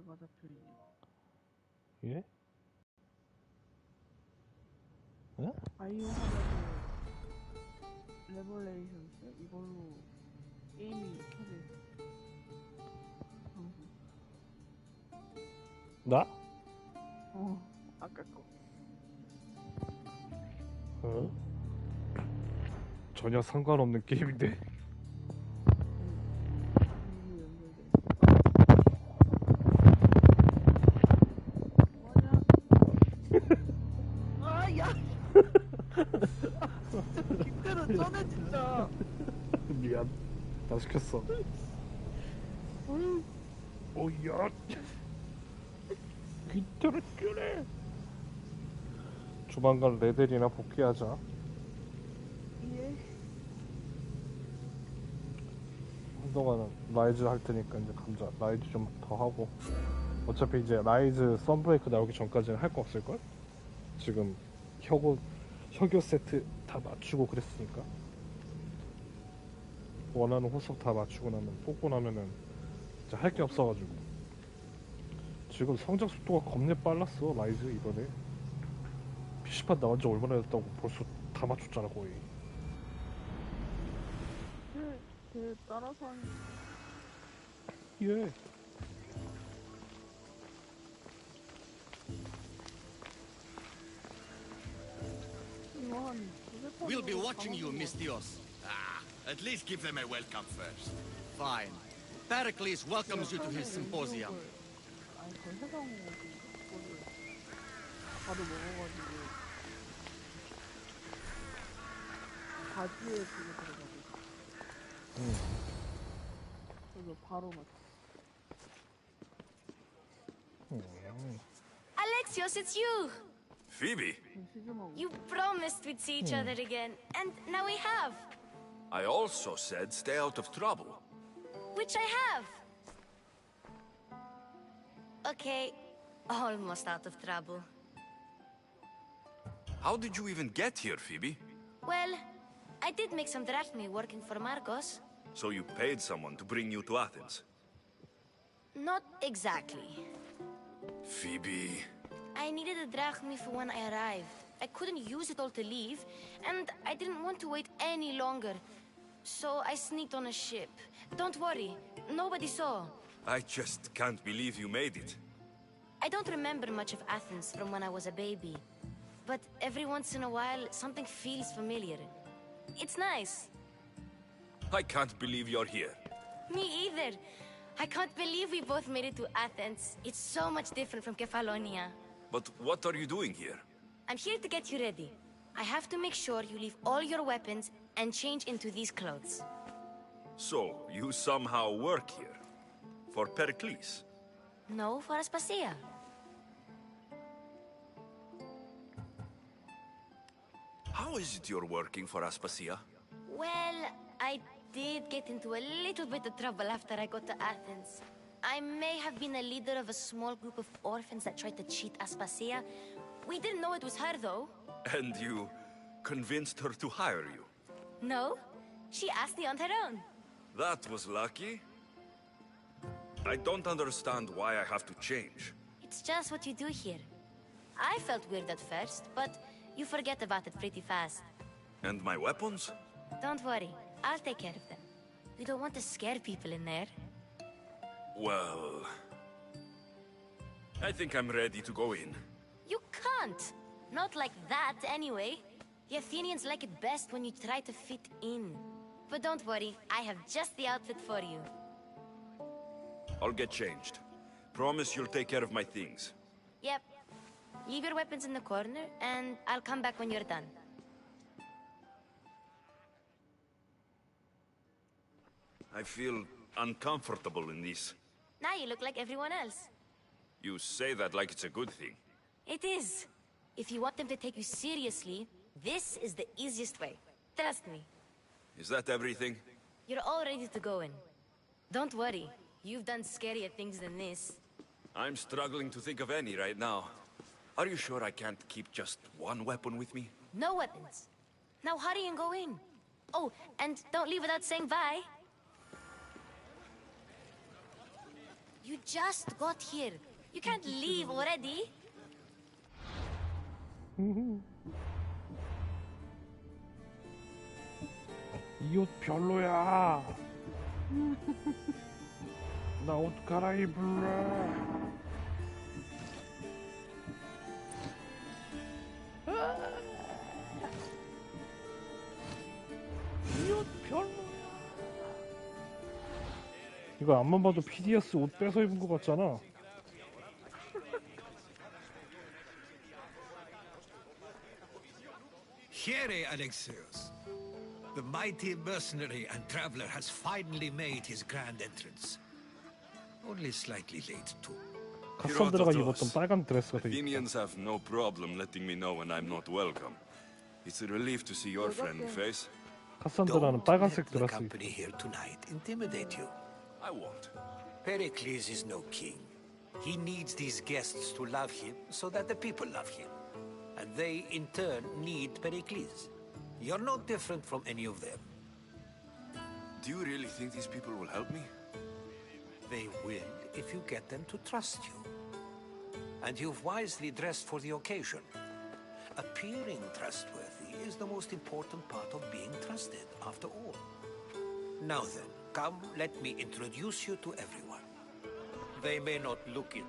가 잡혀있네. 예? 예? 바이오 하자드 레벌레이션스 이걸로 게임이 켜져 있어. 방송. 나? 아까 거. 어? 전혀 상관없는 게임인데? 이미 연결돼 있어. 뭐냐? 아, 야! 진짜 김태는 쩌네 진짜. 미안. 나 시켰어. 오야. 귀털을 끄래. 조만간 레벨이나 복귀하자. 예. 한동안은 라이즈 할 테니까 이제 감자. 라이즈 좀 더 하고. 어차피 이제 라이즈 썬브레이크 나오기 전까지는 할 거 없을걸? 지금 혁오 세트 다 맞추고 그랬으니까. 원하는 호석 다 맞추고 나면 뽑고 나면은 진짜 할 게 없어가지고. 지금 성장 속도가 겁내 빨랐어 라이즈 이번에. PC판 나온 지 얼마나 됐다고 벌써 다 맞췄잖아 거의. 걔 따라서 하니. 예. 이거 한 두세 판 We'll be 정도 watching you, 가만히 Miss 있어. Dios. At least give them a welcome first. Fine. Pericles welcomes you to his symposium. 아니 그 회사 온 거를 바로 먹어가지고 바지에 그게 들어가고 그래서 바로 맞. Alexios, it's you! Phoebe, 시즈하고 You promised we'd see each other again, and now we have. I also said stay out of trouble. Which I have. Okay, almost out of trouble. How did you even get here, Phoebe? Well, I did make some drachmae working for Marcos. So you paid someone to bring you to Athens? Not exactly. Phoebe... I needed a drachmae for when I arrived. I couldn't use it all to leave, and I didn't want to wait any longer. So I sneaked on a ship. Don't worry, nobody saw. I just can't believe you made it. I don't remember much of Athens from when I was a baby. But every once in a while, something feels familiar. It's nice. I can't believe you're here. Me either. I can't believe we both made it to Athens. It's so much different from Kefalonia. But what are you doing here? I'm here to get you ready. I have to make sure you leave all your weapons and change into these clothes. So, you somehow work here? For Pericles? No, for Aspasia. How is it you're working for Aspasia? Well, I did get into a little bit of trouble after I got to Athens. I may have been a leader of a small group of orphans that tried to cheat Aspasia. We didn't know it was her, though. And you convinced her to hire you? No, she asked me on her own. That was lucky. I don't understand why I have to change. It's just what you do here. I felt weird at first, but you forget about it pretty fast. And my weapons? Don't worry, I'll take care of them. We don't want to scare people in there. Well... I think I'm ready to go in. You can't! Not like that, anyway. The Athenians like it best when you try to fit in. But don't worry, I have just the outfit for you. I'll get changed. Promise you'll take care of my things. Yep. Leave your weapons in the corner, and I'll come back when you're done. I feel uncomfortable in this. Now you look like everyone else. You say that like it's a good thing. It is. If you want them to take you seriously, this is the easiest way. Trust me. Is that everything? You're all ready to go in. Don't worry. You've done scarier things than this. I'm struggling to think of any right now. Are you sure I can't keep just one weapon with me? No weapons. Now hurry and go in. Oh, and don't leave without saying bye. You just got here. You can't leave already. 이 옷 별로야. 나 옷 갈아입을래. 이 옷 별로야. 이거 앞만 봐도 PDS 옷 뺏어 입은 것 같잖아. Here, Alexios. The mighty mercenary and traveler has finally made his grand entrance. Only slightly late, too. 카산드라가 입었던 빨간 드레스가 되게 있다. Athenians have no problem letting me know when I'm not welcome. It's a relief to see your friendly face. 카산드라는 Don't 빨간색 let the 드레스 company 입고. here tonight intimidate you. I won't. Pericles is no king. He needs these guests to love him so that the people love him. And they, in turn, need Pericles. You're no different from any of them. Do you really think these people will help me? They will if you get them to trust you. And you've wisely dressed for the occasion. Appearing trustworthy is the most important part of being trusted, after all. Now then, come, let me introduce you to everyone. They may not look it,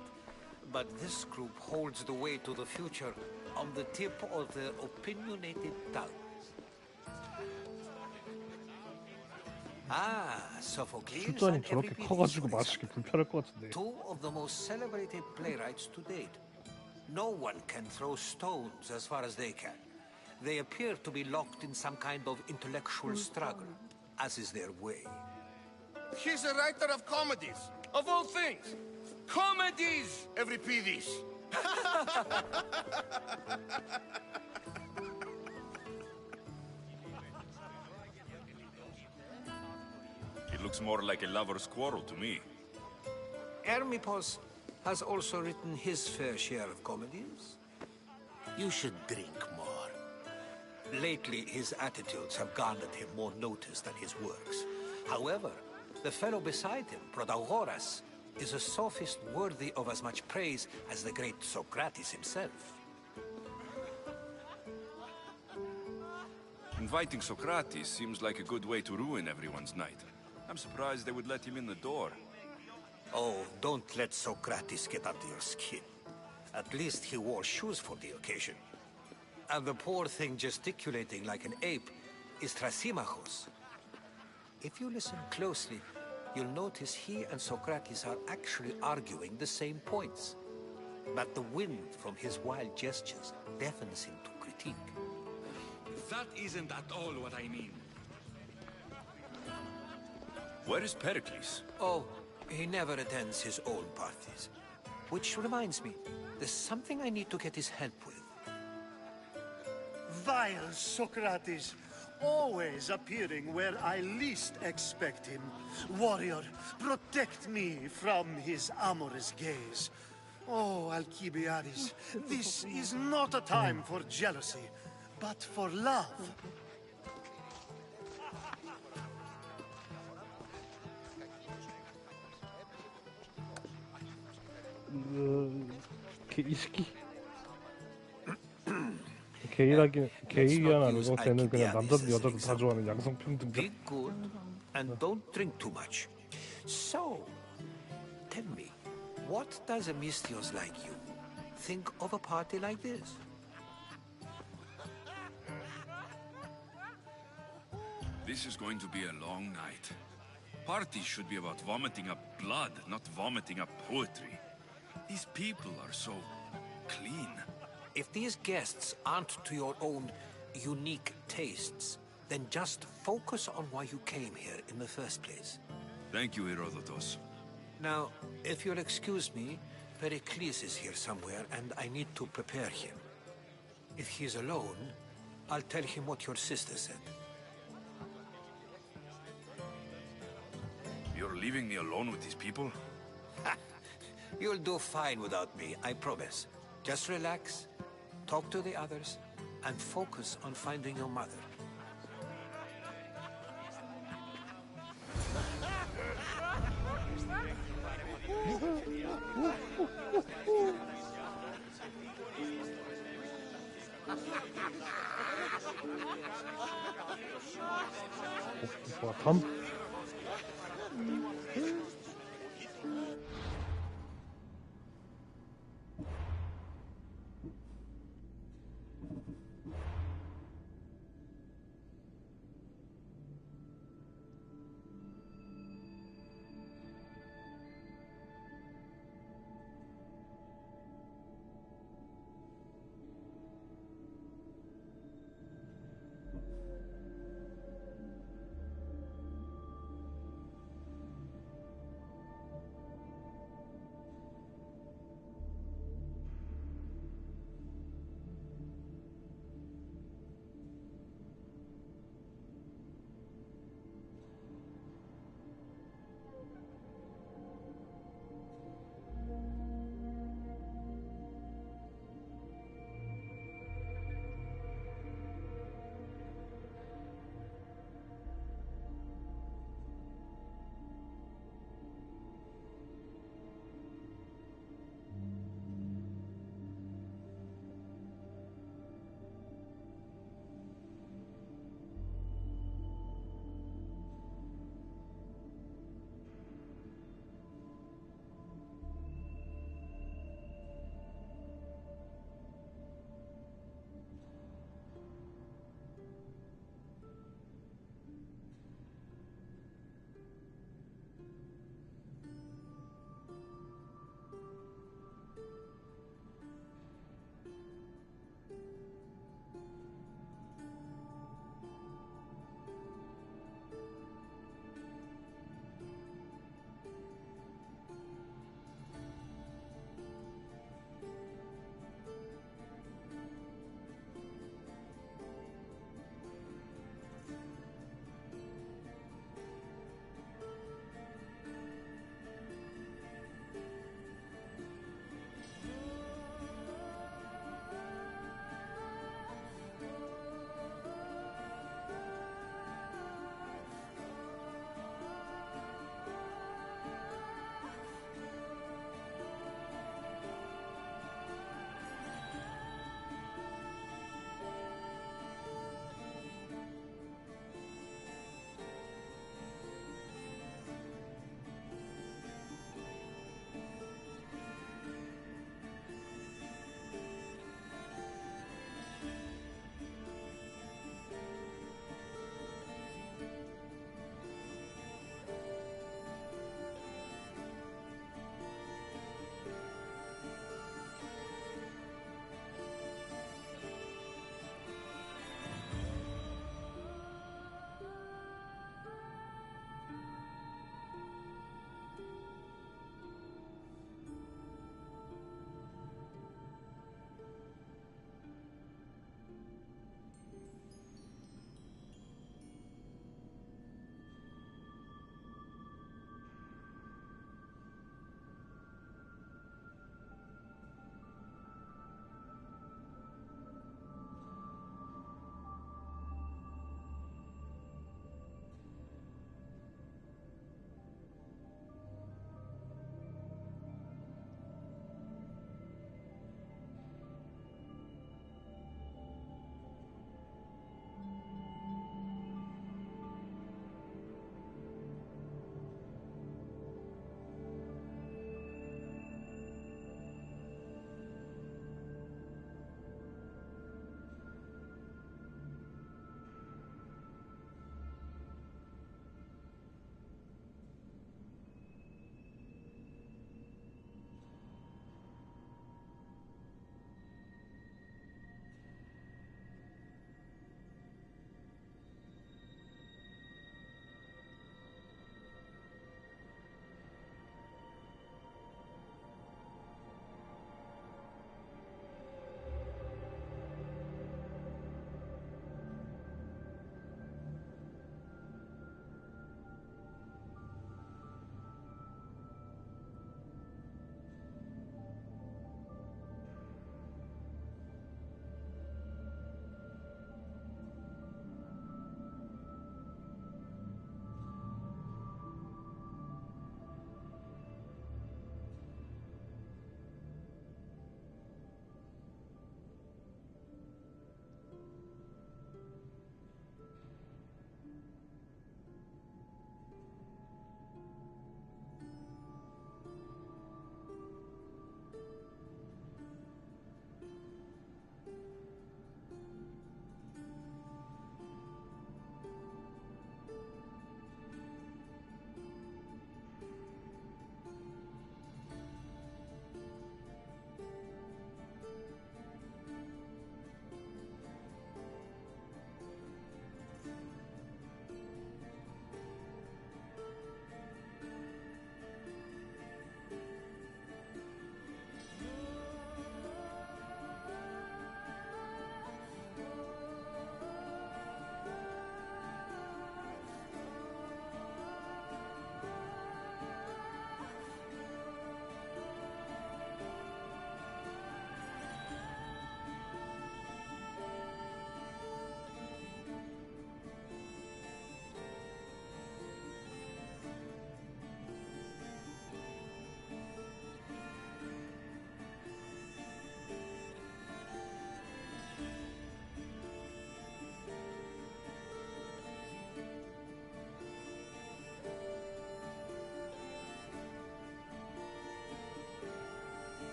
but this group holds the way to the future on the tip of their opinionated tongue. Ah, Sophocles 술잔이 and 저렇게 Euripides, 커가지고 for 마시기 example. 불편할 것 같은데. Two of the most celebrated playwrights to date. No one can throw stones as far as they can. They appear to be locked in some kind of intellectual struggle, as is their way. He's a writer of comedies, of all things. Comedies, Euripides. It looks more like a lover's quarrel to me. Hermippos has also written his fair share of comedies. You should drink more. Lately, his attitudes have garnered him more notice than his works. However, the fellow beside him, Protagoras, is a sophist worthy of as much praise as the great Socrates himself. Inviting Socrates seems like a good way to ruin everyone's night. I'm surprised they would let him in the door. Oh, don't let Socrates get under your skin. At least he wore shoes for the occasion. And the poor thing gesticulating like an ape is Thrasymachos. If you listen closely, you'll notice he and Socrates are actually arguing the same points. But the wind from his wild gestures deafens him to critique. That isn't at all what I mean. Where is Pericles? Oh, he never attends his own parties. Which reminds me, there's something I need to get his help with. Vile Socrates, always appearing where I least expect him. Warrior, protect me from his amorous gaze. Oh, Alcibiades, this is not a time for jealousy, but for love. 이 새끼. 게이한 아니고 걔는 그냥 남자도 여자도 다 좋아하는 양성평등자. Be good and don't drink too much. So, tell me, what does a Mystios like you think of a party like this? This is going to be a long night. Parties should be about vomiting up blood, not vomiting up poetry. These people are so clean. If these guests aren't to your own unique tastes, then just focus on why you came here in the first place. Thank you, Herodotus. Now, if you'll excuse me, Pericles is here somewhere, and I need to prepare him. If he's alone, I'll tell him what your sister said. You're leaving me alone with these people? You'll do fine without me, I promise. Just relax, talk to the others, and focus on finding your mother. 뭐야, 담?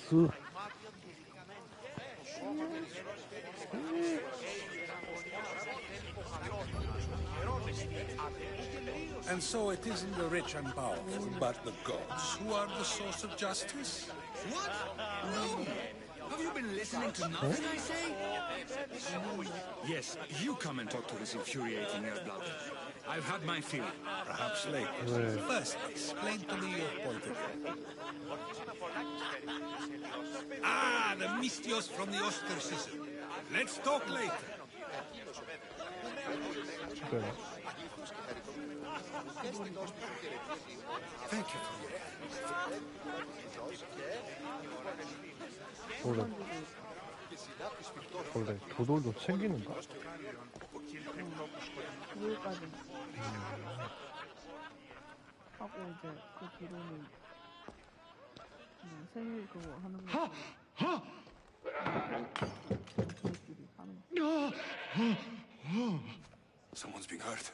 보스. And so it isn't the rich and powerful, but the gods who are the source of justice? What? No! Have you been listening to nothing I say? Yes, you come and talk to this infuriating blood. I've had my fill. Perhaps later. First, explain to me your point of view. Ah, the Mystios from the ostracism. Let's talk later. 그래. Thank you. 원래 도돌도 챙기는가? 그거까지 하고 이제 그 뒤로는 그냥 생일 그거 하는 거. 저희끼리 하는 거. Someone's being hurt.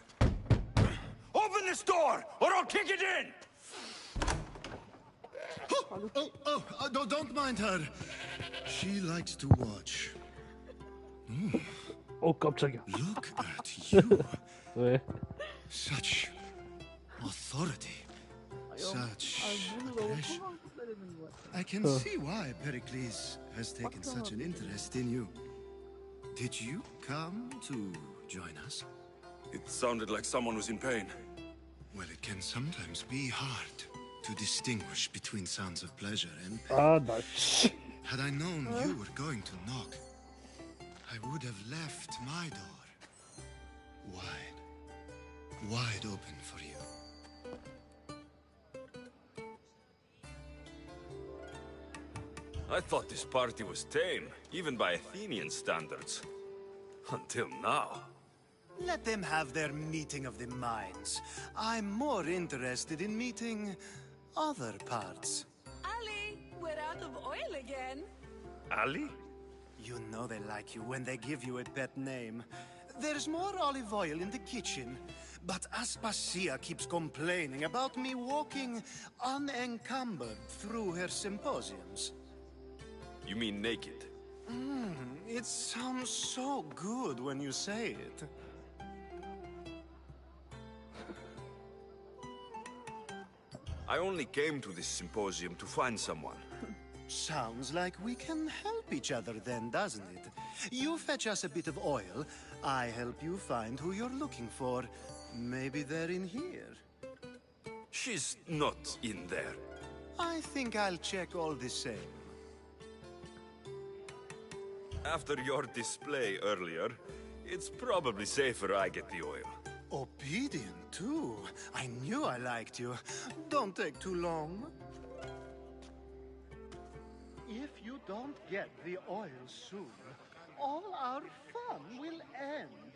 Open this door, or I'll kick it in! No, don't mind her. She likes to watch. 깜짝이야. Look at you. 왜? Such authority. Such 문을 너무 aggression. 커갖고 때리는 거야. I can see why Pericles has taken such an interest in you. Did you come to join us? It sounded like someone was in pain. Well, it can sometimes be hard to distinguish between sounds of pleasure and pain. 나 씨. Had I known you were going to knock, I would have left my door wide open for you. I thought this party was tame, even by Athenian standards. Until now. Let them have their meeting of the minds. I'm more interested in meeting other parts. Ali, we're out of oil again. Ali? You know they like you when they give you a pet name. There's more olive oil in the kitchen, but Aspasia keeps complaining about me walking unencumbered through her symposiums. You mean naked? It sounds so good when you say it. I only came to this symposium to find someone. Sounds like we can help each other then, doesn't it? You fetch us a bit of oil, I help you find who you're looking for. Maybe they're in here. She's not in there. I think I'll check all the same. After your display earlier, it's probably safer I get the oil. Obedient, too. I knew I liked you. Don't take too long. If you don't get the oil soon, all our fun will end.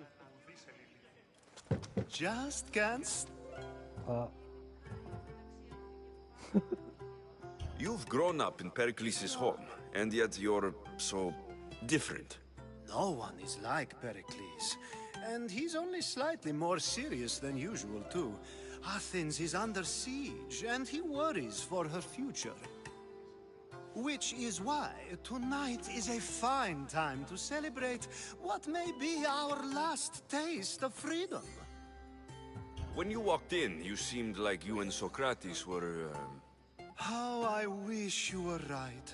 Just can't. You've grown up in Pericles' home, and yet you're so different. No one is like Pericles. And he's only slightly more serious than usual, too. Athens is under siege, and he worries for her future. Which is why tonight is a fine time to celebrate what may be our last taste of freedom. When you walked in, you seemed like you and Socrates were, How I wish you were right.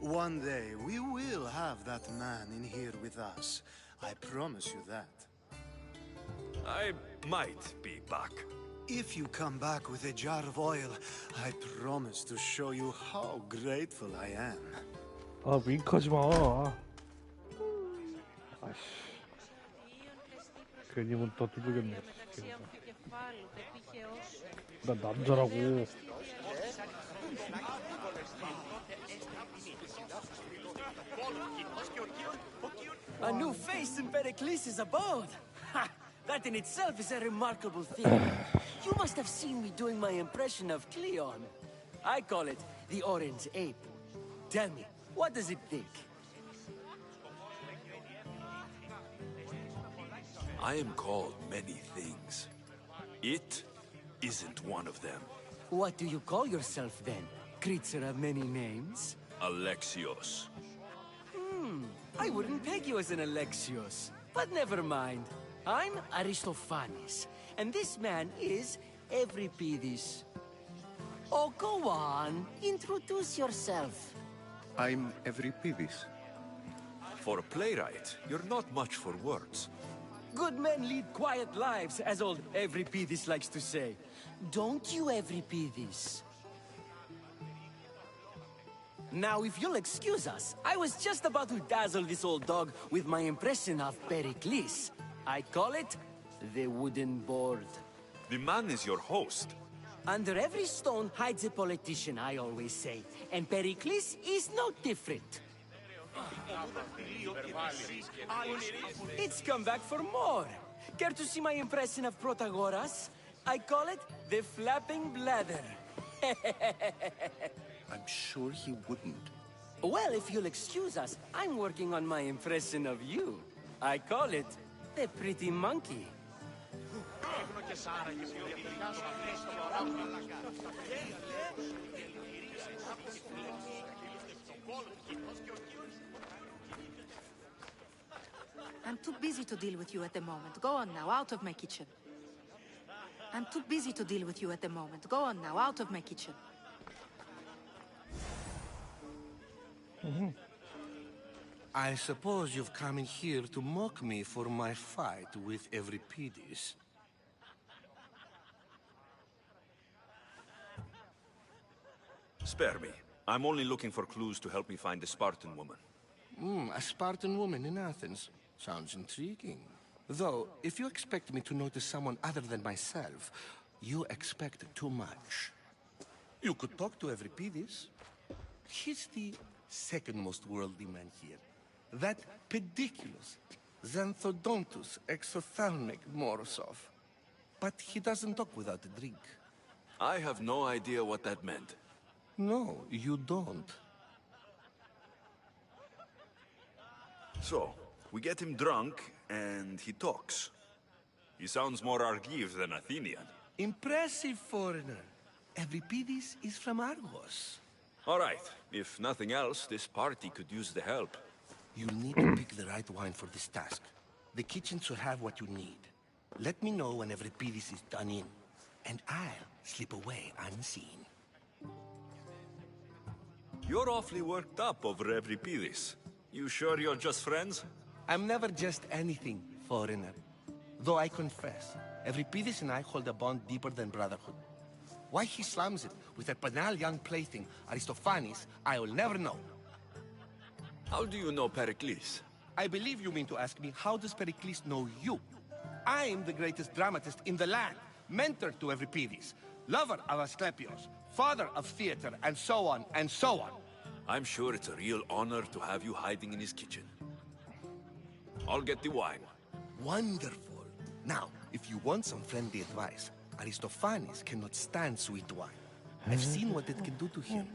One day we will have that man in here with us. I promise you that. I might be back. If you come back with a jar of oil, I promise to show you how grateful I am. 윙크하지 마. 아씨. 괜히 문 더 두들겼네. 난 남자라고. A new face in Pericles' abode! Ha! That in itself is a remarkable thing. You must have seen me doing my impression of Cleon. I call it the Orange Ape. Tell me, what does it think? I am called many things. It isn't one of them. What do you call yourself then? Creature of many names? Alexios. I wouldn't peg you as an Alexios. But never mind. I'm Aristophanes, and this man is Euripides. Oh, go on. Introduce yourself. I'm Euripides. For a playwright, you're not much for words. Good men lead quiet lives, as old Euripides likes to say. Don't you, Euripides? Now, if you'll excuse us, I was just about to dazzle this old dog with my impression of Pericles. I call it the wooden board. The man is your host. Under every stone hides a politician, I always say. And Pericles is no different. It's come back for more. Care to see my impression of Protagoras? I call it the flapping bladder. I'm sure he wouldn't. Well, if you'll excuse us, I'm working on my impression of you. I call it the pretty monkey. I'm too busy to deal with you at the moment. Go on now, out of my kitchen. I'm too busy to deal with you at the moment. Go on now, out of my kitchen. I suppose you've come in here to mock me for my fight with Euripides. Spare me. I'm only looking for clues to help me find a Spartan woman. A Spartan woman in Athens. Sounds intriguing. Though, if you expect me to notice someone other than myself, you expect too much. You could talk to Euripides. He's the second most worldly man here. That pediculous, xanthodontus exophthalmic Morosov. But he doesn't talk without a drink. I have no idea what that meant. No, you don't. So, we get him drunk, and he talks. He sounds more Argive than Athenian. Impressive foreigner. Euripides is from Argos. All right, if nothing else, this party could use the help. You'll need to pick the right wine for this task. The kitchen should have what you need. Let me know when Euripides is done in, and I'll slip away unseen. You're awfully worked up over Euripides. You sure you're just friends? I'm never just anything, foreigner. Though I confess, Euripides and I hold a bond deeper than brotherhood. Why he slams it with a banal young plaything, Aristophanes, I will never know. How do you know Pericles? I believe you mean to ask me, how does Pericles know you? I'm the greatest dramatist in the land, mentor to Euripides, lover of Asclepios, father of theater, and so on, and so on. I'm sure it's a real honor to have you hiding in his kitchen. I'll get the wine. Wonderful. Now, if you want some friendly advice, Aristophanes cannot stand sweet wine. I've seen what it can do to him.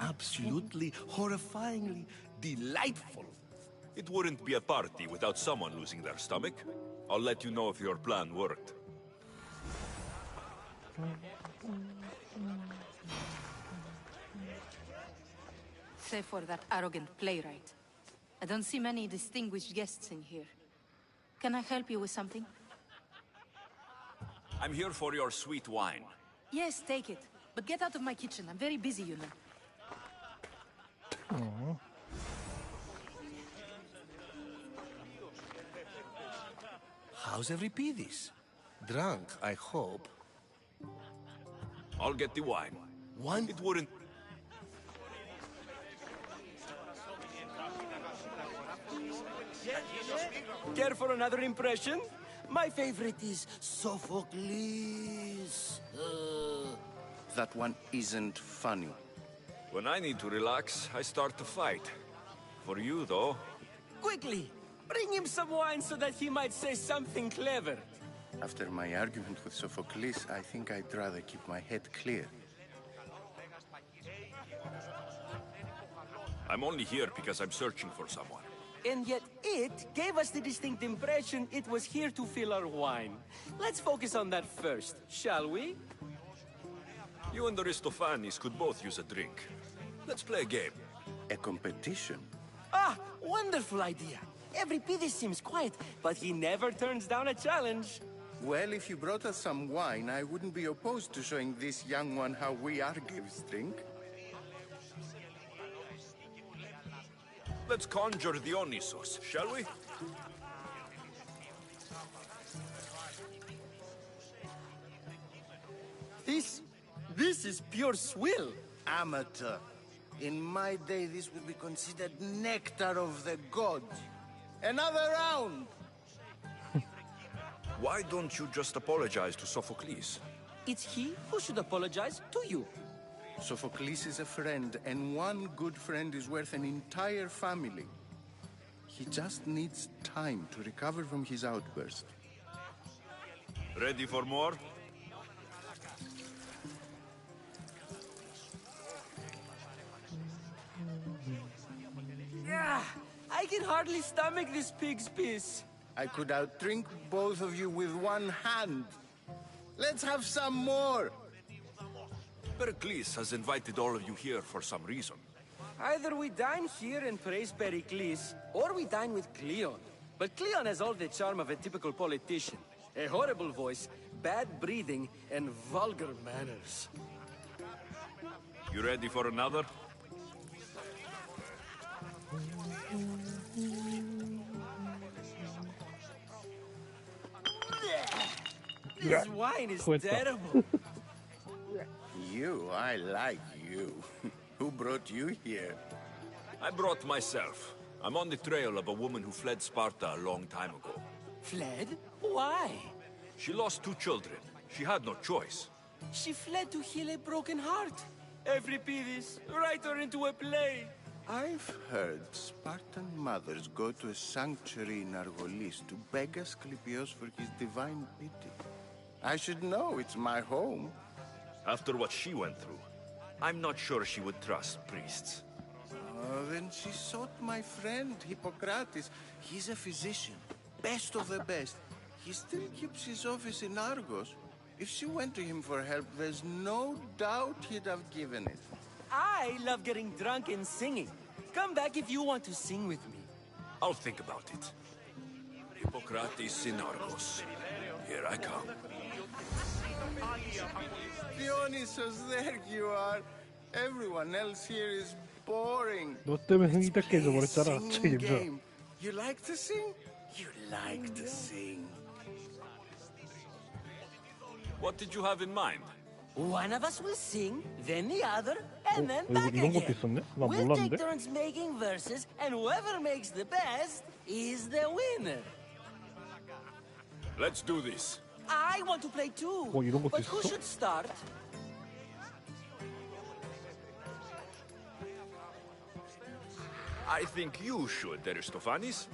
Absolutely, horrifyingly delightful. It wouldn't be a party without someone losing their stomach. I'll let you know if your plan worked. Save for that arrogant playwright. I don't see many distinguished guests in here. Can I help you with something? I'm here for your sweet wine. Yes, take it. But get out of my kitchen. I'm very busy, you know. Aww. How's Euripides? Drunk, I hope. I'll get the wine. One? It wouldn't... Care for another impression? My favorite is Sophocles. That one isn't funny. When I need to relax, I start to fight. For you, though... Quickly! Bring him some wine so that he might say something clever. After my argument with Sophocles, I think I'd rather keep my head clear. I'm only here because I'm searching for someone. And yet it gave us the distinct impression it was here to fill our wine. Let's focus on that first, shall we? You and Aristophanes could both use a drink. Let's play a game. A competition? Ah, wonderful idea. Every Pidis seems quiet, but he never turns down a challenge. Well, if you brought us some wine, I wouldn't be opposed to showing this young one how we Argives drink. Let's conjure Dionysos, shall we? This is pure swill. Amateur. In my day, this would be considered nectar of the gods. Another round! Why don't you just apologize to Sophocles? It's he who should apologize to you. Sophocles is a friend, and one good friend is worth an entire family. He just needs time to recover from his outburst. Ready for more? Ah, I can hardly stomach this pig's piss. I could outdrink both of you with one hand. Let's have some more! Pericles has invited all of you here for some reason. Either we dine here and praise Pericles, or we dine with Cleon. But Cleon has all the charm of a typical politician. A horrible voice, bad breathing, and vulgar manners. You ready for another? This wine is terrible. I like you. Who brought you here? I brought myself. I'm on the trail of a woman who fled Sparta a long time ago. Fled? Why? She lost 2 children. She had no choice. She fled to heal a broken heart. Euripides, write her into a play. I've heard Spartan mothers go to a sanctuary in Argolis to beg Asclepios for his divine pity. I should know, it's my home. After what she went through, I'm not sure she would trust priests. Oh, then she sought my friend, Hippocrates. He's a physician, best of the best. He still keeps his office in Argos. If she went to him for help, there's no doubt he'd have given it. I love getting drunk and singing. Come back if you want to sing with me. I'll think about it. Hippocrates in Argos. Here I come. Dionysos, there you are. Everyone else here is boring. 너 때문에 흥이 다 깨져버렸잖아, Singing 책임져. game. You like to sing? You like to sing. What did you have in mind? One of us will sing, then the other, and then 이거, back 이런 것도 again. 있었네? 나 We'll 몰랐는데? take turns making verses, and whoever makes the best is the winner. Let's do this. I want to play too. 이런 것도 But who 있었어? should start? I think you should, Aristophanes.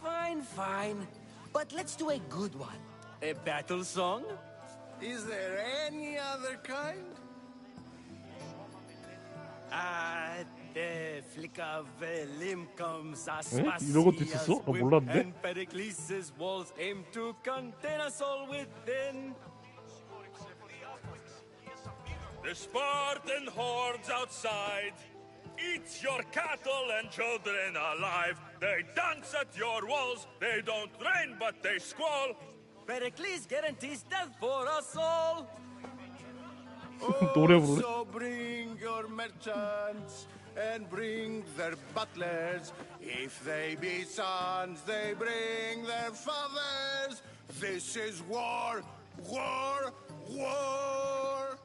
Fine, fine. But let's do a good one. A battle song? Is there any other kind? At the flick of a limb comes 이런 것도 있었어? 나 몰랐는데? and Pericles' walls aim to contain us all within. The Spartan hordes outside eat your cattle and children alive. They dance at your walls. They don't rain, but they squall. Pericles guarantees death for us all. 노래 부르네? So bring your merchants and bring their butlers. If they be sons, they bring their fathers. This is war, war, war.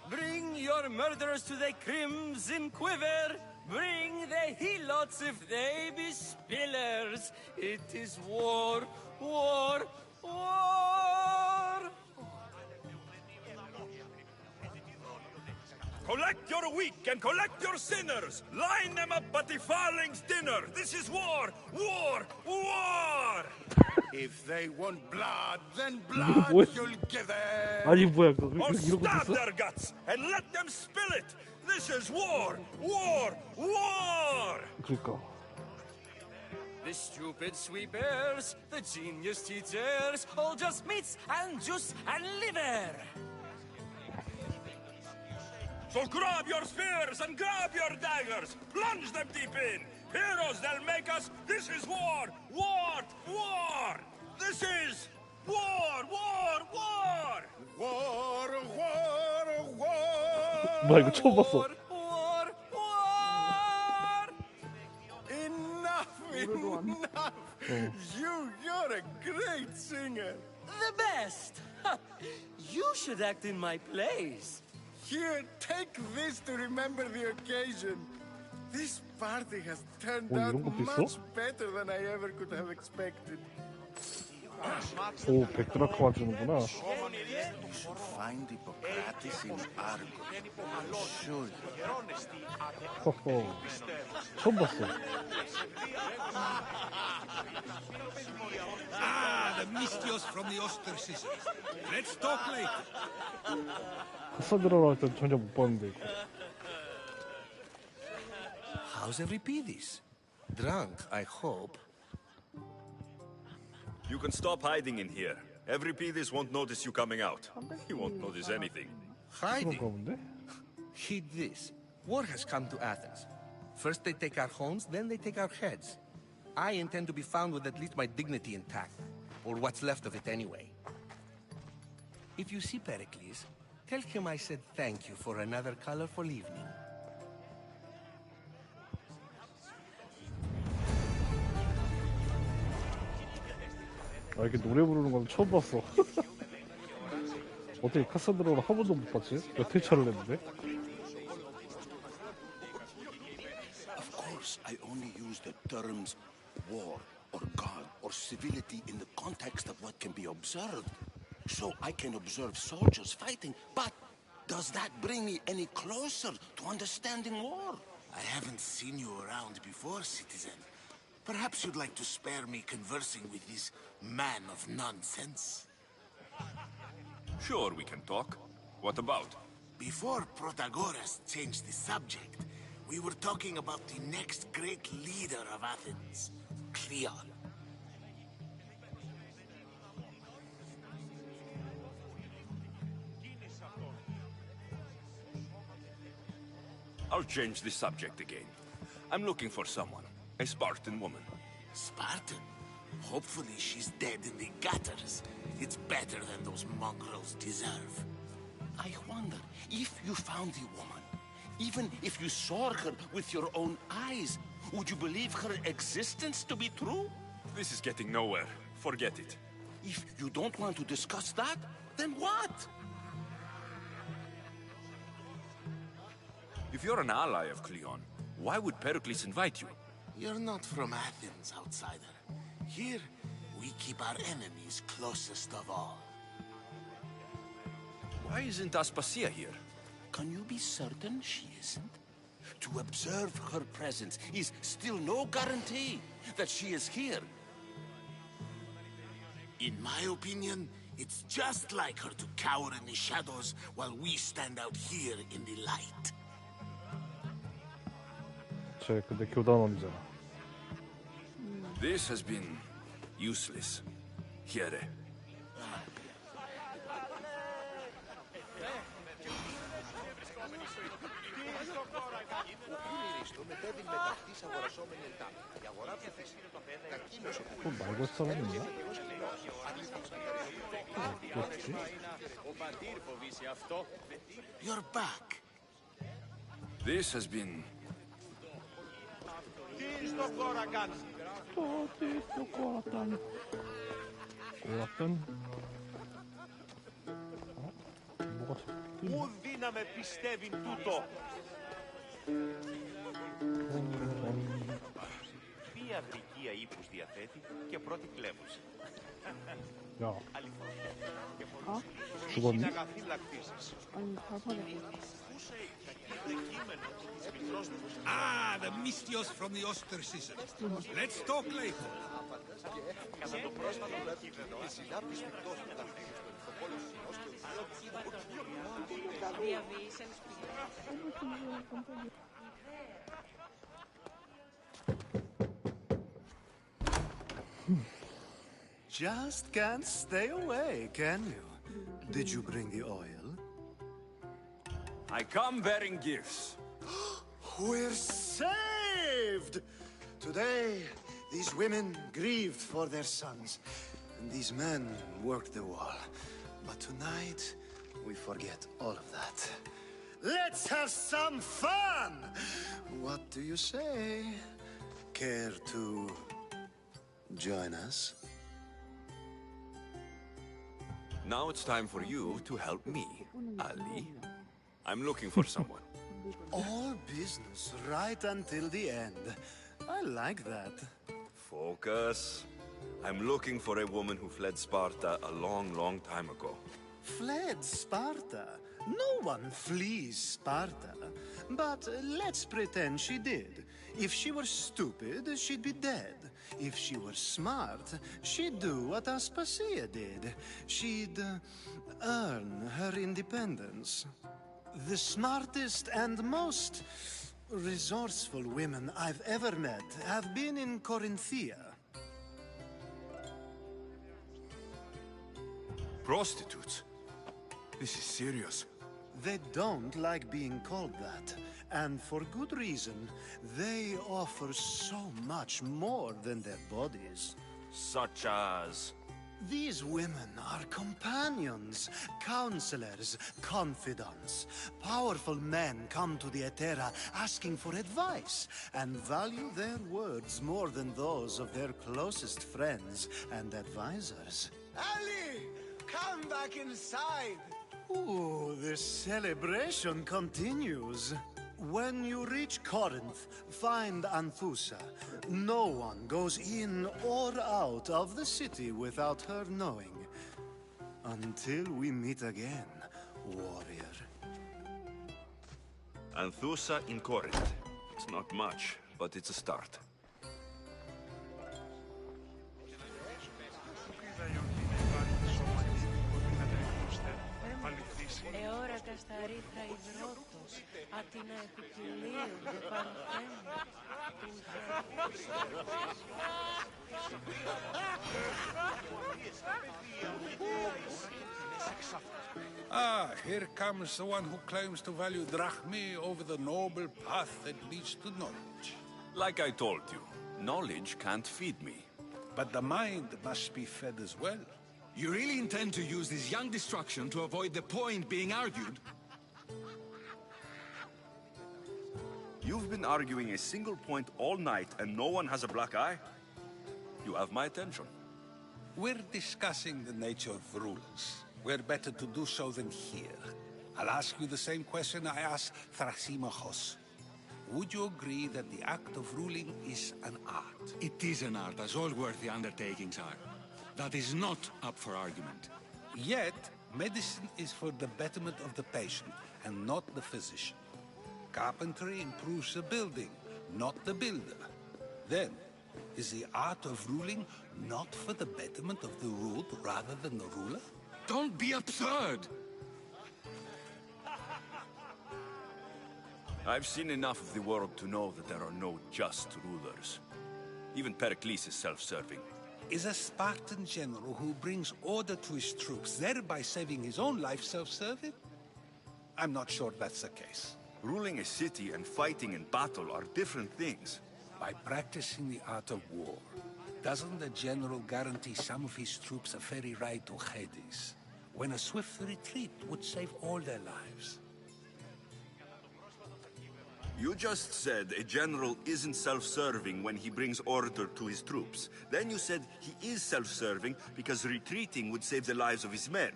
Bring your murderers to the crimson quiver. Bring the helots if they be spillers. It is war, war, war. Collect your weak and collect your sinners. Line them up at the Farling's dinner. This is war, war, war. If they want blood, then 뭐야? blood you'll give them. 아니 뭐야 그거 Or 이런 것도 stab 있어? their guts and let them spill it. This is war, war, war. 그러니까 The stupid sweepers, the genius teachers, all just meats and juice and liver. So grab your spears and grab your daggers. Plunge them deep in. Heroes, they'll make us. This is war. War. War. This is war. War. War. War, war, war. 나 이거 처음 봤어. War! War! Enough, enough. You're a great singer. The best! You should act in my plays. Here, take this to remember the occasion. This party has turned 오, out 이런 것도 있어? much better than I ever could have expected. 오, 백드라크가 주는구나. You should find Hippocrates in Argos. Sure. 허허. 처음 봤어. Ah, the Mystios from the ostracism. Let's talk later. 카사드라로 할 때 전혀 못 봤는데 이거. How's Euripides? Drunk, I hope. You can stop hiding in here. Euripides won't notice you coming out. He won't notice anything. Hiding? 그런가 본데? Heed this. War has come to Athens. First they take our homes, then they take our heads. I intend to be found with at least my dignity intact. Or what's left of it anyway. If you see Pericles, tell him I said thank you for another colorful evening. 아, 이렇게 노래 부르는 건 처음 봤어. 어떻게 카사드라를 한 번도 못 봤지? 몇 회차를 했는데? Of course, I only use the terms war or God or civility in the context of what can be observed. So I can observe soldiers fighting, but does that bring me any closer to understanding war? I haven't seen you around before, citizen. Perhaps you'd like to spare me conversing with this man of nonsense? Sure, we can talk. What about? Before Protagoras changed the subject, we were talking about the next great leader of Athens, Cleon. I'll change the subject again. I'm looking for someone. A Spartan woman. Spartan? Hopefully she's dead in the gutters. It's better than those mongrels deserve. I wonder, if you found the woman, even if you saw her with your own eyes, would you believe her existence to be true? This is getting nowhere. Forget it. If you don't want to discuss that, then what? If you're an ally of Cleon, why would Pericles invite you? You're not from Athens, outsider. Here, we keep our enemies closest of all. Why isn't Aspasia here? Can you be certain she isn't? To observe her presence is still no guarantee that she is here. In my opinion, it's just like her to cower in the shadows while we stand out here in the light. 쟤 근데 교단원이잖아. This has been useless. Here. 또 말걸 사람 있나? 없겠지? You're back. This has been 꼬랐던? 어? 뭐가 자꾸 뜨네? Ουδίνα με πιστεύει τούτο. Ποια αδικία ύπους διαθέτει και πρώτη κλέβουσα. 야, 죽었니? 아니, 발판에 Ah, the Mystios from the ostracism. Let's talk later. Κατά το πρόσφατο επίπεδο, η συνάπτυση πτώσεων ταυτίζεται στο πόλο Just can't stay away, can you? Did you bring the oil? I come bearing gifts. We're saved! Today, these women grieved for their sons, and these men worked the wall. But tonight, we forget all of that. Let's have some fun! What do you say? Care to join us? Now it's time for you to help me, Ali. I'm looking for someone. All business right until the end. I like that. Focus. I'm looking for a woman who fled Sparta a long, long time ago. Fled Sparta? No one flees Sparta. But let's pretend she did. If she were stupid, she'd be dead. If she were smart, she'd do what Aspasia did. She'd earn her independence. The smartest and most resourceful women I've ever met have been in Corinthia. Prostitutes? This is serious. They don't like being called that. And for good reason. They offer so much more than their bodies. Such as? These women are companions, counselors, confidants. Powerful men come to the Etera asking for advice and value their words more than those of their closest friends and advisors. Ali! Come back inside! Ooh, the celebration continues. When you reach Corinth, find Anthusa. No one goes in or out of the city without her knowing. Until we meet again, warrior. Anthusa in Corinth. It's not much, but it's a start. Εώρα κασταρίθρα υδρότος, άτινα επιπηλίου δε παρθένου. Ah, here comes the one who claims to value drachmi over the noble path that leads to knowledge. Like I told you, knowledge can't feed me. But the mind must be fed as well. You really intend to use this young destruction to avoid the point being argued? You've been arguing a single point all night and no one has a black eye? You have my attention. We're discussing the nature of rulers. Where better to do so than here? I'll ask you the same question I asked Thrasimachos. Would you agree that the act of ruling is an art? It is an art, as all worthy undertakings are. That is not up for argument. Yet, medicine is for the betterment of the patient and not the physician. Carpentry improves the building, not the builder. Then, is the art of ruling not for the betterment of the ruled rather than the ruler? Don't be absurd! I've seen enough of the world to know that there are no just rulers. Even Pericles is self-serving. Is a Spartan general who brings order to his troops, thereby saving his own life, self-serving? I'm not sure that's the case. Ruling a city and fighting in battle are different things. By practicing the art of war, doesn't the general guarantee some of his troops a ferry ride to Hades, when a swift retreat would save all their lives? You just said a general isn't self-serving when he brings order to his troops. Then you said he is self-serving because retreating would save the lives of his men.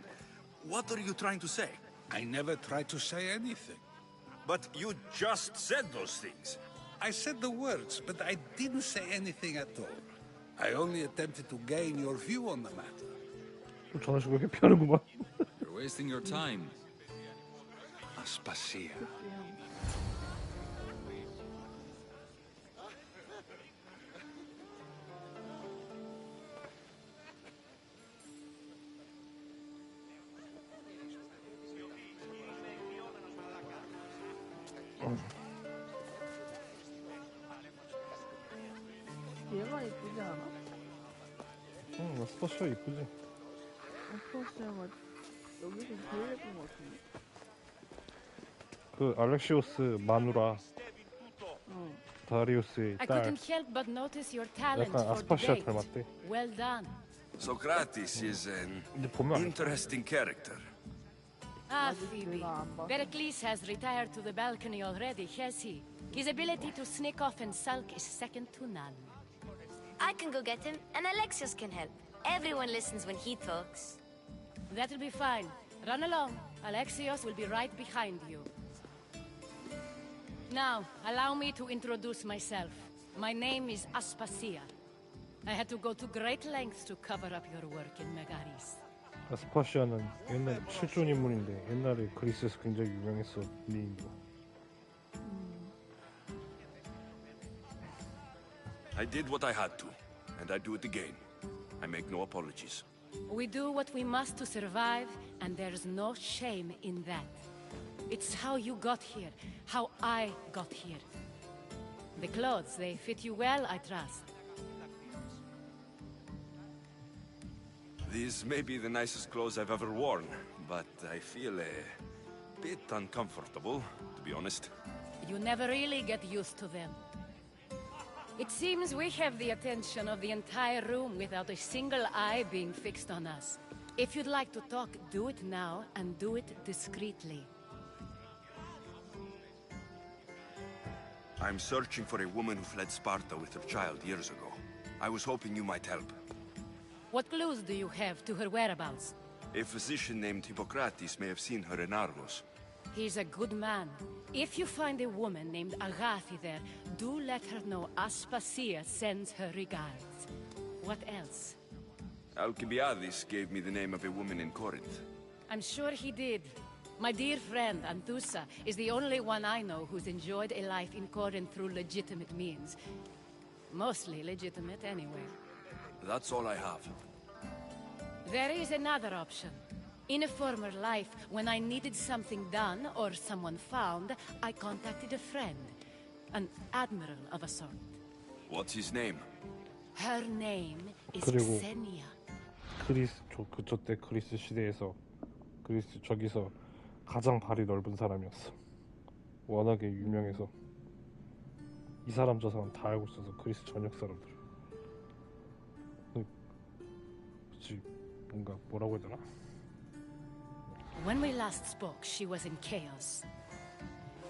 What are you trying to say? I never tried to say anything. But you just said those things. I said the words, but I didn't say anything at all. I only attempted to gain your view on the matter. 저런 식으로 이렇게 피하는구만. You're wasting your time. Aspasia. 얘가 이쁘지 않아? 응, 스포츠가 이쁘지. 스포츠가 여기서 제일 예쁜 것 같은데. 그 알렉시오스 마누라 다리우스의 I 딸 couldn't help but notice your talent 약간 for 아스파시아 debate. 닮았대. Well done. Socrates is an interesting character. Ah, Phoebe. Pericles has retired to the balcony already, has he? His ability to sneak off and sulk is second to none. I can go get him, and Alexios can help. Everyone listens when he talks. That'll be fine. Run along. Alexios will be right behind you. Now, allow me to introduce myself. My name is Aspasia. I had to go to great lengths to cover up your work in Megaris. 아스파시아는 옛날 실존 인물인데 옛날에 그리스에서 굉장히 유명했어. 미인으로. I did what I had to, and I do it again. I make no apologies. We do what we must to survive, and there's no shame in that. It's how you got here, how I got here. The clothes, they fit you well, I trust. These may be the nicest clothes I've ever worn, but I feel a bit uncomfortable, to be honest. You never really get used to them. It seems we have the attention of the entire room without a single eye being fixed on us. If you'd like to talk, do it now, and do it discreetly. I'm searching for a woman who fled Sparta with her child years ago. I was hoping you might help. What clues do you have to her whereabouts? A physician named Hippocrates may have seen her in Argos. He's a good man. If you find a woman named Agathi there, do let her know Aspasia sends her regards. What else? Alcibiades gave me the name of a woman in Corinth. I'm sure he did. My dear friend, Anthusa, is the only one I know who's enjoyed a life in Corinth through legitimate means. Mostly legitimate, anyway. That's all I have. There is another option. In a former life, when I needed something done or someone found, I contacted a friend. An admiral of a sort. What's his name? Her name is 그리고 Xenia. 저때 그리스 시대에서 저기서 가장 발이 넓은 사람이었어. 워낙에 유명해서 이 사람 저 사람 다 알고 있어서 그리스 전역 사람들. 그치 뭔가 뭐라고 해야 되나? When we last spoke, she was in chaos.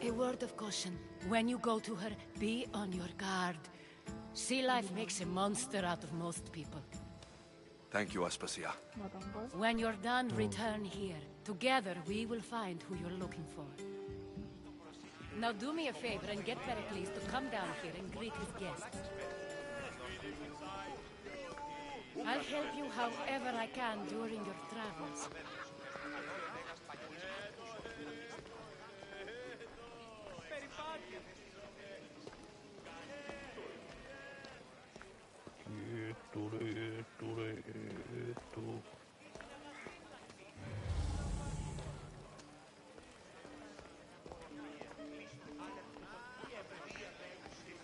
A word of caution. When you go to her, be on your guard. Sea life makes a monster out of most people. Thank you, Aspasia. When you're done, return here. Together, we will find who you're looking for. Now do me a favor and get Pericles to come down here and greet his guests. I'll help you however I can during your travels.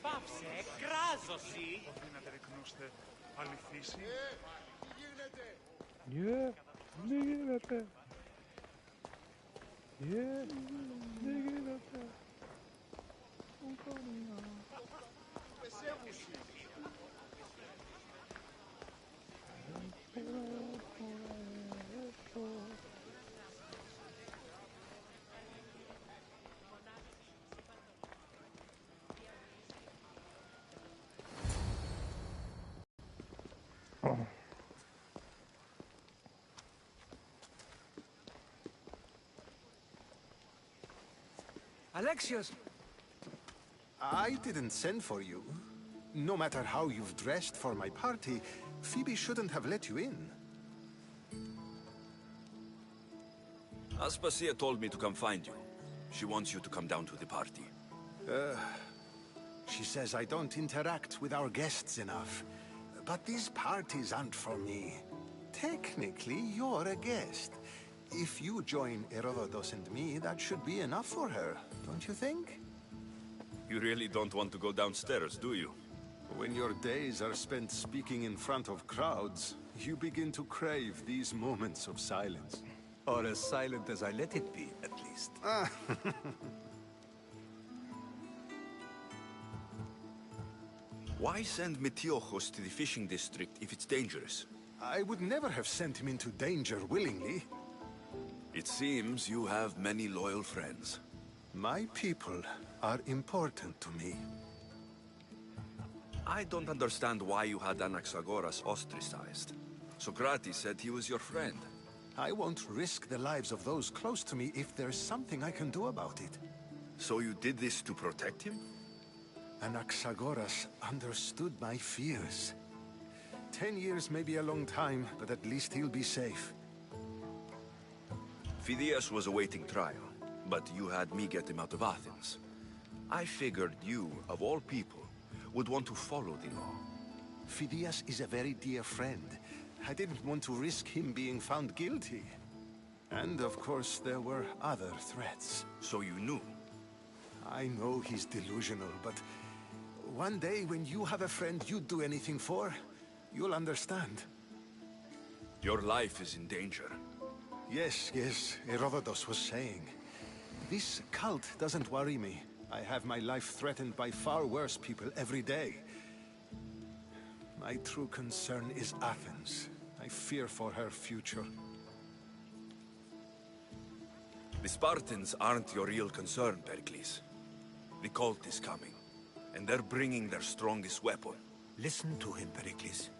Πάψε, κράζωση! Οδύνατε ρεκνούστε, αληθίσει. τι γίνεται. τι γίνεται. Alexios! I didn't send for you. No matter how you've dressed for my party, Phoebe shouldn't have let you in. Aspasia told me to come find you. She wants you to come down to the party. She says I don't interact with our guests enough. But these parties aren't for me. Technically, you're a guest. If you join Herodotus and me, that should be enough for her, don't you think? You really don't want to go downstairs, do you? When your days are spent speaking in front of crowds, you begin to crave these moments of silence. Or as silent as I let it be, at least. Why send Metiochos to the fishing district if it's dangerous? I would never have sent him into danger willingly. It seems you have many loyal friends. My people are important to me. I don't understand why you had Anaxagoras ostracized. Socrates said he was your friend. I won't risk the lives of those close to me if there's something I can do about it. So you did this to protect him? Anaxagoras understood my fears. 10 years may be a long time, but at least he'll be safe. Phidias was awaiting trial, but you had me get him out of Athens. I figured you, of all people, would want to follow the law. Phidias is a very dear friend. I didn't want to risk him being found guilty. And of course, there were other threats. So you knew? I know he's delusional, but one day when you have a friend you'd do anything for, you'll understand. Your life is in danger. Yes, Herodotus was saying. This cult doesn't worry me. I have my life threatened by far worse people every day. My true concern is Athens. I fear for her future. The Spartans aren't your real concern, Pericles. The cult is coming, and they're bringing their strongest weapon. Listen to him, Pericles.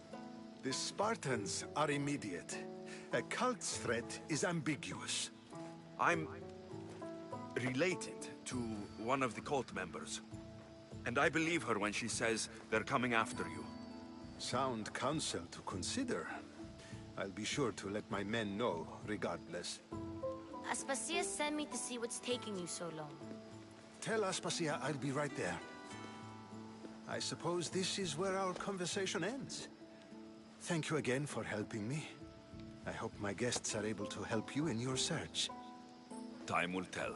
The Spartans are immediate. A cult's threat is ambiguous. I'm related to one of the cult members, and I believe her when she says they're coming after you. Sound counsel to consider. I'll be sure to let my men know, regardless. Aspasia sent me to see what's taking you so long. Tell Aspasia I'll be right there. I suppose this is where our conversation ends. Thank you again for helping me. I hope my guests are able to help you in your search. Time will tell.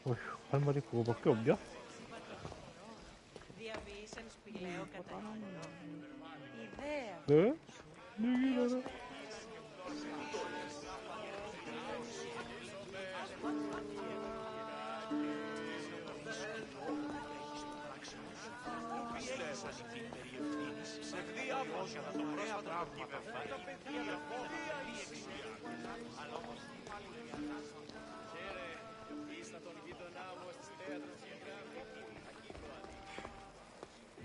어휴, 할 말이 그거밖에 없냐? 네? 얘기를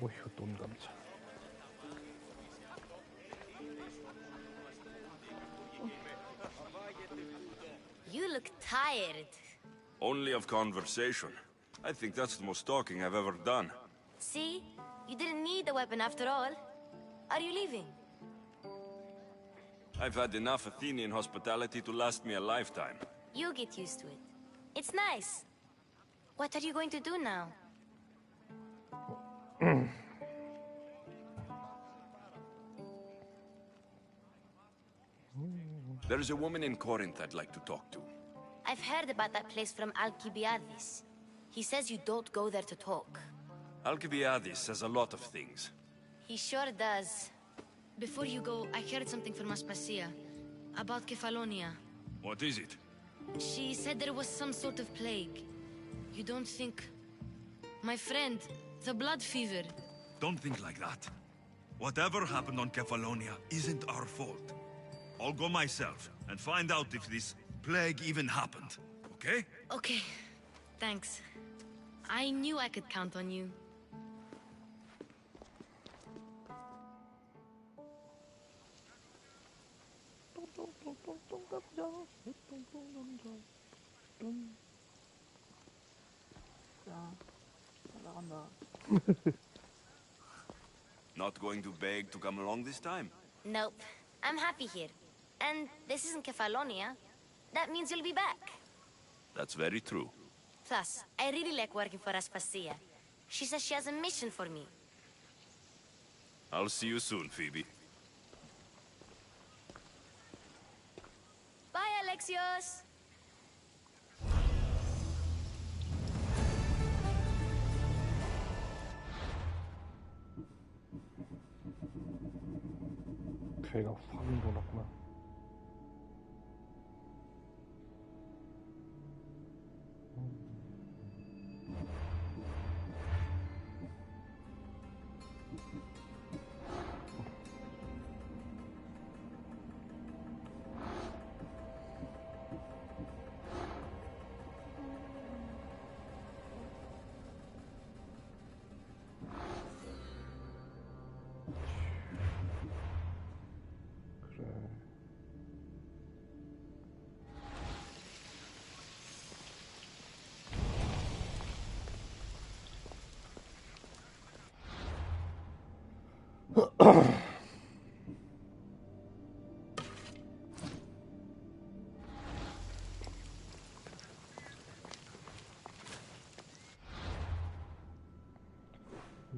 어휴, 놈감자. You look tired. Only of conversation. I think that's the most talking I've ever done. See? You didn't need the weapon after all. Are you leaving? I've had enough Athenian hospitality to last me a lifetime. You get used to it. It's nice. What are you going to do now? There's a woman in Corinth I'd like to talk to. I've heard about that place from Alcibiades. He says you don't go there to talk. Alcibiades says a lot of things. He sure does. Before you go, I heard something from Aspasia. About Kefalonia. What is it? She said there was some sort of plague. You don't think... My friend, the blood fever. Don't think like that. Whatever happened on Kefalonia isn't our fault. I'll go myself and find out if this plague even happened, okay? Okay, thanks. I knew I could count on you. Not going to beg to come along this time? Nope. I'm happy here. And this isn't Kefalonia. That means you'll be back. That's very true. Plus, I really like working for Aspasia. She says she has a mission for me. I'll see you soon, Phoebe. Alexios! 걔가 확인 돌았구나.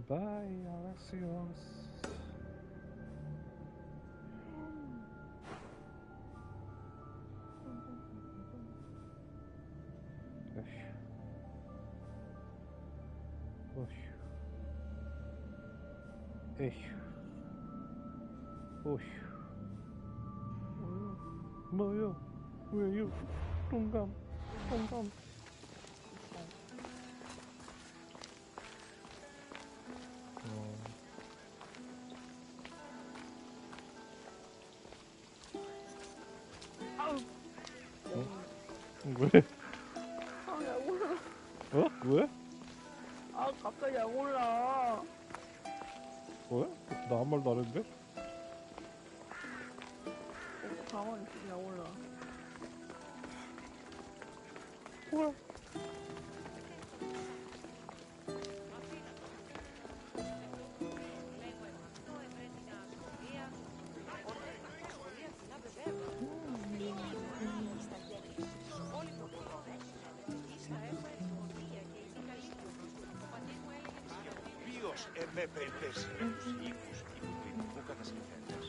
Bye, Alexios. 뭐요? 왜요? 동감. 왜? 아, 약 올라. 어? 왜? 아, 갑자기 약 올라. 왜? 나 아무 말도 안 했는데? 가만히 있어, 약 올라. 뭐야? Ποιος με πεντέσει με τους οίκους υποκριτικού κατασκευέντες.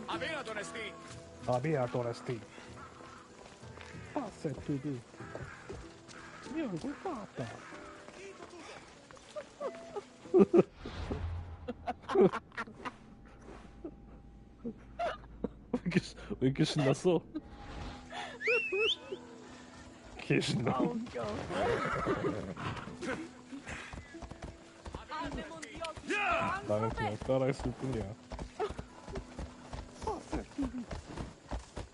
Αδύνατον εστί! Αδύνατον εστί. Πάσε τούτου. Io l'ho fatta. 왜 이렇게 신났어? 개 신나. 아, 웃겨. 나는 그냥 따라했을 뿐이야.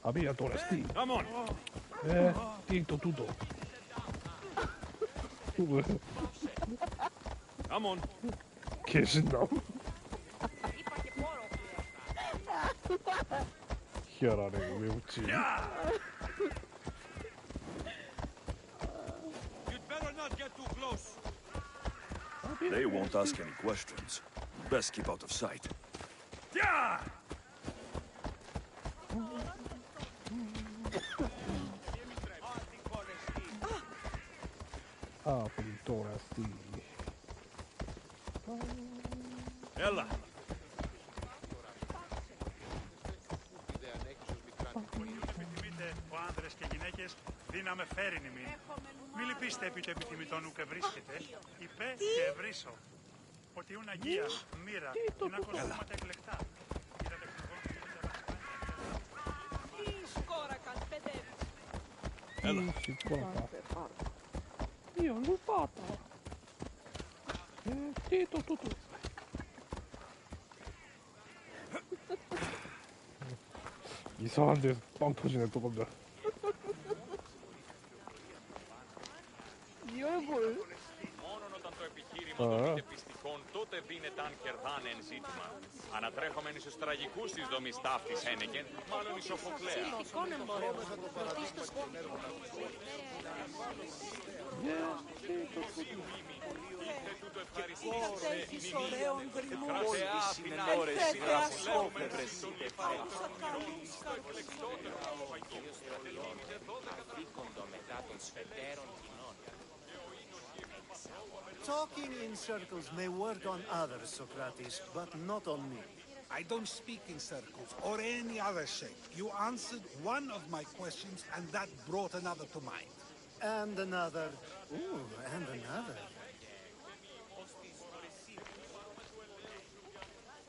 Había Toresti. Come on. Tito tutto. 왜? Come on. 개 신나. 희한하네. 왜 웃지? You'd better not get too close. They won't ask any questions. Best keep out of sight. Yeah! Apri Toresti. Έλα. Επιθυμείτε ο άνδρες και γυναίκες δύναμε φέρειν ημίν. Μη λυπήστε επί το επιθυμητόν ουκ βρίσκεται. Υπέ και ευρύσω. Ότι ούν αγία, μοίρα, είναι ακοσμήματα εκλεκτά. Έλα. Io l'ho fatta. Tito tutto. 이상한 데서 빵 터지네 또 감자. 이 얼굴. Μόνον όταν το επιχείρημα των είτε πιστικών, τότε δίνεταν κερδάν εν ζήτημα. Ανατρέχομεν στους τραγικούς της δομής ταύτης ένεκεν, μάλλον η Σοφοκλέα. Αφήκοντο μετά των σφετέρων κοινών. Talking in circles may work on others, Socrates, but not on me. I don't speak in circles or any other shape. You answered one of my questions, and that brought another to mind. And another. Ooh, and another.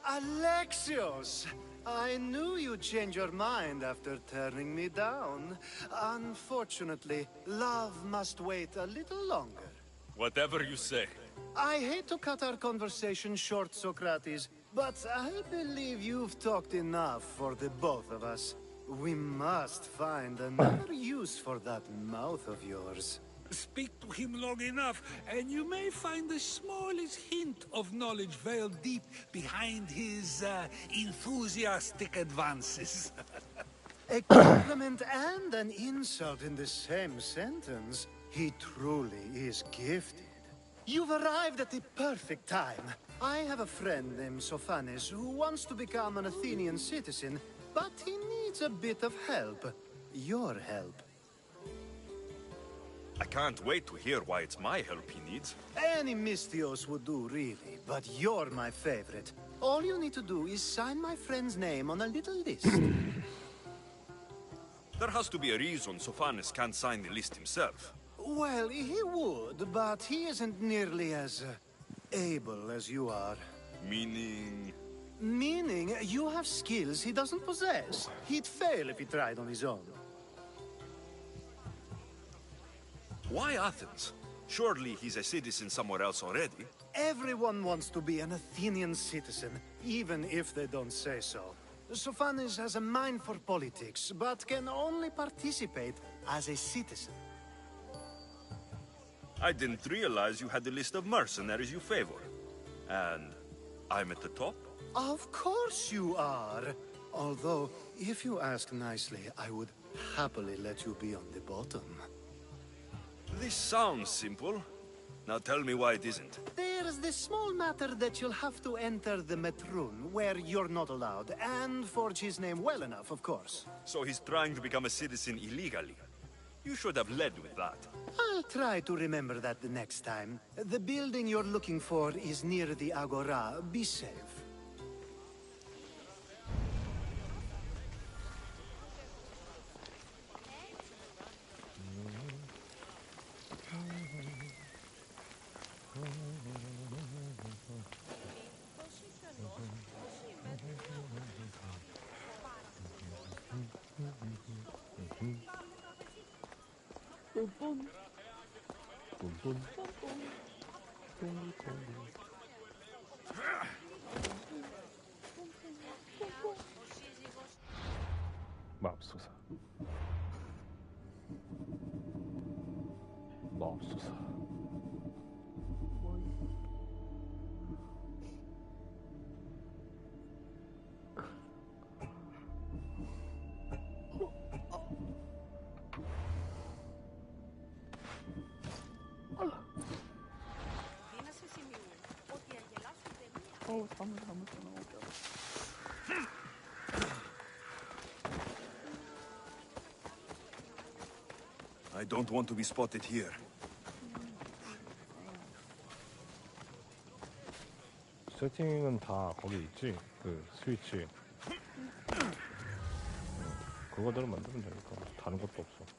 Alexios! I knew you'd change your mind after turning me down. Unfortunately, love must wait a little longer. Whatever you say. I hate to cut our conversation short, Socrates, but I believe you've talked enough for the both of us. We must find another use for that mouth of yours. Speak to him long enough, and you may find the smallest hint of knowledge veiled deep behind his enthusiastic advances. A compliment and an insult in the same sentence. He truly is gifted. You've arrived at the perfect time. I have a friend named Sophanes who wants to become an Athenian citizen, but he needs a bit of help. Your help. I can't wait to hear why it's my help he needs. Any Mystios would do, really, but you're my favorite. All you need to do is sign my friend's name on a little list. There has to be a reason Sophanes can't sign the list himself. Well, he would, but he isn't nearly as able as you are. Meaning? Meaning, you have skills he doesn't possess. He'd fail if he tried on his own. Why Athens? Surely he's a citizen somewhere else already. Everyone wants to be an Athenian citizen, even if they don't say so. Sophanes has a mind for politics, but can only participate as a citizen. I didn't realize you had the list of mercenaries you favor. And I'm at the top? Of course you are. Although, if you ask nicely, I would happily let you be on the bottom. This sounds simple. Now tell me why it isn't. There's the small matter that you'll have to enter the Metroon, where you're not allowed, and forge his name well enough, of course. So he's trying to become a citizen illegally. You should have led with that. I'll try to remember that the next time. The building you're looking for is near the Agora. Be safe. 맙소사. 맙소사. 잘못 I don't want to be spotted here. 세팅은 다 거기 있지? 그 스위치. 그거대로 만들면 되니까 다른 것도 없어.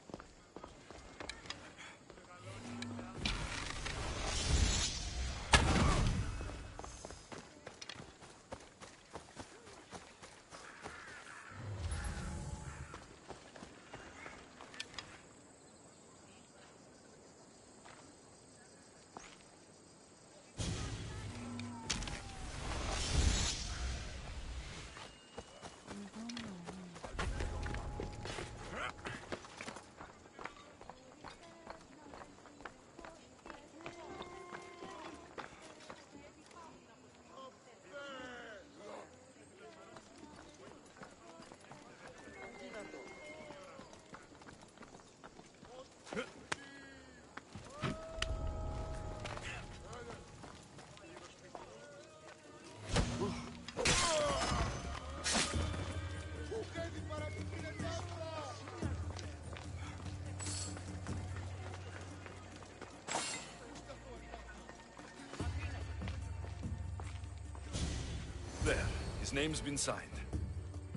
His name's been signed.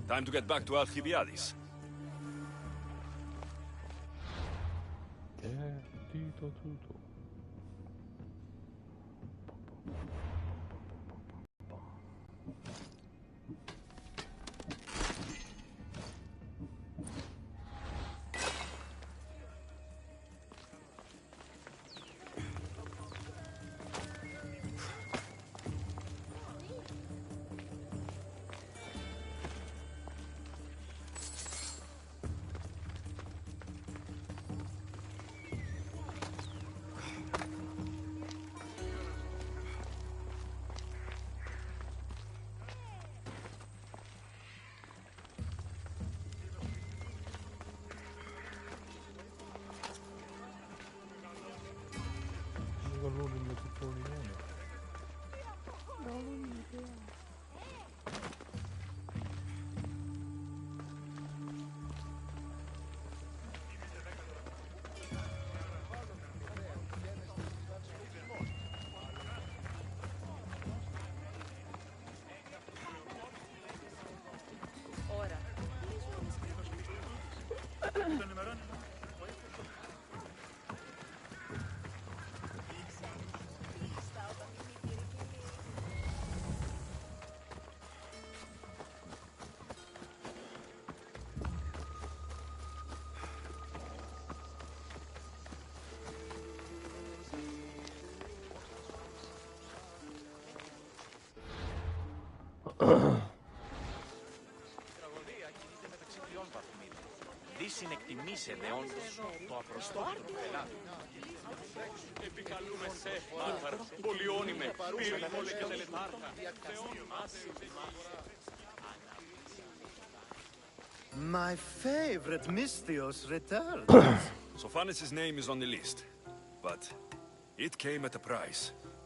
Time to get back to Alcibiades. Συνεκτιμήσετε όντως το απροστόπιτο του πελάτη. Επικαλούμε σε, Μάταρ, πολιόνιμε, πυρήμολε και τελετάρχα. My favorite Mystios returned. Sophanis' name is on the list, but it came at a price.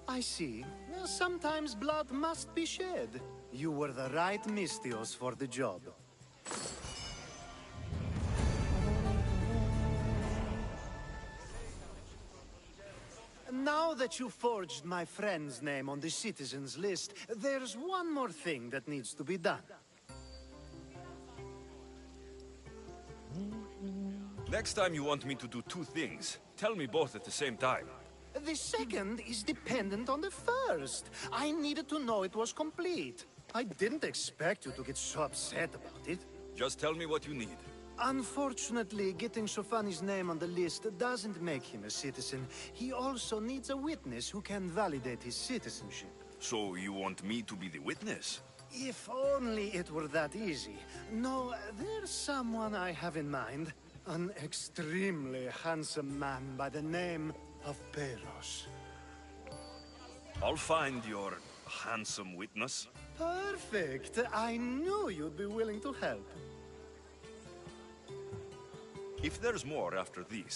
I see. Sometimes blood must be shed. You were the right Mystios for the job. Now that you forged my friend's name on the citizens list, there's one more thing that needs to be done. Next time you want me to do two things, tell me both at the same time. The second is dependent on the first. I needed to know it was complete. I didn't expect you to get so upset about it. Just tell me what you need. Unfortunately, getting Sofani's name on the list doesn't make him a citizen. He also needs a witness who can validate his citizenship. So you want me to be the witness? If only it were that easy. No, there's someone I have in mind. An extremely handsome man by the name of Peros. I'll find your handsome witness. Perfect. I knew you'd be willing to help. If there's more after this,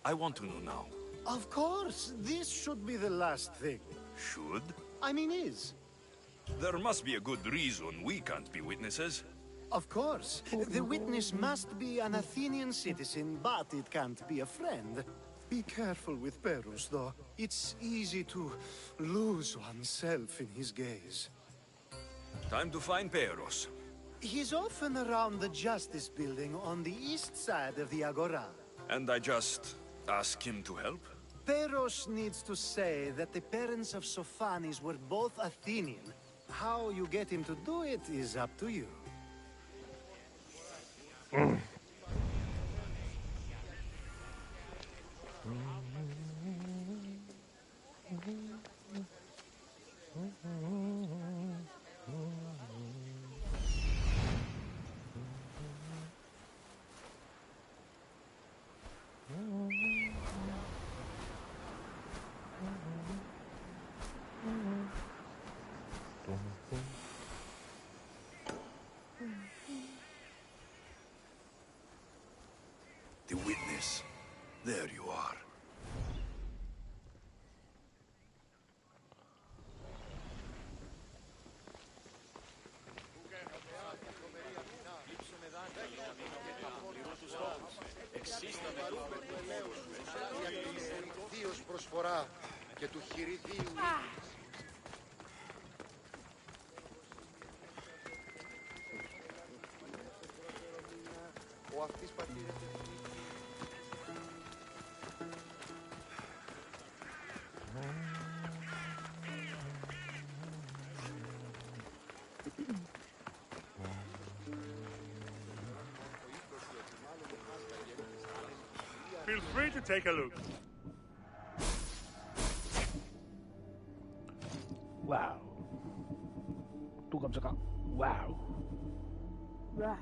I want to know now. Of course, this should be the last thing. Should? I mean is. There must be a good reason we can't be witnesses. Of course. The witness must be an Athenian citizen, but it can't be a friend. Be careful with Perus, though. It's easy to lose oneself in his gaze. Time to find Peros. He's often around the Justice Building on the east side of the Agora. And I just ask him to help? Peros needs to say that the parents of Sophanis were both Athenian. How you get him to do it is up to you. The witness. There you are. Δίος προσφορά και του χειριδίου. Feel free to take a look. 와우. 또 깜짝아. 와우. 와우.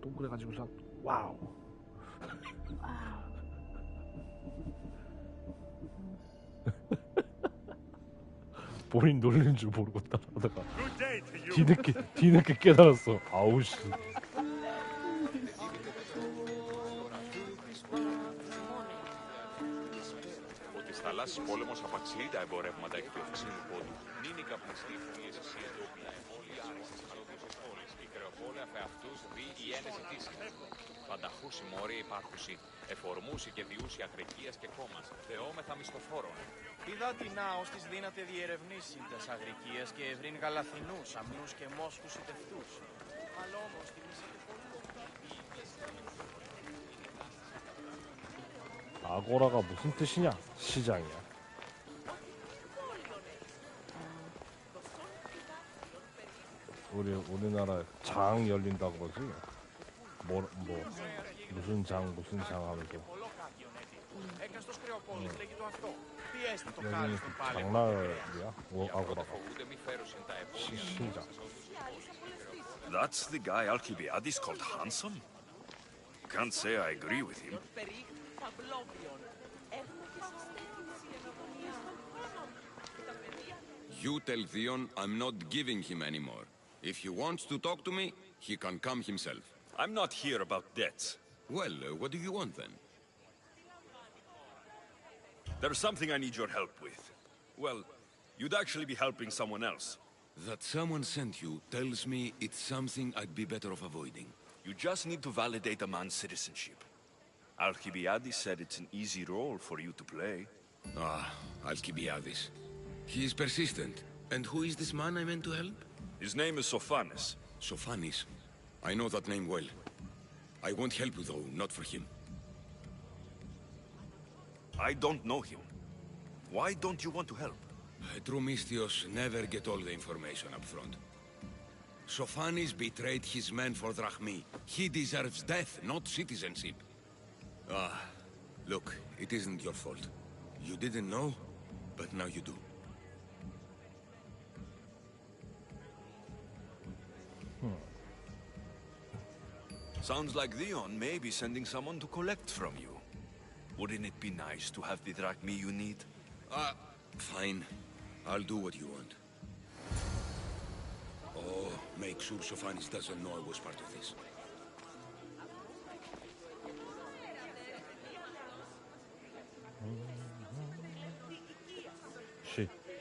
동그래가지고선 와우. 본인 놀리는 줄 모르고 따라하다가 뒤늦게 깨달았어. 아우 씨. Ο της θαλάσσης πόλεμος απαξιεί τα εμπορεύματα εκ του ευξήνου πόντου. Νίνοι καπνιστή φωνίες η εντόπια εμόλοι άριστες καλώδουσες πόλεις. Η κρεοπόλαια φε αυτούς δει η ένεση της. Πανταχούσι μόροι υπάρχουσι. Εφορμούσι και διούσι αγρικίας και κόμμας. Θεόμεθα μισθοφόρων. Είδα την ναός της δύναται διερευνήσει τας αγρικίας και ευρύν γαλαθινούς, αμνούς και μόσχους ιτευτούς. Αλλά όμως τη μισή του 아고라가 무슨 뜻이냐? 시장이야. 우리나라 장 열린다고 그러지? 뭐 무슨 장 하면서. 여기는 장날이야? 아고라가. 시장. That's the guy Alcibiades called handsome? Can't say I agree with him. You tell Theon I'm not giving him any more. If he wants to talk to me, he can come himself. I'm not here about debts. Well, what do you want then? There's something I need your help with. Well, you'd actually be helping someone else. That someone sent you tells me it's something I'd be better off avoiding. You just need to validate a man's citizenship. Alcibiades said it's an easy role for you to play. Ah, Alcibiades. He is persistent. And who is this man I meant to help? His name is Sophanes. Sophanes? I know that name well. I want help though, not for him. I don't know him. Why don't you want to help? True Mystios never get all the information up front. Sophanes betrayed his men for Drachmi. He deserves death, not citizenship. Ah, look, it isn't your fault. You didn't know, but now you do. Sounds like Theon may be sending someone to collect from you. Wouldn't it be nice to have the drachmi you need? Fine. I'll do what you want. Oh, make sure Sophanes doesn't know I was part of this.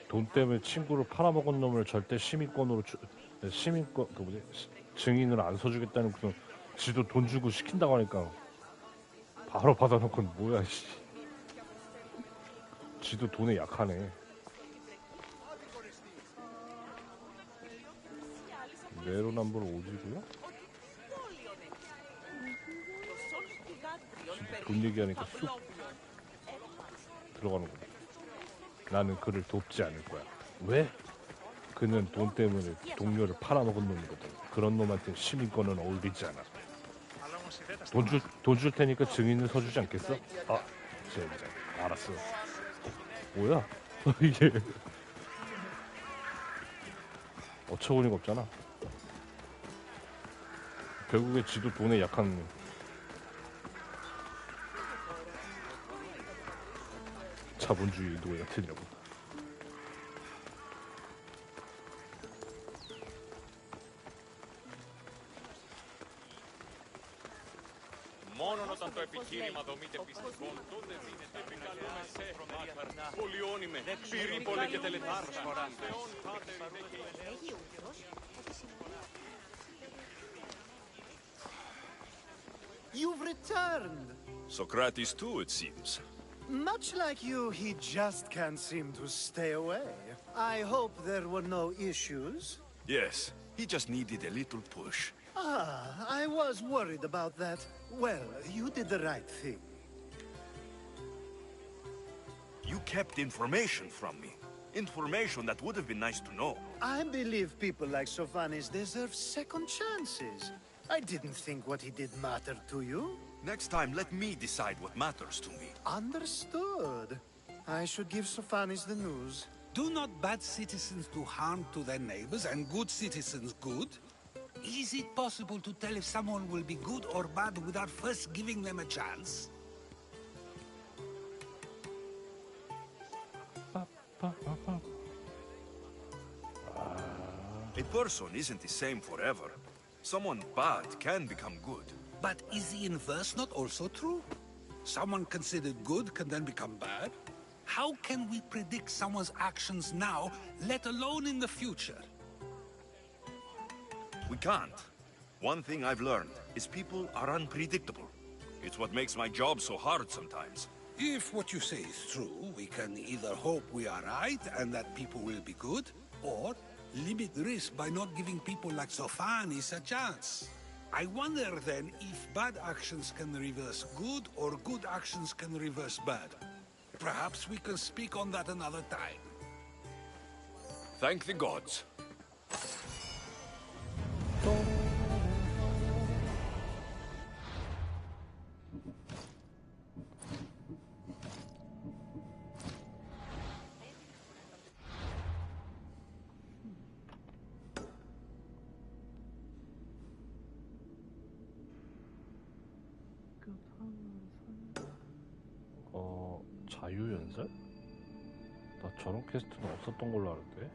돈 때문에 친구를 팔아먹은 놈을 절대 시민권으로 증인을 안 서주겠다는 무슨 지도 돈 주고 시킨다고 하니까 바로 받아놓고 뭐야 씨. 지도 돈에 약하네. 내로남불 오지고요? 돈 얘기하니까 쑥 들어가는 거야. 나는 그를 돕지 않을 거야. 왜? 그는 돈 때문에 동료를 팔아먹은 놈이거든. 그런 놈한테 시민권은 어울리지 않아. 돈 줄 테니까 증인을 서주지 않겠어? 아, 제발. 알았어. 뭐야? 이게 어처구니가 없잖아. 결국에 지도 돈에 약한 자본주의 노예 같으냐고. Μόνον όταν το επιχείρημα δομείται πιστικών, τότε δίνεται επικαλούμε σε μάχαρ, πολιόνιμε, πυρήπολε και τελετάρους. Θεόν πάτερ You've returned. Socrates too, it seems. Much like you, he just can't seem to stay away. I hope there were no issues. Yes, he just needed a little push. Ah, I was worried about that. Well, you did the right thing. You kept information from me. Information that would have been nice to know. I believe people like Sophanes deserve second chances. I didn't think what he did mattered to you. Next time, let me decide what matters to me. Understood. I should give Sophanis the news. Do not bad citizens do harm to their neighbors and good citizens good? Is it possible to tell if someone will be good or bad without first giving them a chance? A person isn't the same forever. Someone bad can become good. But is the inverse not also true? Someone considered good can then become bad? How can we predict someone's actions now, let alone in the future? We can't. One thing I've learned is people are unpredictable. It's what makes my job so hard sometimes. If what you say is true, we can either hope we are right and that people will be good, or limit risk by not giving people like Sophanis a chance. I wonder then if bad actions can reverse good or good actions can reverse bad. Perhaps we can speak on that another time. Thank the gods. 자유연설? 나 저런 퀘스트는 없었던 걸로 아는데.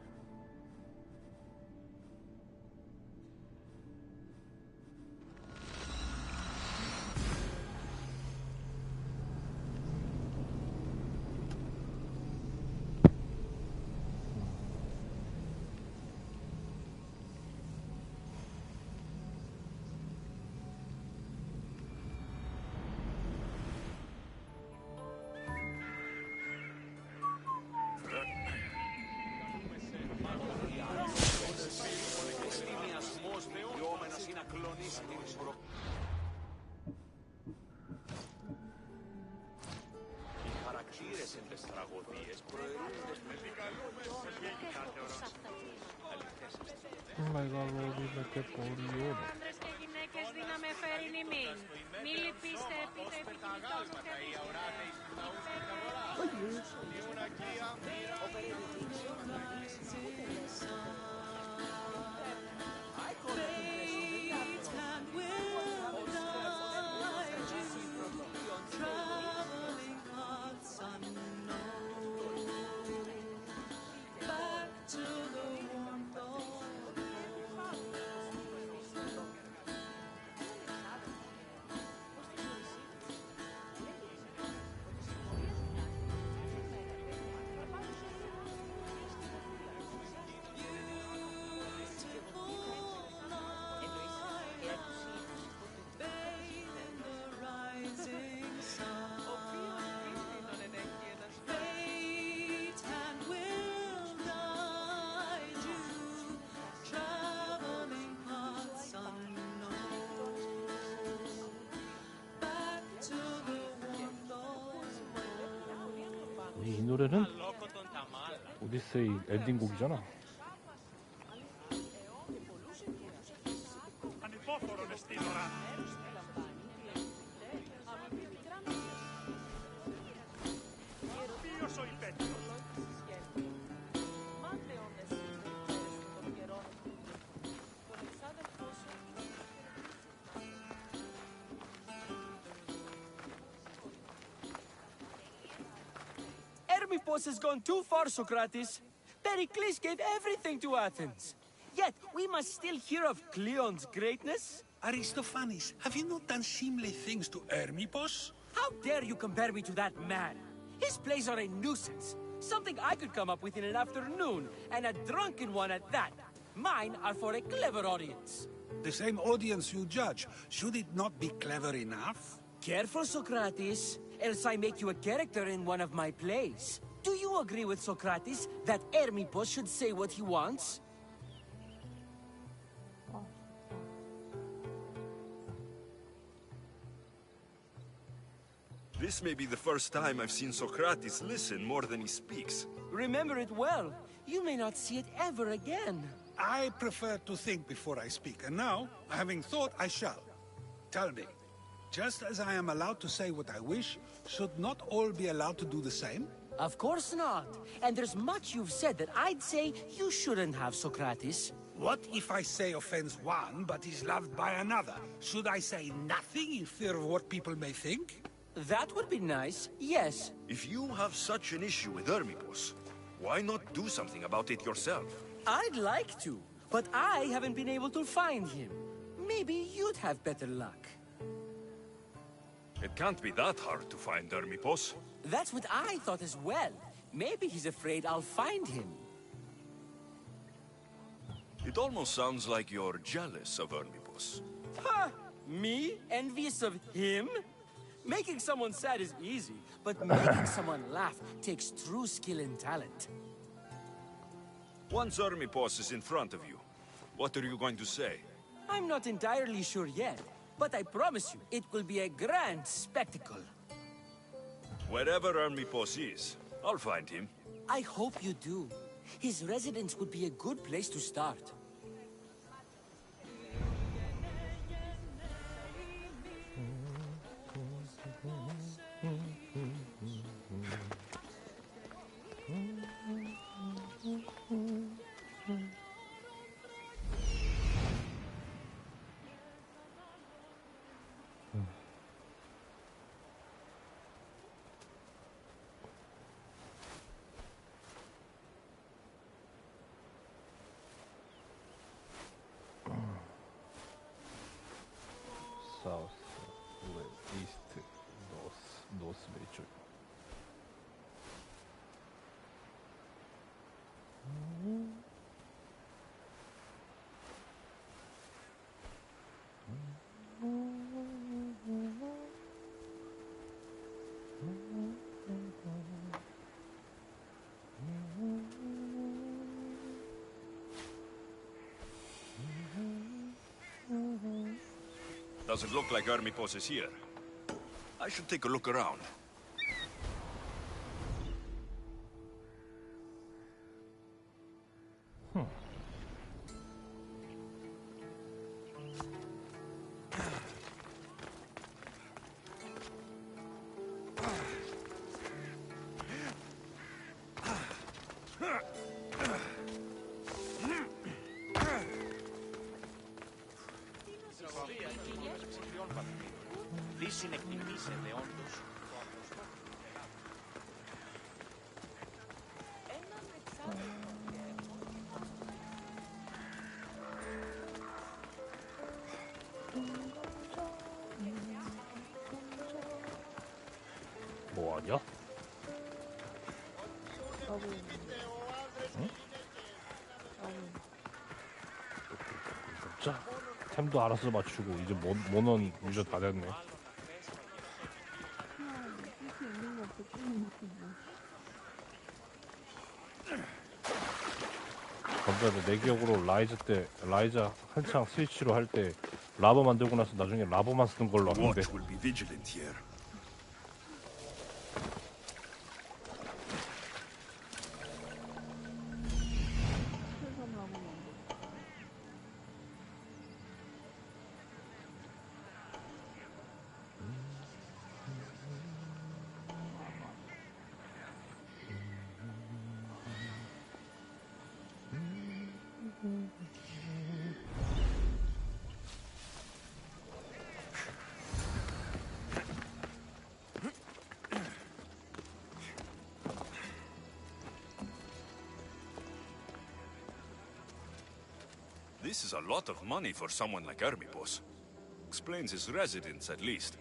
Άνδρες και γυναίκες δύναμε φέρειν ημίν. Μη λυπήστε επί το επιτιμητόν μου 이 노래는 오디세이 엔딩곡이잖아. Hermippos has gone too far, Socrates. Pericles gave everything to Athens. Yet, we must still hear of Cleon's greatness? Aristophanes, have you not done seemly things to Hermippos? How dare you compare me to that man? His plays are a nuisance. Something I could come up with in an afternoon, and a drunken one at that. Mine are for a clever audience. The same audience you judge. Should it not be clever enough? Careful, Socrates, else I make you a character in one of my plays. Do you agree with Socrates that Hermippos should say what he wants? This may be the first time I've seen Socrates listen more than he speaks. Remember it well. You may not see it ever again. I prefer to think before I speak, and now, having thought, I shall. Tell me, Just as I am allowed to say what I wish, should not all be allowed to do the same? Of course not. And there's much you've said that I'd say you shouldn't have, Socrates. What if I say offends one, but is loved by another? Should I say nothing in fear of what people may think? That would be nice, yes. If you have such an issue with Hermipos, why not do something about it yourself? I'd like to, but I haven't been able to find him. Maybe you'd have better luck. It can't be that hard to find Hermipos. That's what I thought as well. Maybe he's afraid I'll find him. It almost sounds like you're jealous of Hermipos. Ha! Me? Envious of him? Making someone sad is easy, but making someone laugh takes true skill and talent. Once Hermipos is in front of you, what are you going to say? I'm not entirely sure yet, but I promise you, it will be a grand spectacle. Wherever Hermipos is, I'll find him. I hope you do. His residence would be a good place to start. South, East, North 매주. Doesn't look like Hermipos is here. I should take a look around. Τι συνεκτιμήσετε όντως. 뭐하냐? 응? 자, 템도 알아서 맞추고 이제 모넌 유저 다 됐네. 건드려 내 기억으로 라이자 한창 스위치로 할 때 라버 만들고 나서 나중에 라버만 쓰는 걸로 아는데. Watch will be vigilant here. This is a lot of money for someone like Hermipos. Explains his residence, at least.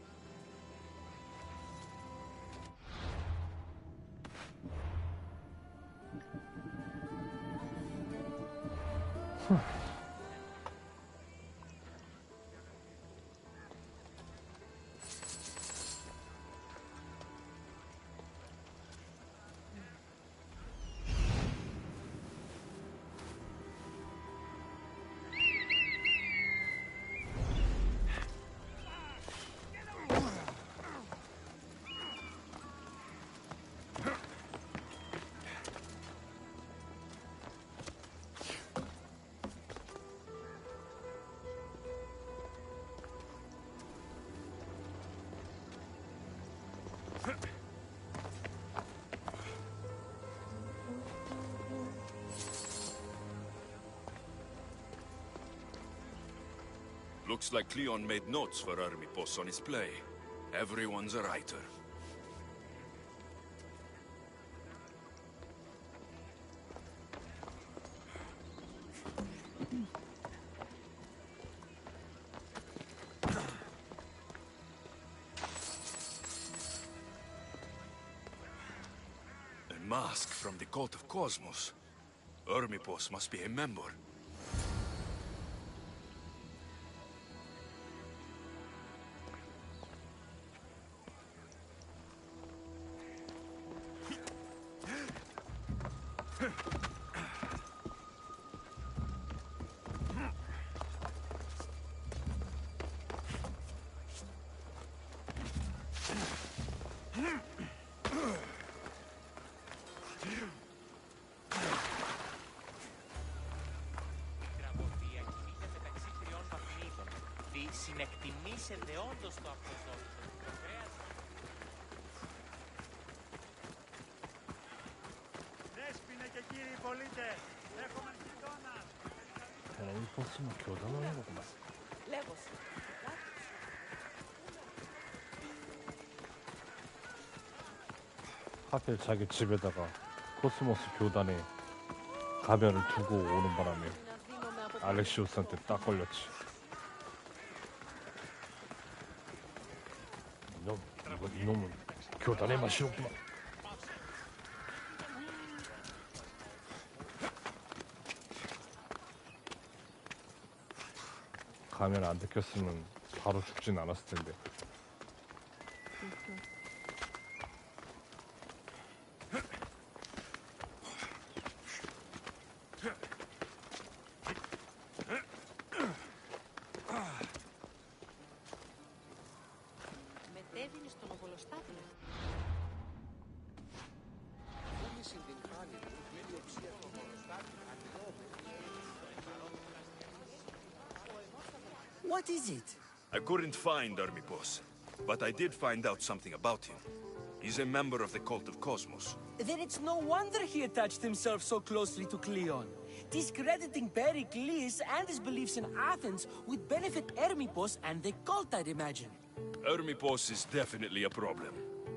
Looks like Cleon made notes for Hermipos on his play. Everyone's a writer. A mask from the cult of Cosmos. Hermipos must be a member. Συνεκτιμήσετε όντως το αυτοσδόκητο. Δέσποινε και κύριοι πολίτες, έχουμε γειτόνα. 헤르미포스는 교단하는 거구만. Λέγος. 하필 자기 집에다가 코스모스 교단에 가면을 두고 오는 바람에 알렉시우스한테 딱 걸렸지. 이놈은 교단의 맛이었구만. 가면 안 들켰으면 바로 죽진 않았을 텐데. Μετέβηνε στον Οβολοστάτηλο. What is it? I couldn't find Hermipos, but I did find out something about him. He's a member of the cult of Cosmos. Then it's no wonder he attached himself so closely to Cleon. Discrediting Pericles and his beliefs in Athens would benefit Hermipos and the cult, I'd imagine. Hermipos is definitely a problem.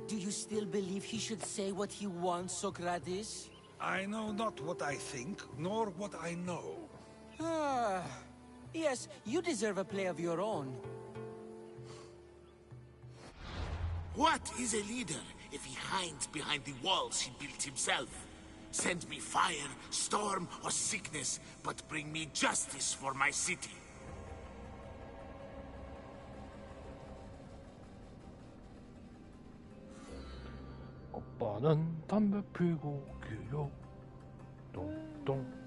Do you still believe he should say what he wants, Socrates? I know not what I think, nor what I know. Ah, yes, you deserve a play of your own. What is a leader if he hides behind the walls he built himself? Send me fire, storm, or sickness, but bring me justice for my city. 오빠는 담배 피고 길려 똥똥.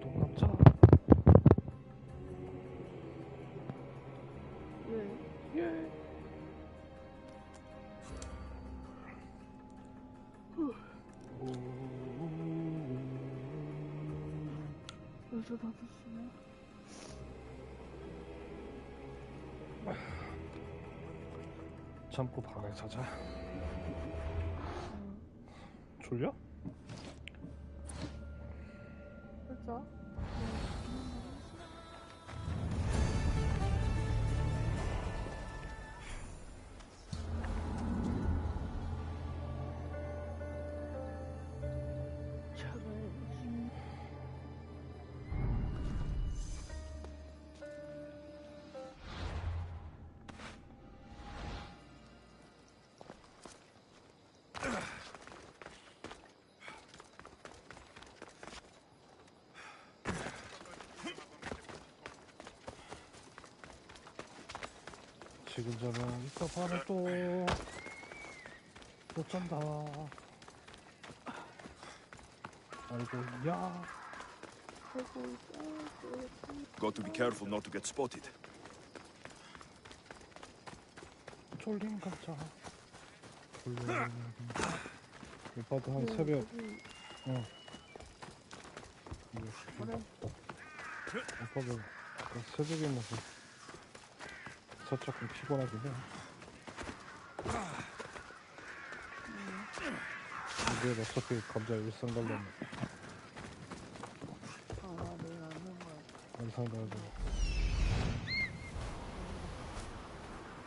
똥감자. 예. 벌써 5시네. 참고 방에 자자. 졸려? 그죠? 지금 자면 이따 밤에 또 잔다. 아이고 야. Got to be careful not to get spotted. 졸린 감자. 오빠도 한 새벽. 오빠도 새벽에 나서 살짝 좀 피곤하긴 해. 근데 어차피 감자 일상 관련 내일 안 하는 거야. 안상 가야 돼.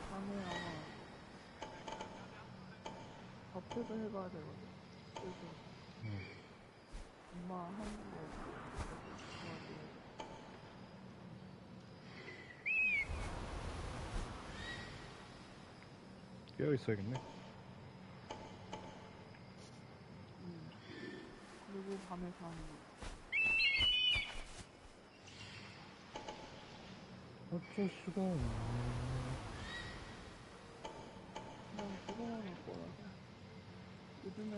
밤에 아마 밥회도 해가야 되거든. 그래서 엄마 한국에 도와줘야 깨어 있어야겠네. 그리고 밤에 자는 거. 어쩔 수가 없네. 그냥 그거만 할 거라서. 요즘에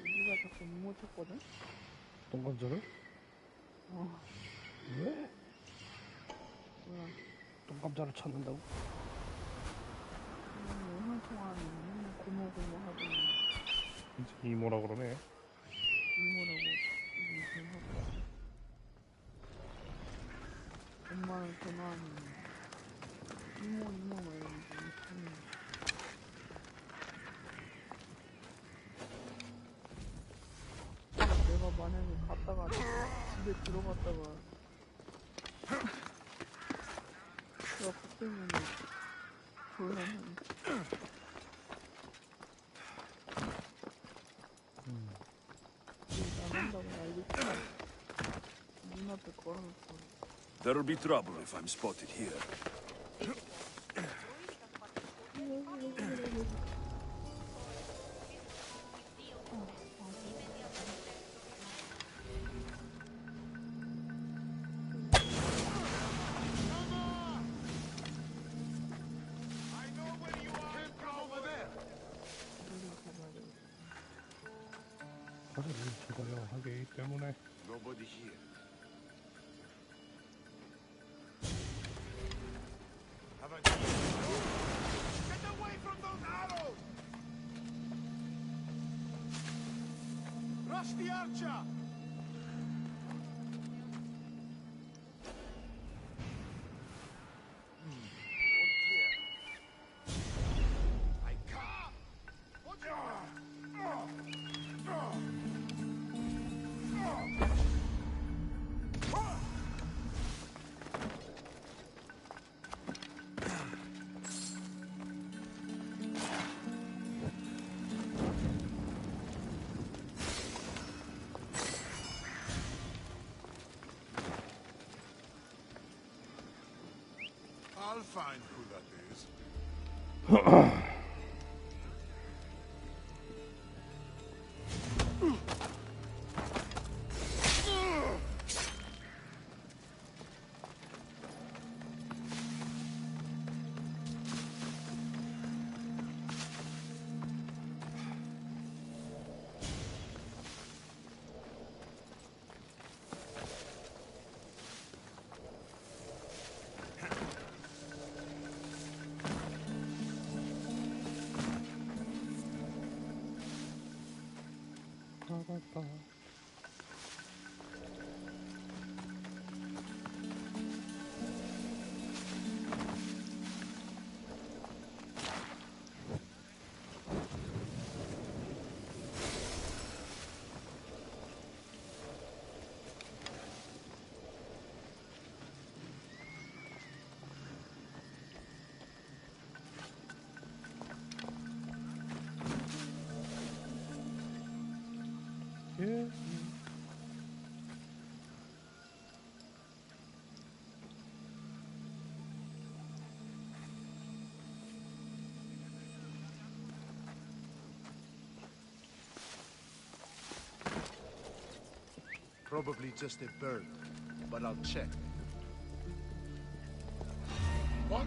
우리가 자꾸 못 쳤거든? 똥감자를? 왜? 뭐야? 똥감자를 찾는다고? 영상 통화는 맨날 고모고모 하더니 이제 이모라 그러네. 이모라고 얘기를 하고 엄마는 전화하면 이모 막 이러면서 내가 만약에 갔다가 집에 들어갔다가 내가 붙으면 곤란하니 나간다고 알겠지? 문 앞에 걸어놓고 There'll be trouble if I'm spotted here. 사실 저거요 하기 때문에. Nobody here. Get away from those arrows! Rush the archer! I'll find who that is. Probably just a bird, but I'll check. What?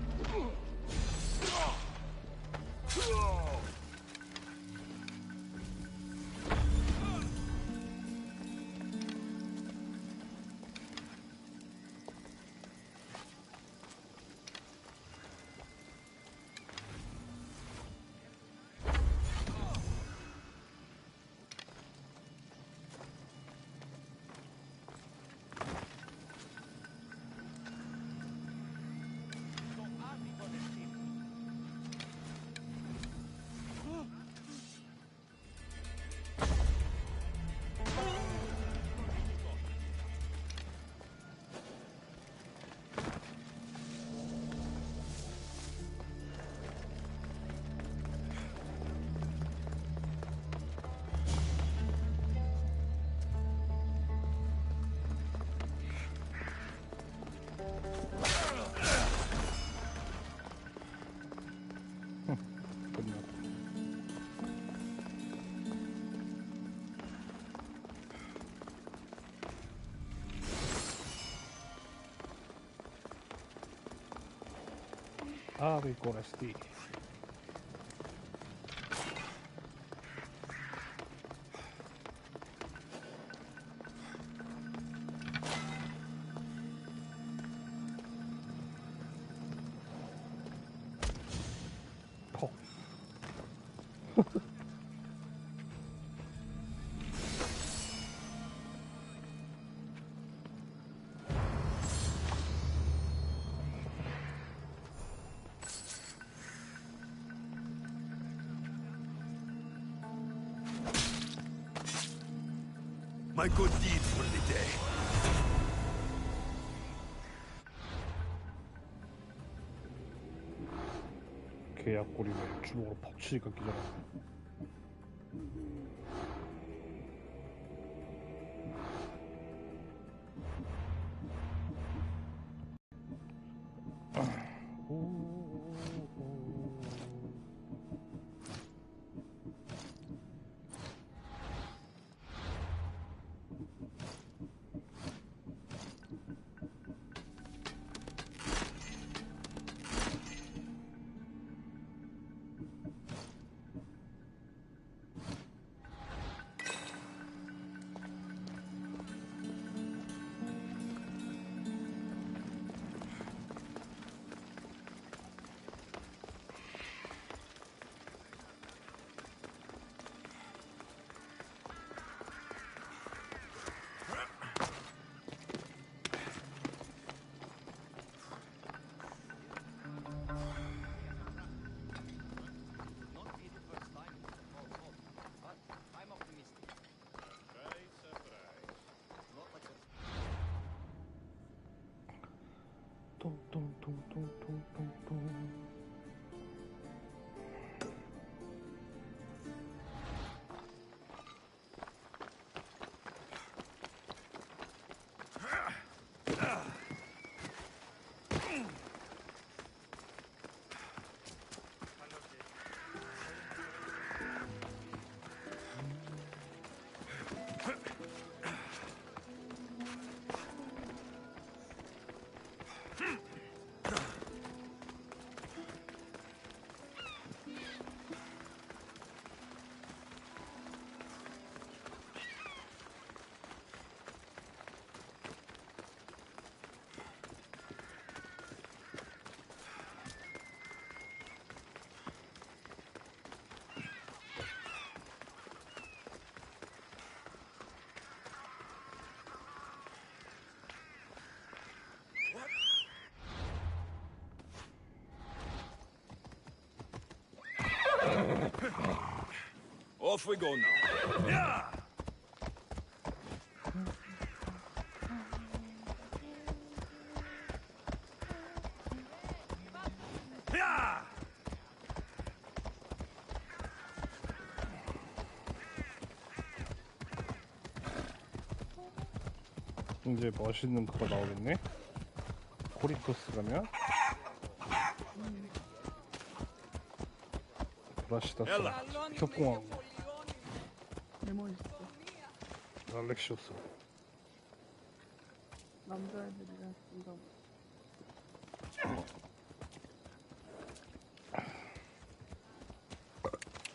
아비꼬레스티. My good deed for the day. 개약꼬리를 주먹으로 퍽 치니까 기절하네. 똥똥똥똥똥똥똥. Off we go now. Yeah! Yeah! 이제 멋있는 그거 나오겠네? 코리토스 가면? 브라시다스 협공하고 내 멋있어. 알렉시오스 남자애들이랑 쓴다고.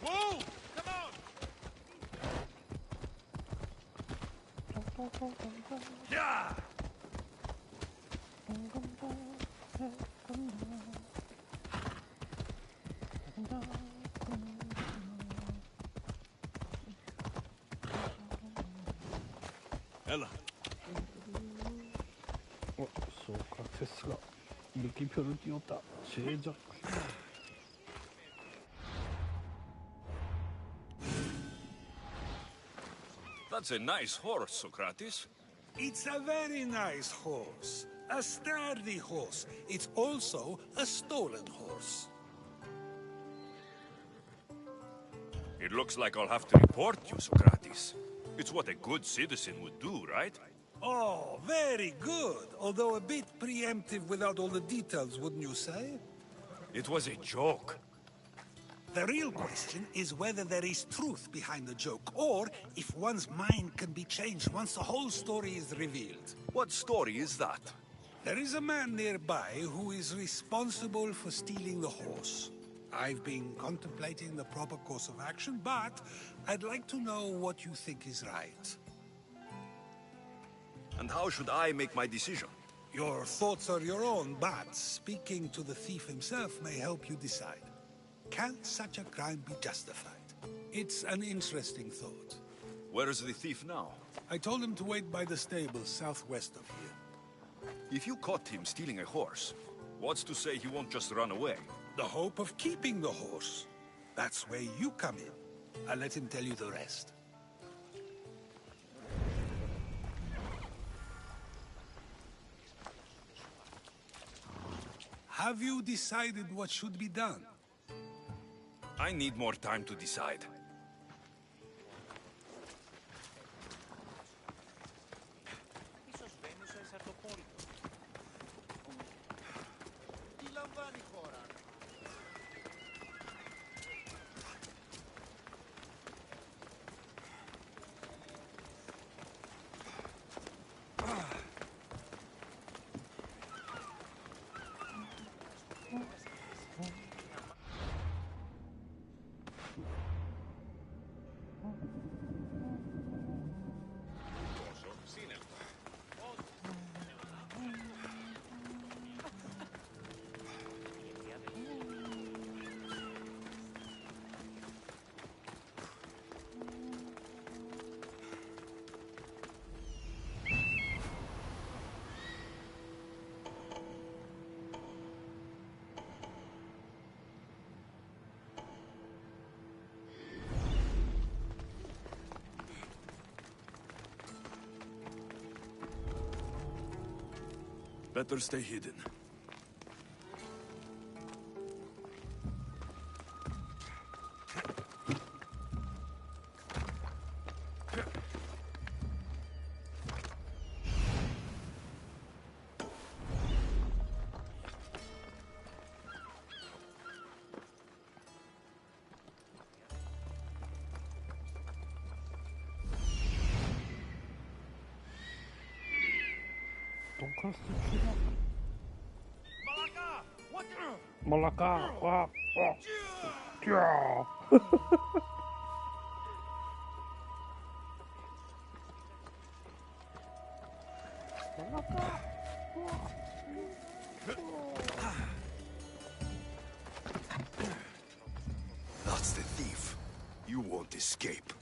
Whoa! Come on! Yeah! Ella. 소크라테스가 느낌표를 띄웠다. 제작. That's a nice horse, Socrates. It's a very nice horse. A sturdy horse. It's also a stolen horse. It looks like I'll have to report you, Socrates. It's what a good citizen would do, right? Oh, very good. Although a bit preemptive without all the details, wouldn't you say? It was a joke. The real question is whether there is truth behind the joke, or if one's mind can be changed once the whole story is revealed. What story is that? There is a man nearby who is responsible for stealing the horse. I've been contemplating the proper course of action, but I'd like to know what you think is right. And how should I make my decision? Your thoughts are your own, but speaking to the thief himself may help you decide. Can such a crime be justified? It's an interesting thought. Where is the thief now? I told him to wait by the stables southwest of here. If you caught him stealing a horse, what's to say he won't just run away? The hope of keeping the horse. That's where you come in. I'll let him tell you the rest. Have you decided what should be done? I need more time to decide. Better stay hidden. 돈가스 추가. 말라까. 와. 뛰어. That's the thief. You won't escape.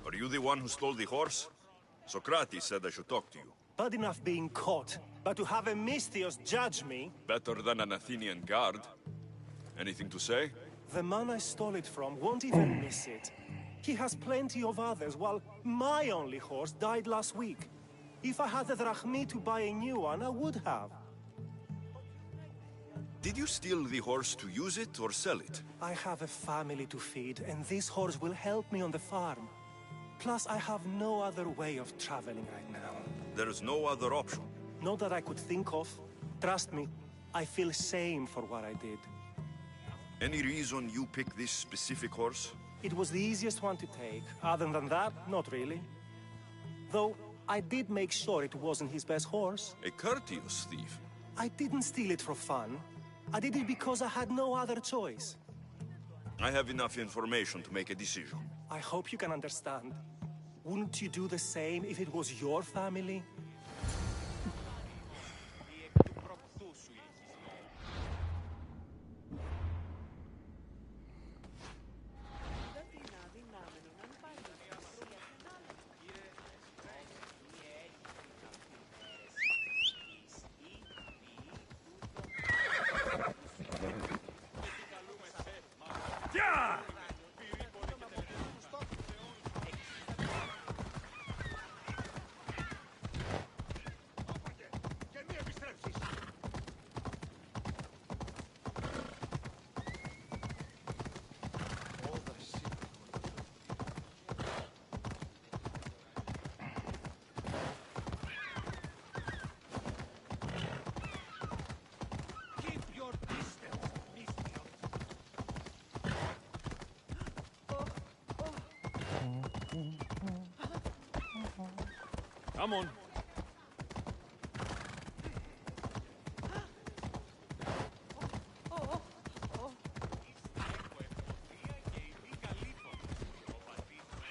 Are you the one who stole the horse? Socrates said I should talk to you. Bad enough being caught, but to have a Misthios judge me... Better than an Athenian guard. Anything to say? The man I stole it from won't even miss it. He has plenty of others, while my only horse died last week. If I had the drachmi to buy a new one, I would have. Did you steal the horse to use it or sell it? I have a family to feed, and this horse will help me on the farm. Plus, I have no other way of traveling right now. There is no other option. Not that I could think of. Trust me, I feel shame for what I did. Any reason you picked this specific horse? It was the easiest one to take. Other than that, not really. Though, I did make sure it wasn't his best horse. A courteous thief. I didn't steal it for fun. I did it because I had no other choice. I have enough information to make a decision. I hope you can understand. Wouldn't you do the same if it was your family? Come on.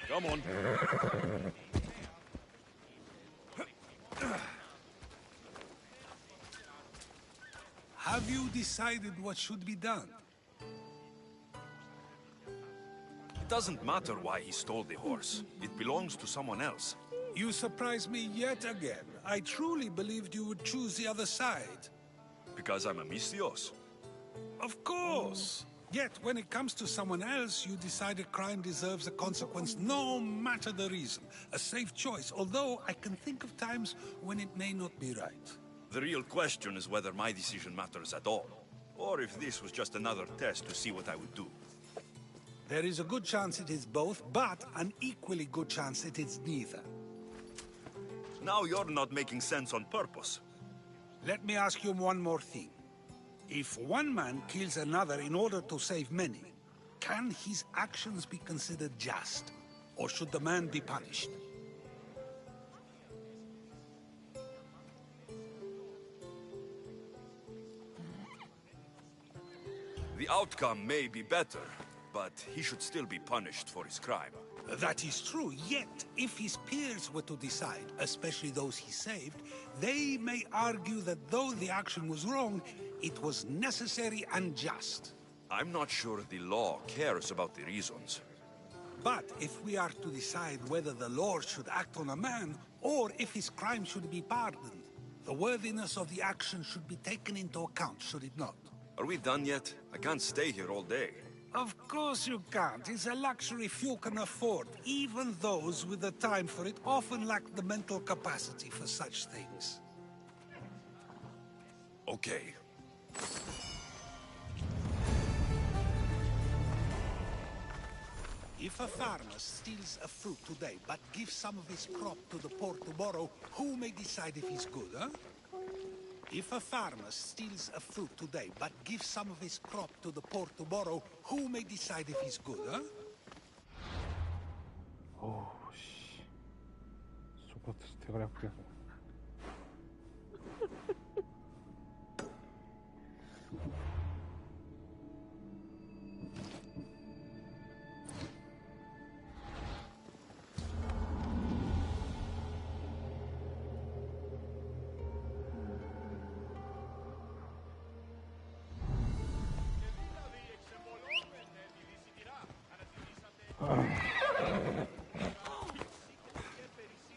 Come on. Have you decided what should be done? It doesn't matter why he stole the horse. It belongs to someone else. You surprise me yet again. I truly believed you would choose the other side. Because I'm a Misthios. Of course. Yet, when it comes to someone else, you decide a crime deserves a consequence no matter the reason. A safe choice, although I can think of times when it may not be right. The real question is whether my decision matters at all. Or if this was just another test to see what I would do. There is a good chance it is both, but an equally good chance it is neither. Now you're not making sense on purpose. Let me ask you one more thing. If one man kills another in order to save many, can his actions be considered just? Or should the man be punished? The outcome may be better, but he should still be punished for his crime. That is true, yet if his peers were to decide, especially those he saved, they may argue that though the action was wrong, it was necessary and just. I'm not sure the law cares about the reasons. But if we are to decide whether the law should act on a man, or if his crime should be pardoned, the worthiness of the action should be taken into account, should it not? Are we done yet? I can't stay here all day. Of course you can't. It's a luxury few can afford. Even those with the time for it often lack the mental capacity for such things. Okay. If a farmer steals a fruit today, but gives some of his crop to the poor tomorrow, who may decide if he's good, huh? If a farmer steals a fruit today, but gives some of his crop to the poor tomorrow, who may decide if he's good, huh? Oh, 씨. 소프트 대가리 아프겠어.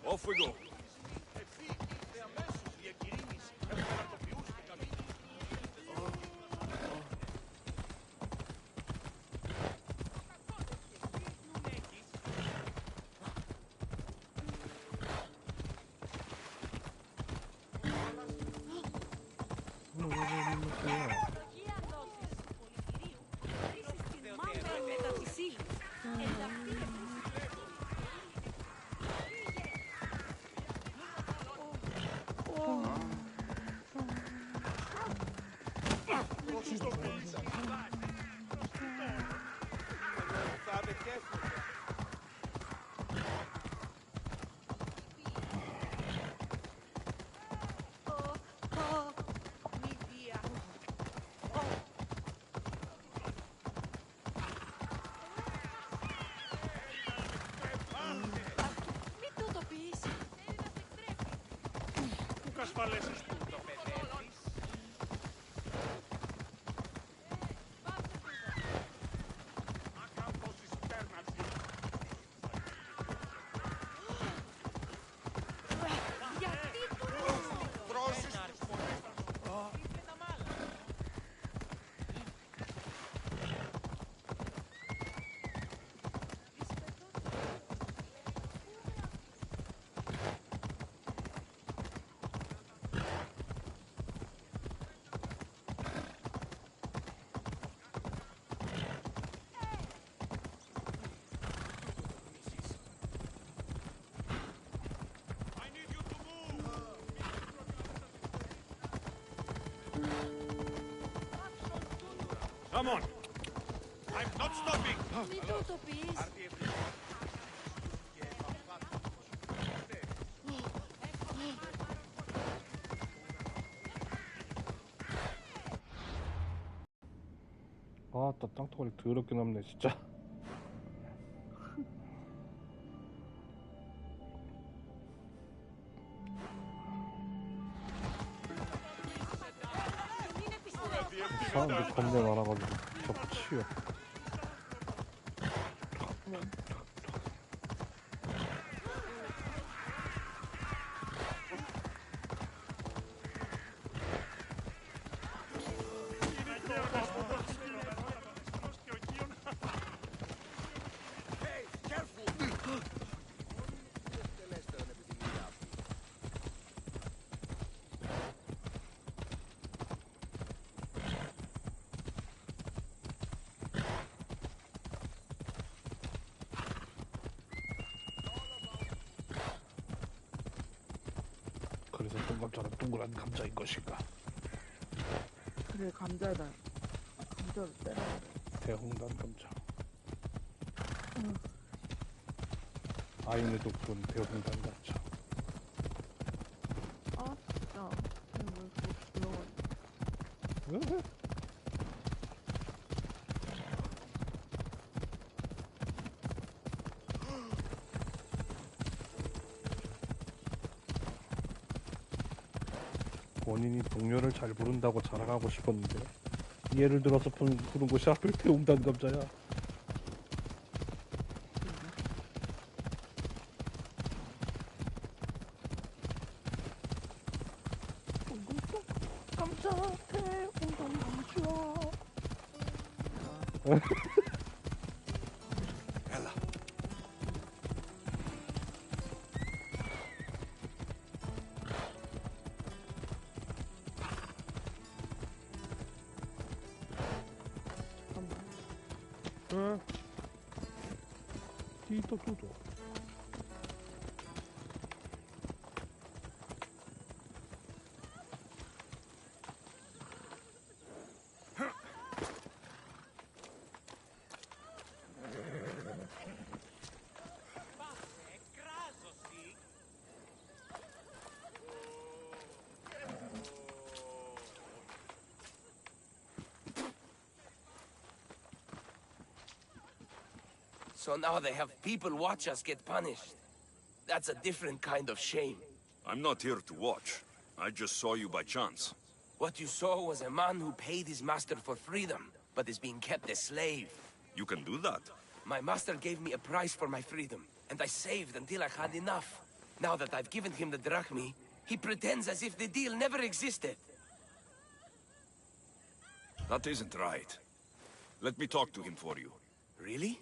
Off we go. Ασφαλέσεις του το παιδεύεις. Ακαμπώσεις πέρνατσι. Γιατί του Τρώσεις Come on! I'm not stopping! Μην του το πεις. 아, 나 땅덩어리 더럽게 남네 진짜. 사람들 겁내 많아가지고 자꾸 치여. 그래서 동감자는 동그란 감자인 것인가? 그래, 감자다. 감자를 때려야 돼. 대홍단 감자. 응. 아인의 독분 대홍단 감자. 아, 진짜. 왜 그렇게 불러가지고. 본인이 동료를 잘 부른다고 자랑하고 싶었는데 예를 들어서 부른 곳이 하필 대홍단 감자야. 감자, 대홍단 감자. Ella. Tito tutto. So now they have people watch us get punished. That's a different kind of shame. I'm not here to watch. I just saw you by chance. What you saw was a man who paid his master for freedom, but is being kept a slave. You can do that? My master gave me a price for my freedom, and I saved until I had enough. Now that I've given him the drachmi, he pretends as if the deal never existed. That isn't right. Let me talk to him for you. Really?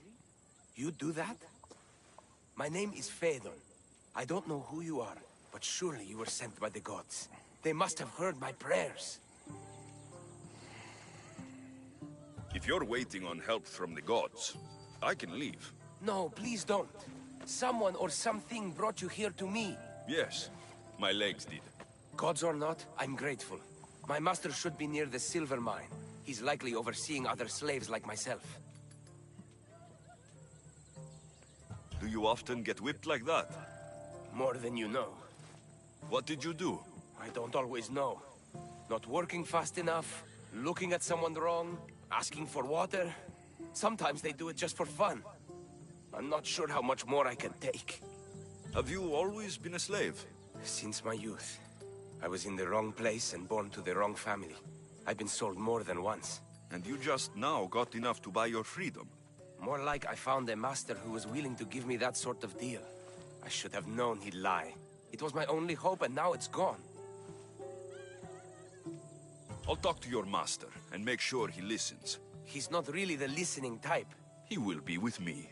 You do that? My name is Phaedon. I don't know who you are, but surely you were sent by the gods. They must have heard my prayers. If you're waiting on help from the gods, I can leave. No, please don't. Someone or something brought you here to me. Yes, my legs did. Gods or not, I'm grateful. My master should be near the silver mine. He's likely overseeing other slaves like myself. Do you often get whipped like that? More than you know. What did you do? I don't always know. Not working fast enough, looking at someone wrong, asking for water. Sometimes they do it just for fun. I'm not sure how much more I can take. Have you always been a slave? Since my youth. I was in the wrong place and born to the wrong family. I've been sold more than once. And you just now got enough to buy your freedom? More like I found a master who was willing to give me that sort of deal. I should have known he'd lie. It was my only hope, and now it's gone. I'll talk to your master and make sure he listens. He's not really the listening type. He will be with me.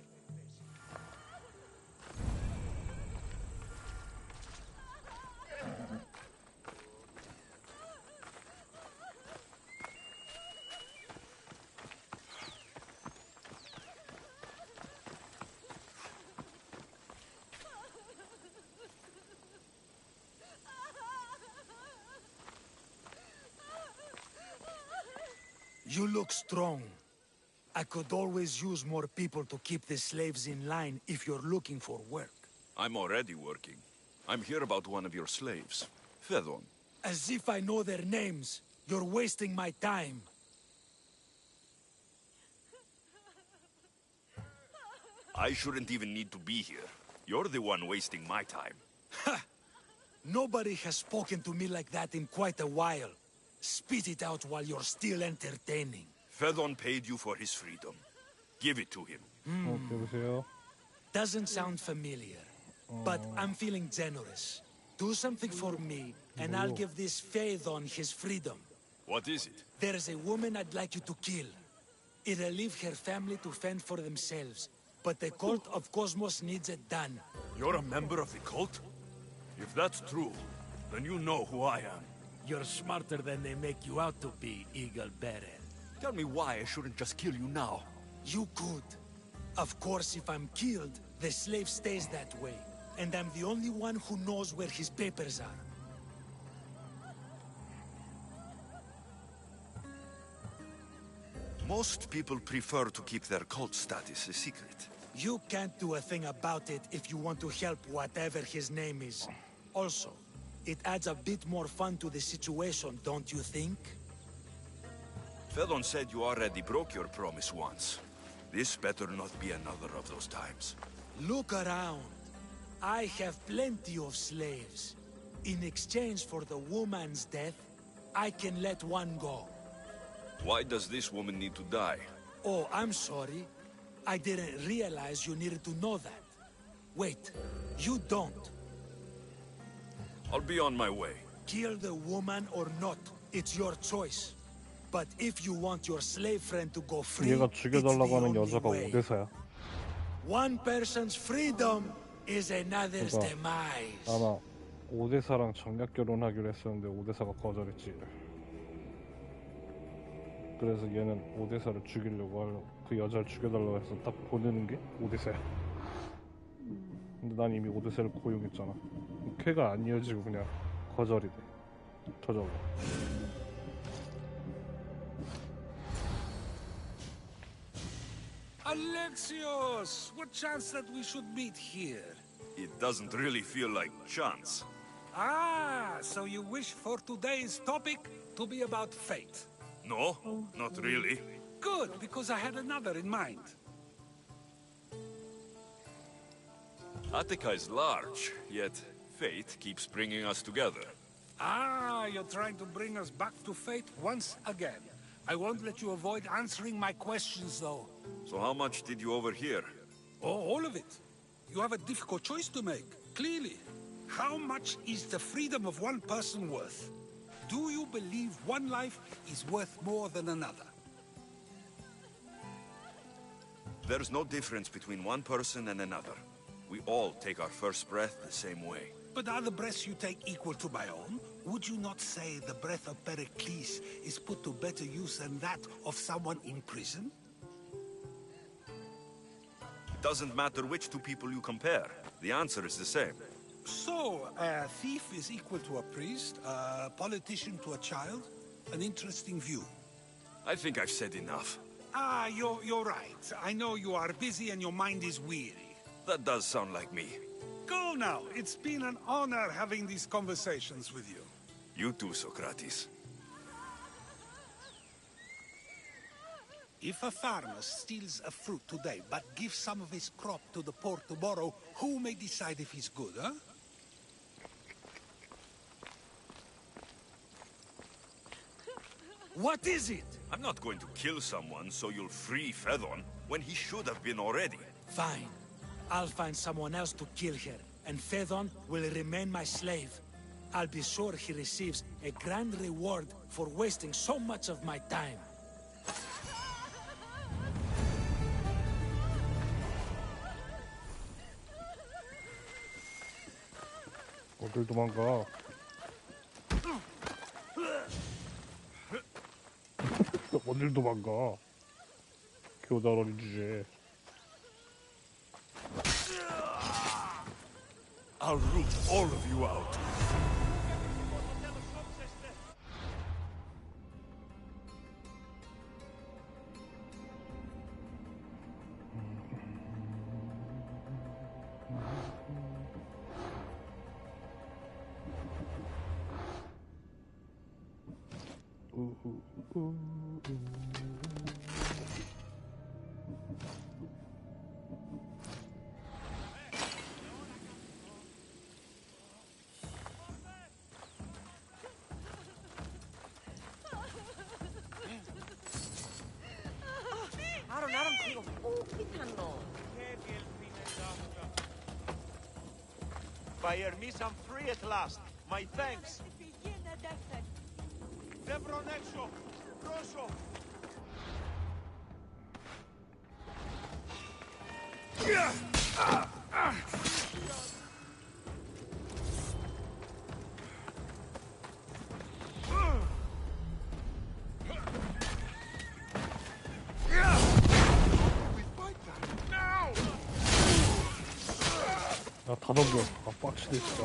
You look strong. I could always use more people to keep the slaves in line if you're looking for work. I'm already working. I'm here about one of your slaves, Fedon. As if I know their names. You're wasting my time. I shouldn't even need to be here. You're the one wasting my time. Ha! Nobody has spoken to me like that in quite a while. Spit it out while you're still entertaining. Fedon paid you for his freedom. Give it to him. Doesn't sound familiar. But I'm feeling generous. Do something for me, and I'll give this Phaethon his freedom. What is it? There's a woman I'd like you to kill. It'll leave her family to fend for themselves. But the cult of Cosmos needs it done. You're a member of the cult? If that's true, then you know who I am. You're smarter than they make you out to be, Eagle Bearer. Tell me why I shouldn't just kill you now. You could. Of course, if I'm killed, the slave stays that way. And I'm the only one who knows where his papers are. Most people prefer to keep their cult status a secret. You can't do a thing about it if you want to help whatever his name is. Also, it adds a bit more fun to the situation, don't you think? Fedon said you already broke your promise once. This better not be another of those times. Look around. I have plenty of slaves. In exchange for the woman's death, I can let one go. Why does this woman need to die? Oh, I'm sorry. I didn't realize you needed to know that. Wait, you don't. I'll be on my way. Kill the woman or not, it's your choice. But if you want your slave friend to go free, 얘가 it's the 죽여달라고 하는 only 여자가 way. 오대사야. One person's freedom is another's 그러니까 demise. 아마 오대사랑 정략 결혼하기로 했었는데 오대사가 거절했지. 그래서 얘는 오대사를 죽이려고 하려 그 여자를 죽여달라고 해서 딱 보내는 게 오대사야. 근데 난 이미 오대사를 고용했잖아. 쾌가 안 이어지고 그냥 거절이 돼. 저절로. Alexios! What chance that we should meet here? It doesn't really feel like chance. Ah, so you wish for today's topic to be about fate? No, not really. Good, because I had another in mind. Attica is large, yet fate keeps bringing us together. Ah, you're trying to bring us back to fate once again. I won't let you avoid answering my questions, though. So how much did you overhear? Oh, all of it. You have a difficult choice to make, clearly. How much is the freedom of one person worth? Do you believe one life is worth more than another? There's no difference between one person and another. We all take our first breath the same way. But are the breaths you take equal to my own? Would you not say the breath of Pericles is put to better use than that of someone in prison? It doesn't matter which two people you compare. The answer is the same. So, a thief is equal to a priest, a politician to a child? An interesting view. I think I've said enough. Ah, you're right. I know you are busy and your mind is weary. That does sound like me. Go now. It's been an honor having these conversations with you. You too, Socrates. If a farmer steals a fruit today, but gives some of his crop to the poor tomorrow, who may decide if he's good, huh? What is it? I'm not going to kill someone so you'll free Fedon when he should have been already. Fine. I'll find someone else to kill her, and Fedon will remain my slave. I'll be sure he receives a grand reward for wasting so much of my time. 어딜 도망가? 어딜 도망가? 교자로니 주제. I'll root all of you out. 나름 이거 뽀깃한 놈. By Hermes, I'm free at last. My thanks. Devron έξω. Πρόσω. 다 덤벼. 아, 빡치네, 진짜.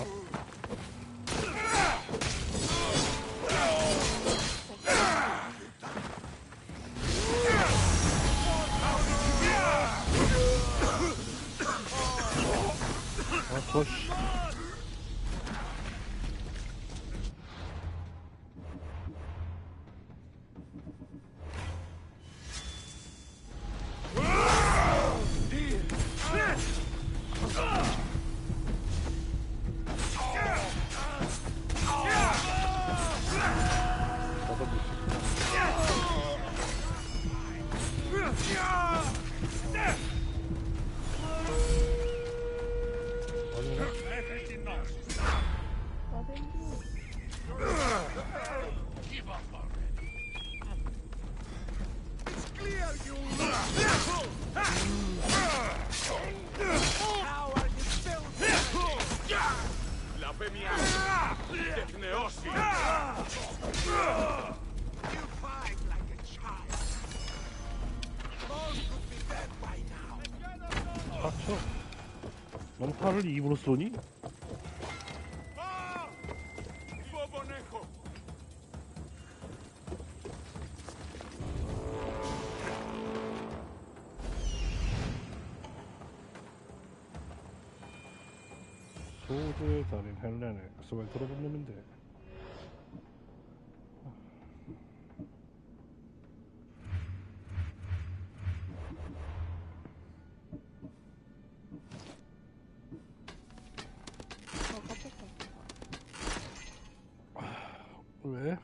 아, 저, 씨. 닥쳐. 넌 팔을 입으로 쏘니? 소주의 달인 헬렌의 속을 들어본 놈인데. 왜?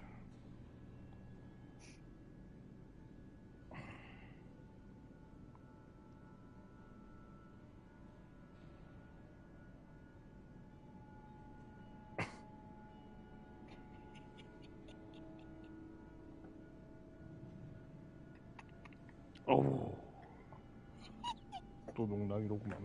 어우, 또 농락이로구만.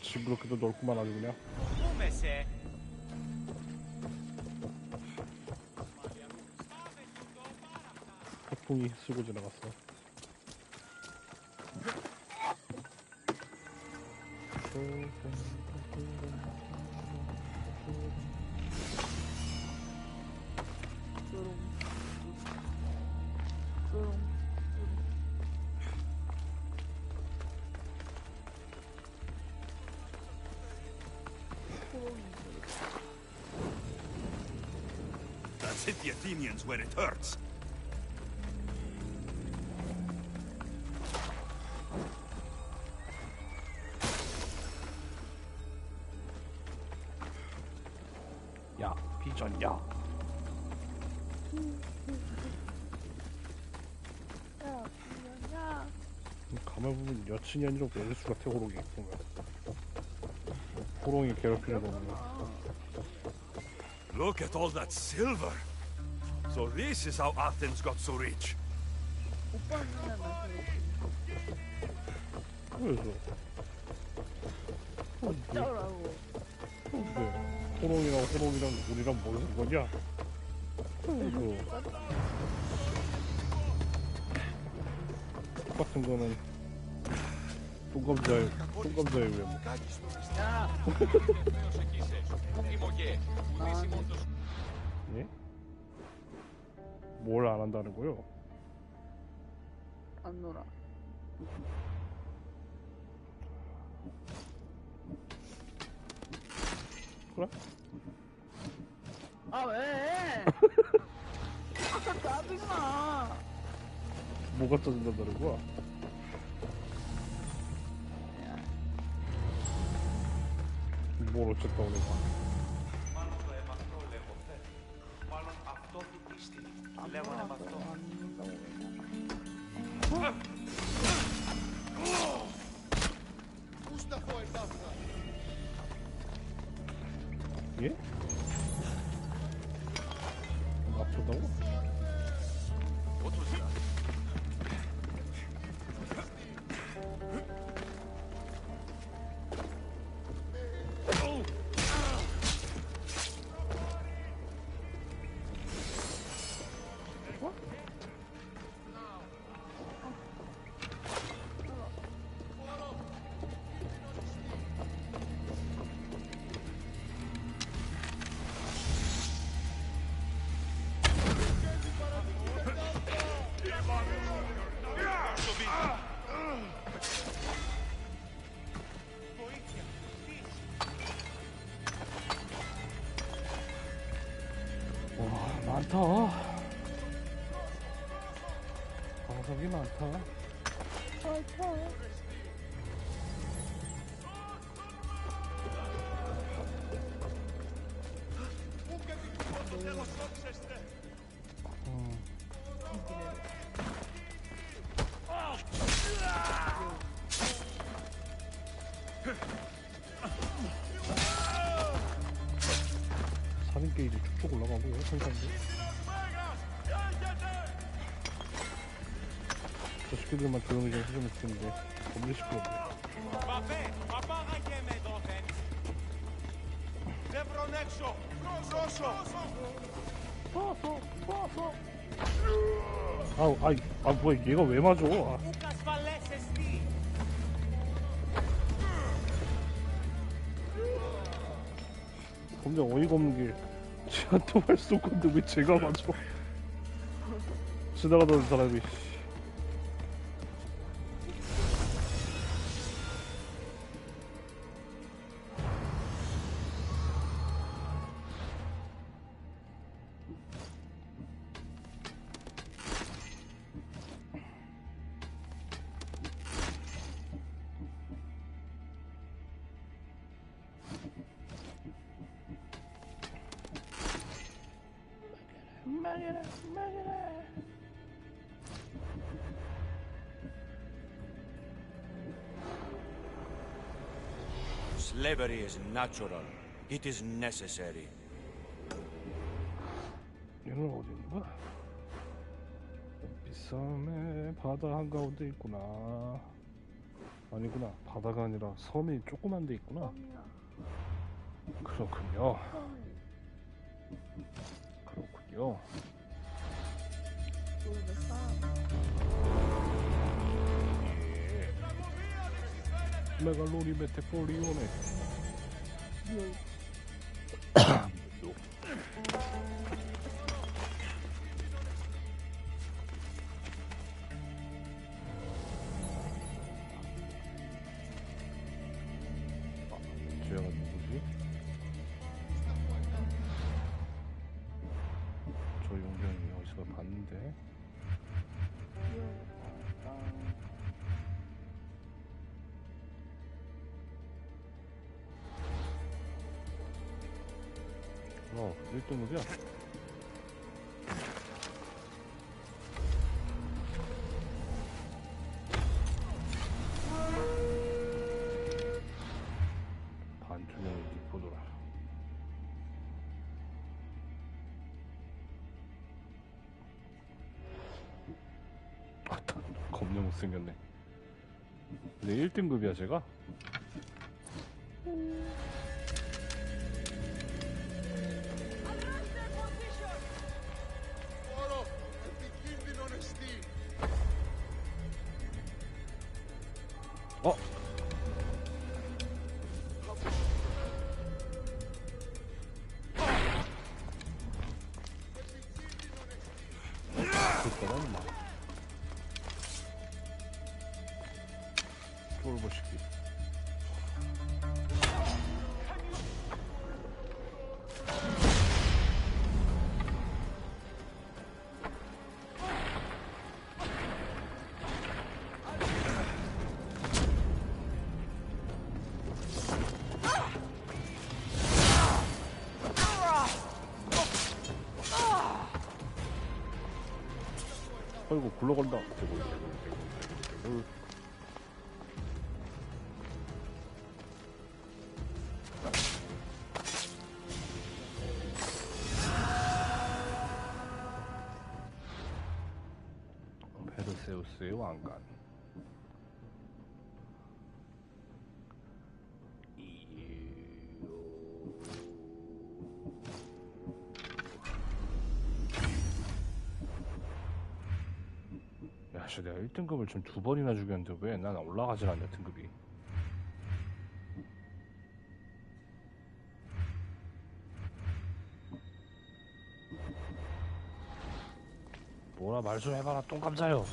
징그럽게도 넓구만 아주 그냥. 태풍이 쓰고 지나갔어. Let's hit the Athenians where it hurts. 야, 비전야. 야. 가만 보면 여친이 아니라 여자수 같아 호롱이 보면. 호롱이 괴롭히는 거 보면. Look at all that silver. So this is how Athens got so rich. 그래서. 어쩌라고. 근데 호롱이랑 우리랑 뭐 상관이야? 그래서. 똑같은 거는 똥감자의 외모. 예? 뭘 안 한다는 거요? 안 놀아. 그래? 아 왜? 아까 짜증나. 뭐가 짜증난다는 거야? 뭘 어쨌다고 내가. 예? 아프다고? 와, 많다. 방석이 많다. 살인 게이지 쭉쭉 올라가고요, 생산도. 저 새끼들만 조용히 좀 해주면 좋겠는데 겁나 시끄럽네. 뭐야, 얘가 왜 맞아? 겁나 어이가 없는 게 쟤한테 말 쏠 건데 왜 제가 맞아? 지나가던 사람이. Slavery is natural. It is necessary. 얘는 어디인가? 빗싸움의 바다 한가운데 있구나. 아니구나. 바다가 아니라 섬이 조그만 데 있구나. 섬이야. 그렇군요. 섬이. 그렇군요. 모르겠어. 메갈로니 메테포리오네. 쟤가 누구지? 저 용병이 어디서 봤는데? 어, 1등급이야? 반투명의 니포도라. 아따, 겁나 못생겼네. 근데 1등급이야, 제가? 어? 됐다가 임마. 쫄보시기. 아이고 굴러간다. 대굴. 페르세우스의 왕관. 야, 씨, 내가 1등급을 좀 2번이나 죽였는데 왜 난 올라가질 않냐, 등급이. 뭐라 말 좀 해봐라, 똥감자요.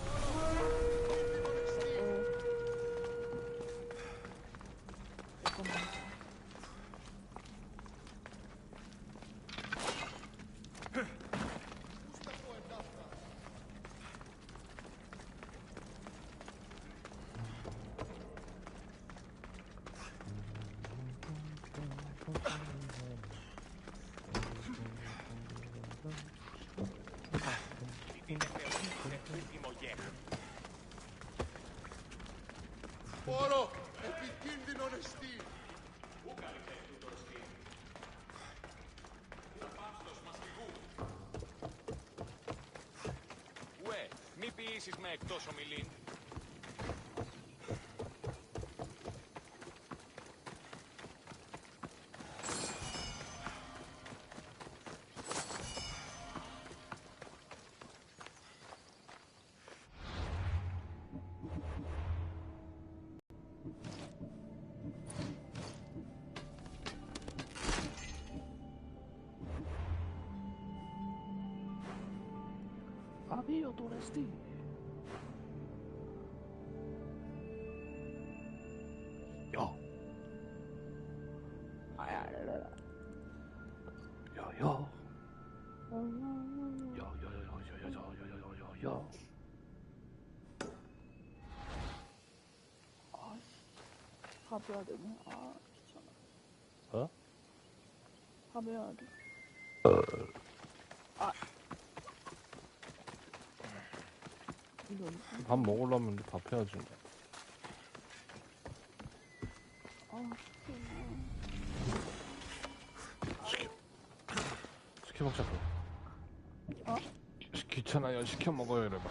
Πόρο, επικίνδυνο νεστή. Πού καλύπτει τούτο νεστή. Τα παύστος μας φυγού. Ουε, μη ποιήσεις με εκτός ομιλήν. Avio dovresti. 야. 야. 야. 밥 해야 되네. 아, 귀찮아. 어? 밥 해야 돼. 아. 밥 먹으려면 밥 해야지. 시켜 먹자고. 어? 귀찮아요. 시켜 먹어요. 이래봐.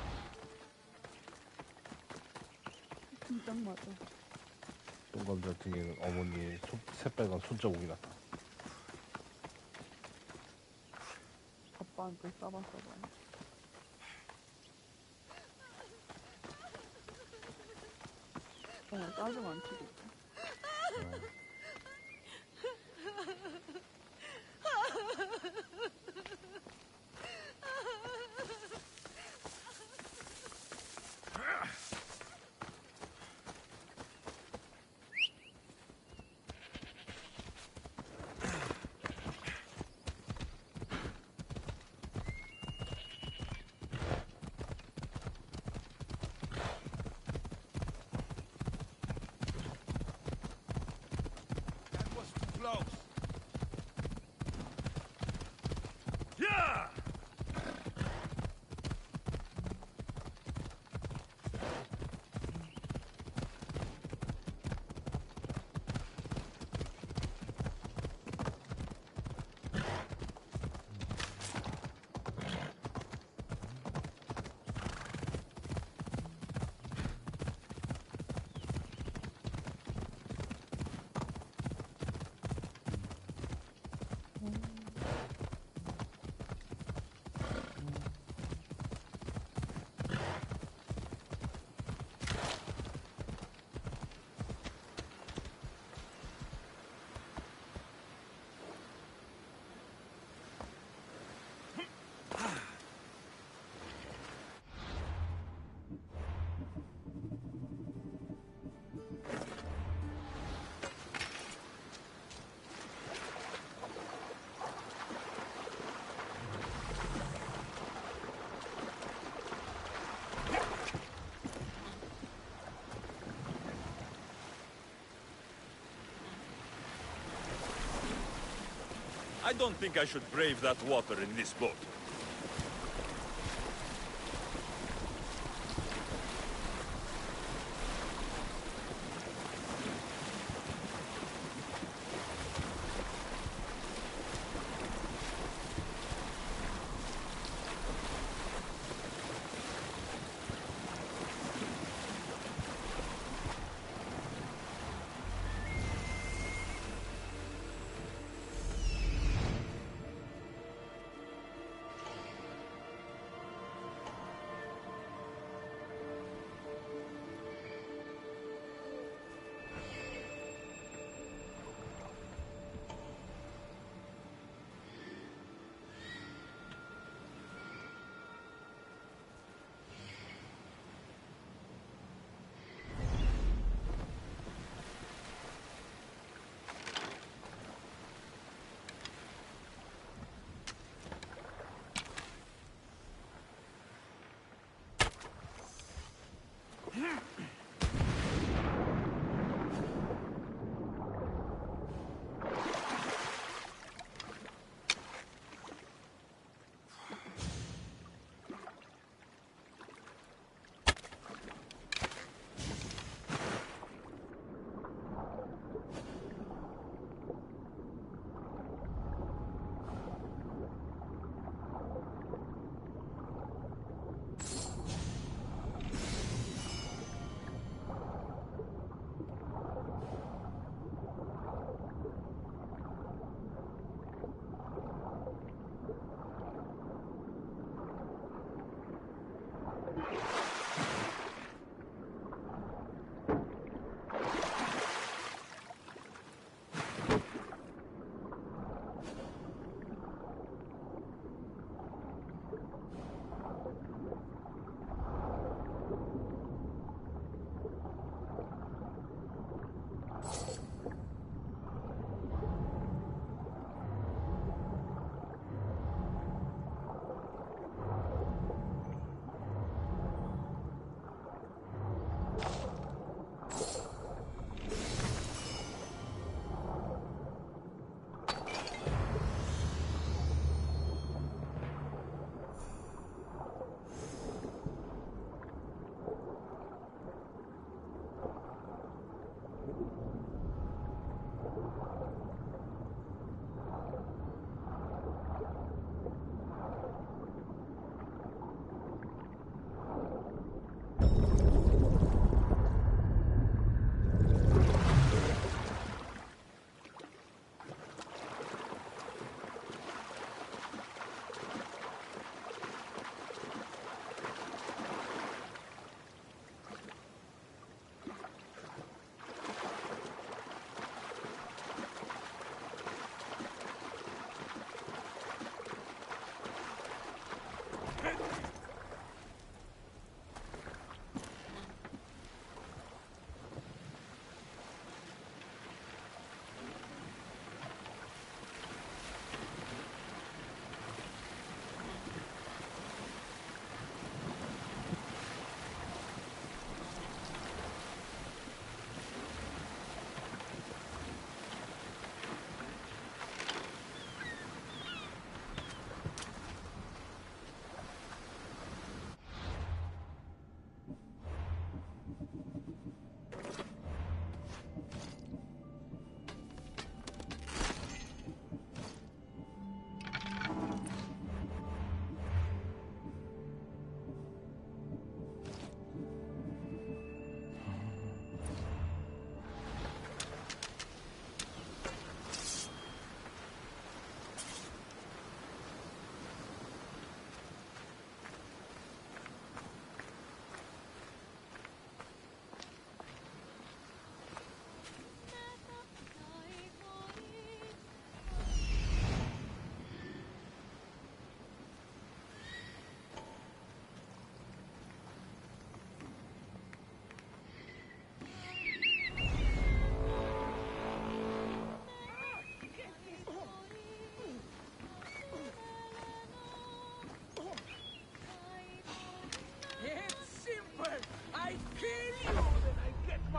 딱 맞아. 건데 등에는 어머니의 새빨간 손자국이 났다. 아빠한테 싸봤어봐. 정말 짜증 안 치겠다. I don't think I should brave that water in this boat.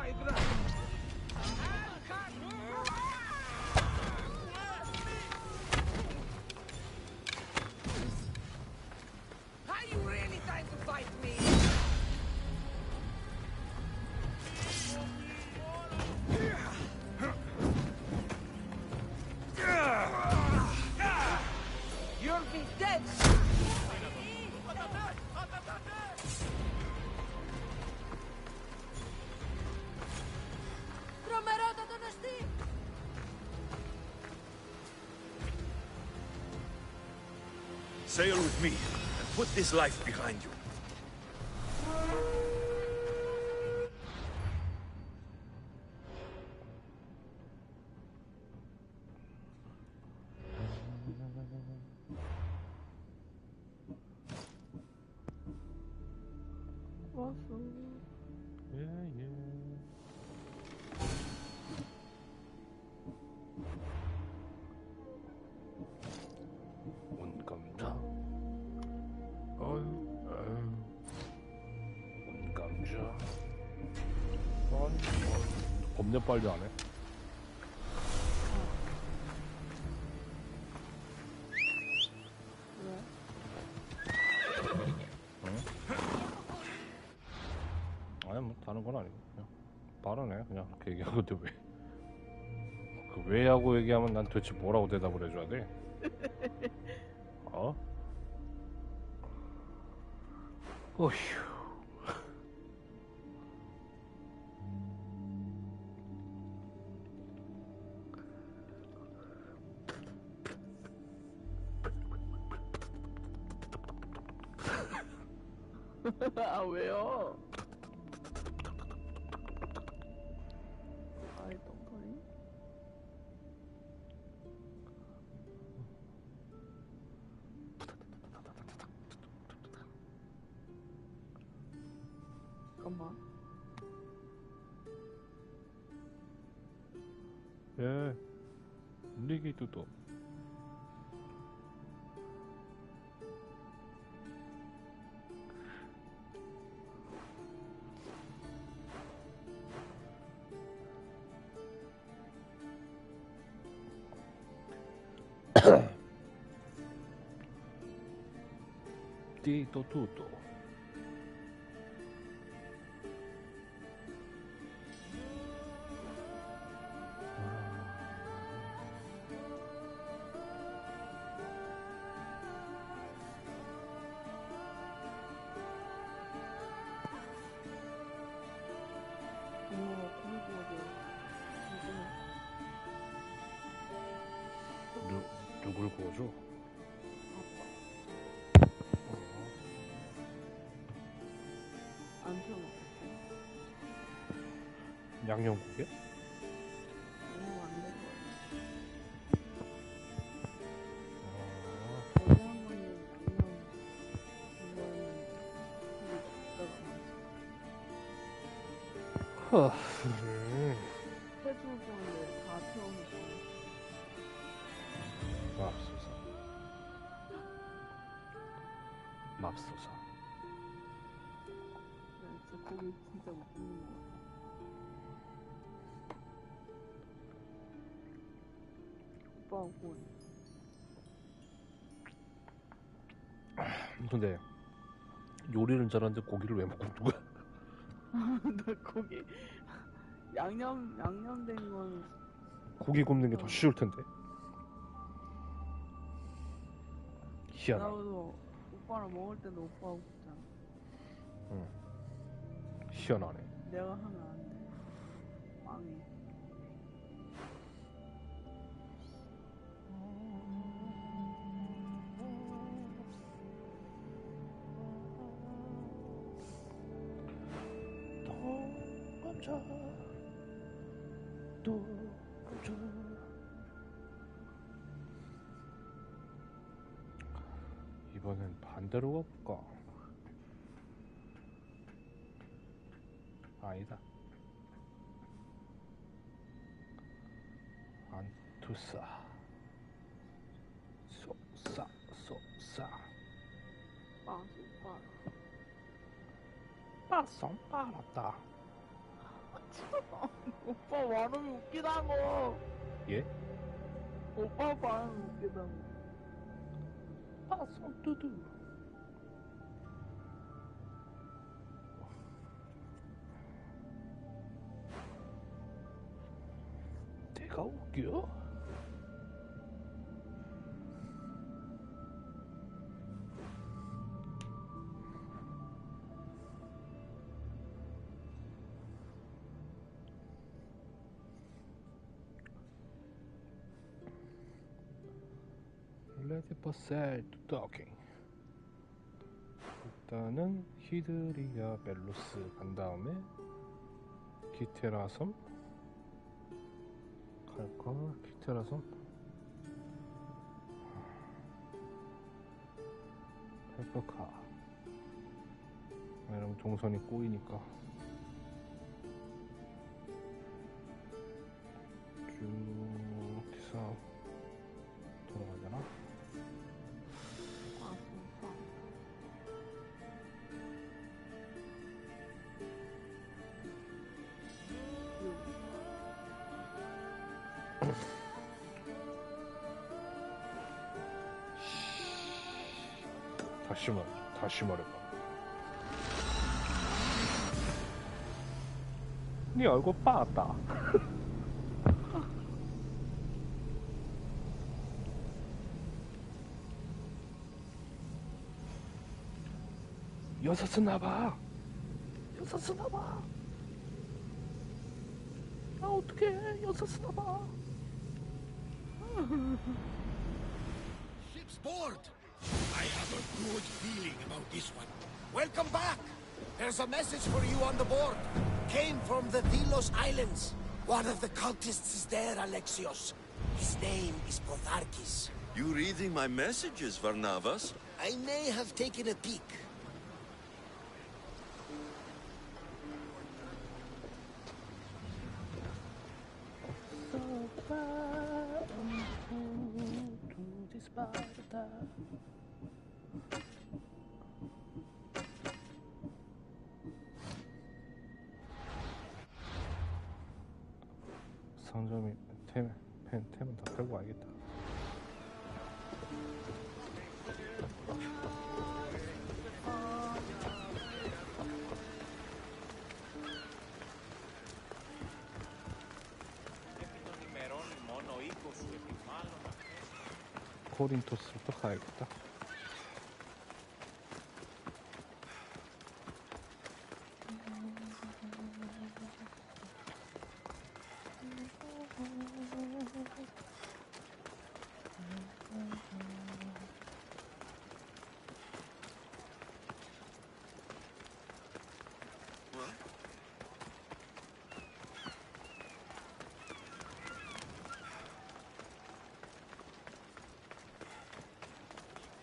Are you really trying to fight me? You'll be dead. Sail with me, and put this life behind you. 왔어. 온감자. 온감자. 겁내 빨리 안 해. 아니 뭐 다른 건 아니고 그냥 빠르네. 그냥 그렇게 얘기하는데 왜? 그 왜 하고 얘기하면 난 도대체 뭐라고 대답을 해줘야 돼? 어? 어휴. 아 왜요? 아이 똥거리? 잠깐만. 예. 리기도도. Dito tutto. 누굴 구워줘? 안 태워놓고. 양념국에? 너무 안 될 것 같아. 어제 한 번은 허. 해줄 건데 다 태워놓고. 맙소사. 맙소사. 진짜 고기 진짜 못 먹는 것 같아. 오빠가 구워. 근데 요리는 잘하는데 고기를 왜 먹고 있는 거야? 나 고기 양념된 건 고기 굽는 게 더 쉬울 텐데. 희한하네. 나도 오빠랑 먹을 때도 오빠가 굽잖아. 응. 희한하네. 내가 하면 안 돼. 망해. 또 감자. 이번엔 반대로 가볼까? 아니다. 안투사. 쏘싸 쏘싸. 빠송 빠라. 빠송 빠랐다. 오빠 말하면 웃기다고. 예? 오빠 말하면 웃기다고. 아, 손두두. 내가 웃겨? Ready for sale to talking. 일단은 히드리아 멜로스 간 다음에 기테라 섬 갈까? 기테라 섬 페퍼카. 이러면 동선이 꼬이니까 쭉 해서 돌아가잖아. 다시 말해봐. 네 얼굴 빠았다. 여섯 쓰나봐. 여섯 쓰나봐. 아 어떡해. 여섯 쓰나봐. Ship's board! I have a good feeling about this one. Welcome back! There's a message for you on the board. Came from the Delos Islands. One of the cultists is there, Alexios. His name is Potharkis. You reading my messages, Varnavas? I may have taken a peek. 상점이 템은 다 팔고 와야겠다. 코린토스부터 가야겠다.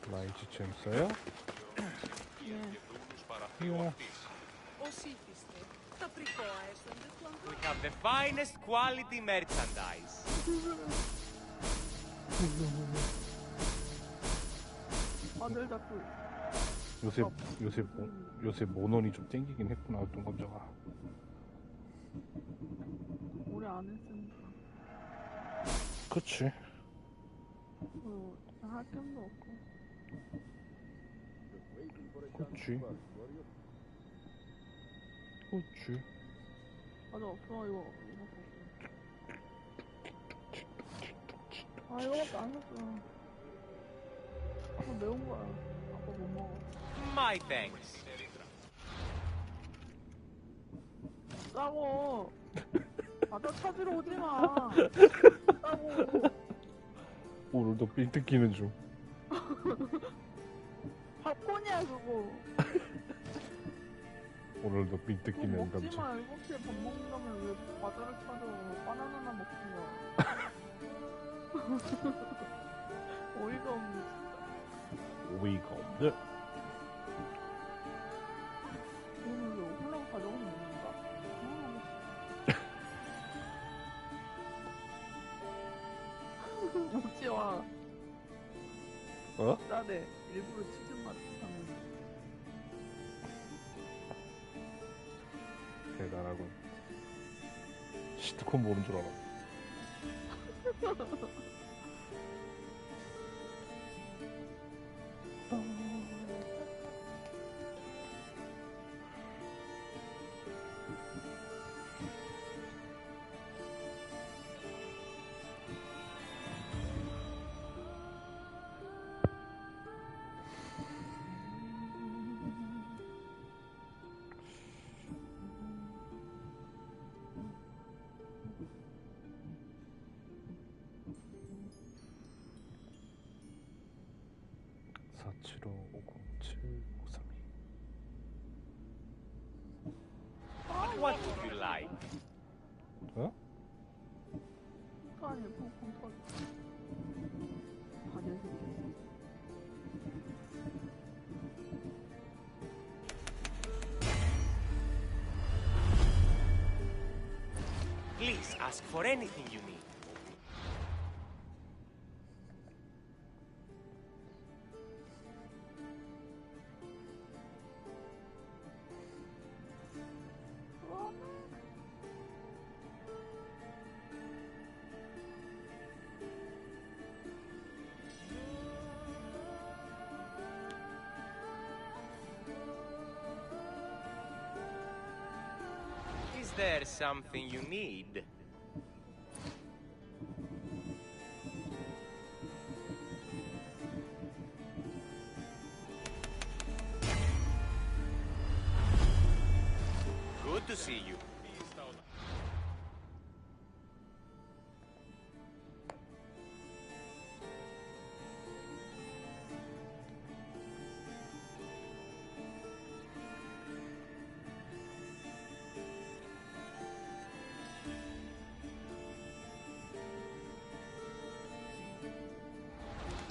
라이즈 재밌어요? 이거 We have the finest quality merchandise. 다들 자꾸 요새 모논이 좀 땡기긴 했구나. 어떤 감자가. 오래 안 했으니까. 그치. 할 gem도 없고. 그치. 그치. 맞아 없어 이거. 아 이거밖에 안 샀어. 이거 매운 거야. 아빠 못 먹어. My thanks. 싸고. 맞아 찾으러 오지 마. 싸고. 오늘도 삥 뜯기는 중. 팝콘이야 그거. 오늘도 삥 뜯기는 먹지 감자. 마. 7시에 밥 먹는다면 왜 과자를 찾아. 바나나나 먹지 마. 어이가 없네 진짜. 어이가 없네. 오늘 왜 홀랑 가져가서 먹는다? 먹지 마. 어? 짜네. 일부러 치즈 맛 하는. 대단하군. 시트콤 보는 줄 알아. What would you like? 어? 아니, 컴퓨터. 다 연습해. Please ask for anything you need. Is there something you need? Good to see you.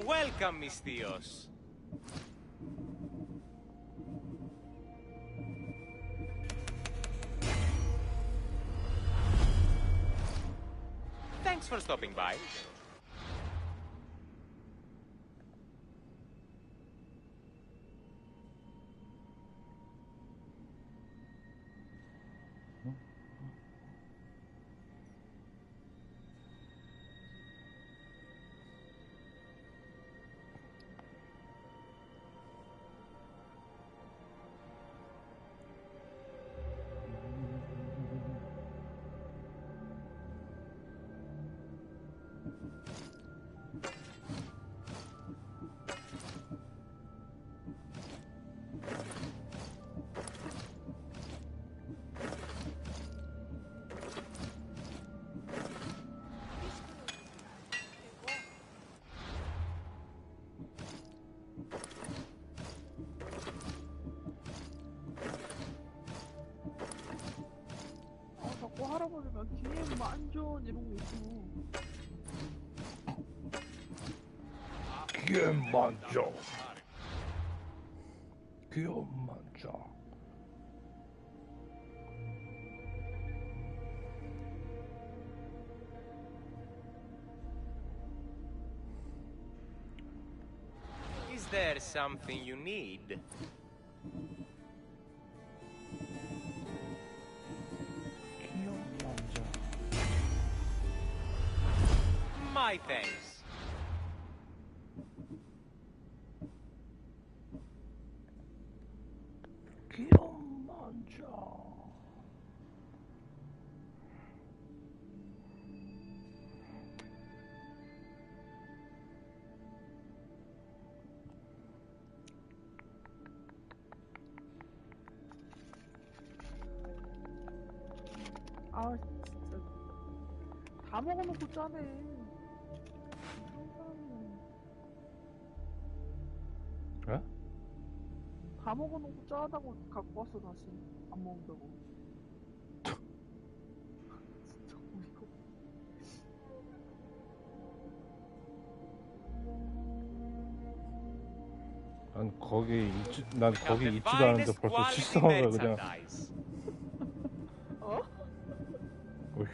Welcome, mis tíos. Thanks for stopping by. 자꾸 할아버지가 뒤에 만져 이러고 있어. 귀에 만져. 귀에 만져. Is there something you need? My thanks. 귀여운 만져. 아, 진짜. 다 먹어놓고 짜네. 에? 다 먹어놓고 짜다고 갖고 왔어, 다시. 안 먹는다고. 진짜 어이가 없네. 난 거기 있지도 않은데 벌써 식성을 그냥. 어? 어휴.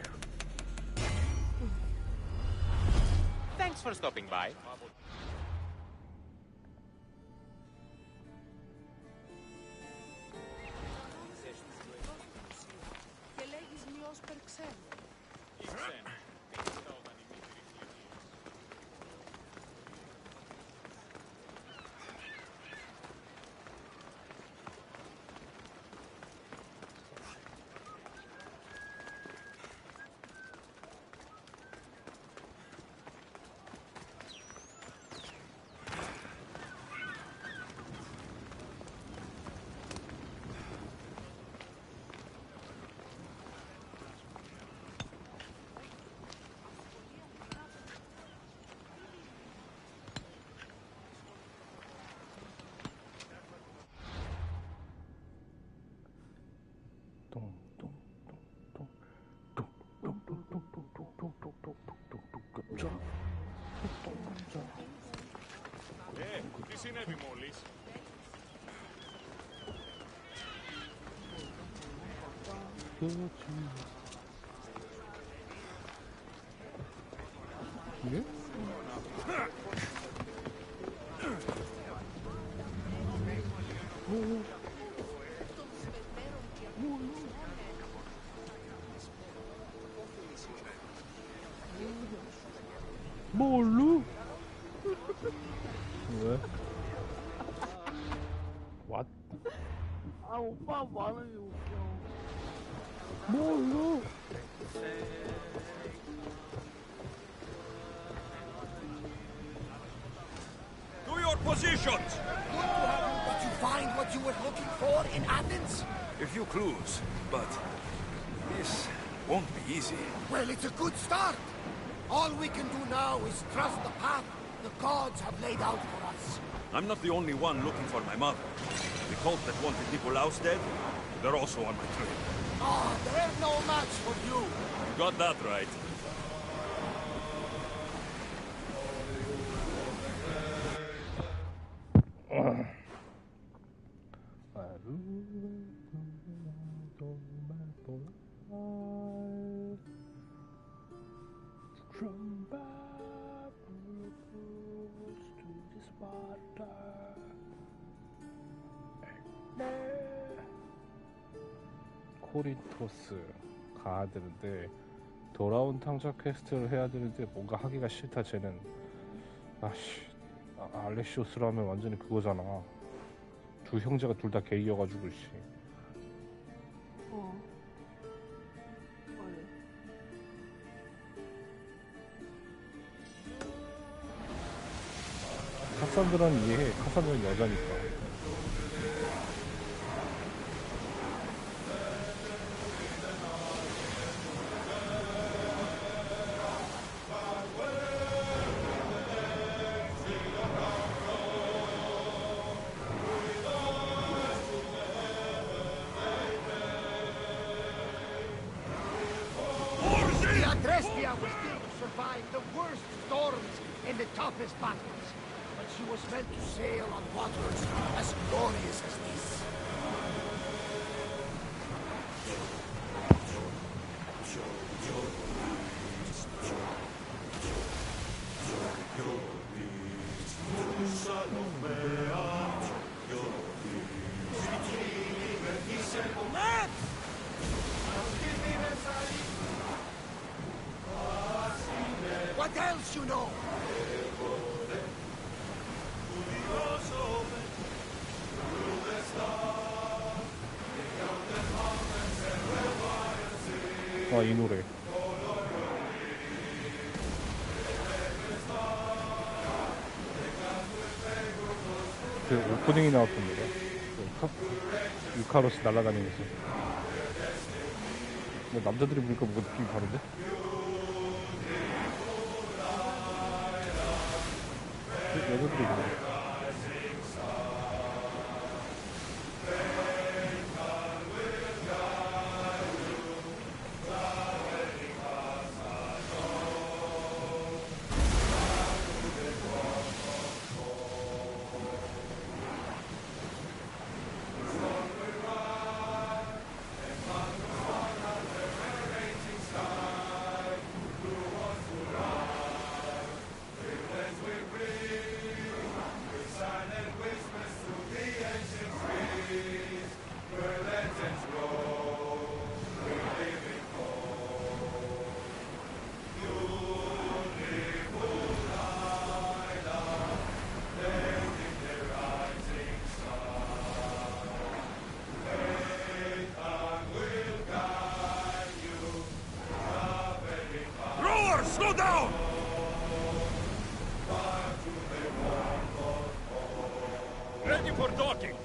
Thanks for stopping by. Και λέγεις μειός περξέν. Τι συνέβη μόλις? 이게? 뭘로? 왜? What? 아, 오빠 말하기 웃겨. 뭘로? To your positions! Did you find what you were looking for in Athens? A few clues, but this won't be easy. Well, it's a good start. All we can do now is trust the path the gods have laid out for us. I'm not the only one looking for my mother. The cult that wanted Nikolaus dead, they're also on my trail. Ah, they're no match for you. You got that right. 코린토스 가야 되는데 돌아온 탕자 퀘스트를 해야 되는데 뭔가 하기가 싫다. 쟤는 아씨 알레시오스라면 완전히 그거잖아. 두 형제가 둘 다 게이여가지고 씨. 카산드라는 이해해. 카산드라는 여자니까. The Adrestia was built to survive the worst storms and the toughest battles. But she was meant to sail on waters as glorious as this. What else you know? 아, 이 노래. 그 오프닝이 나왔던 노래. 유카로스 날아다니면서. 근데 남자들이 보니까 뭔가 느낌이 다른데? 여자들이 그래. Slow down! Ready for docking.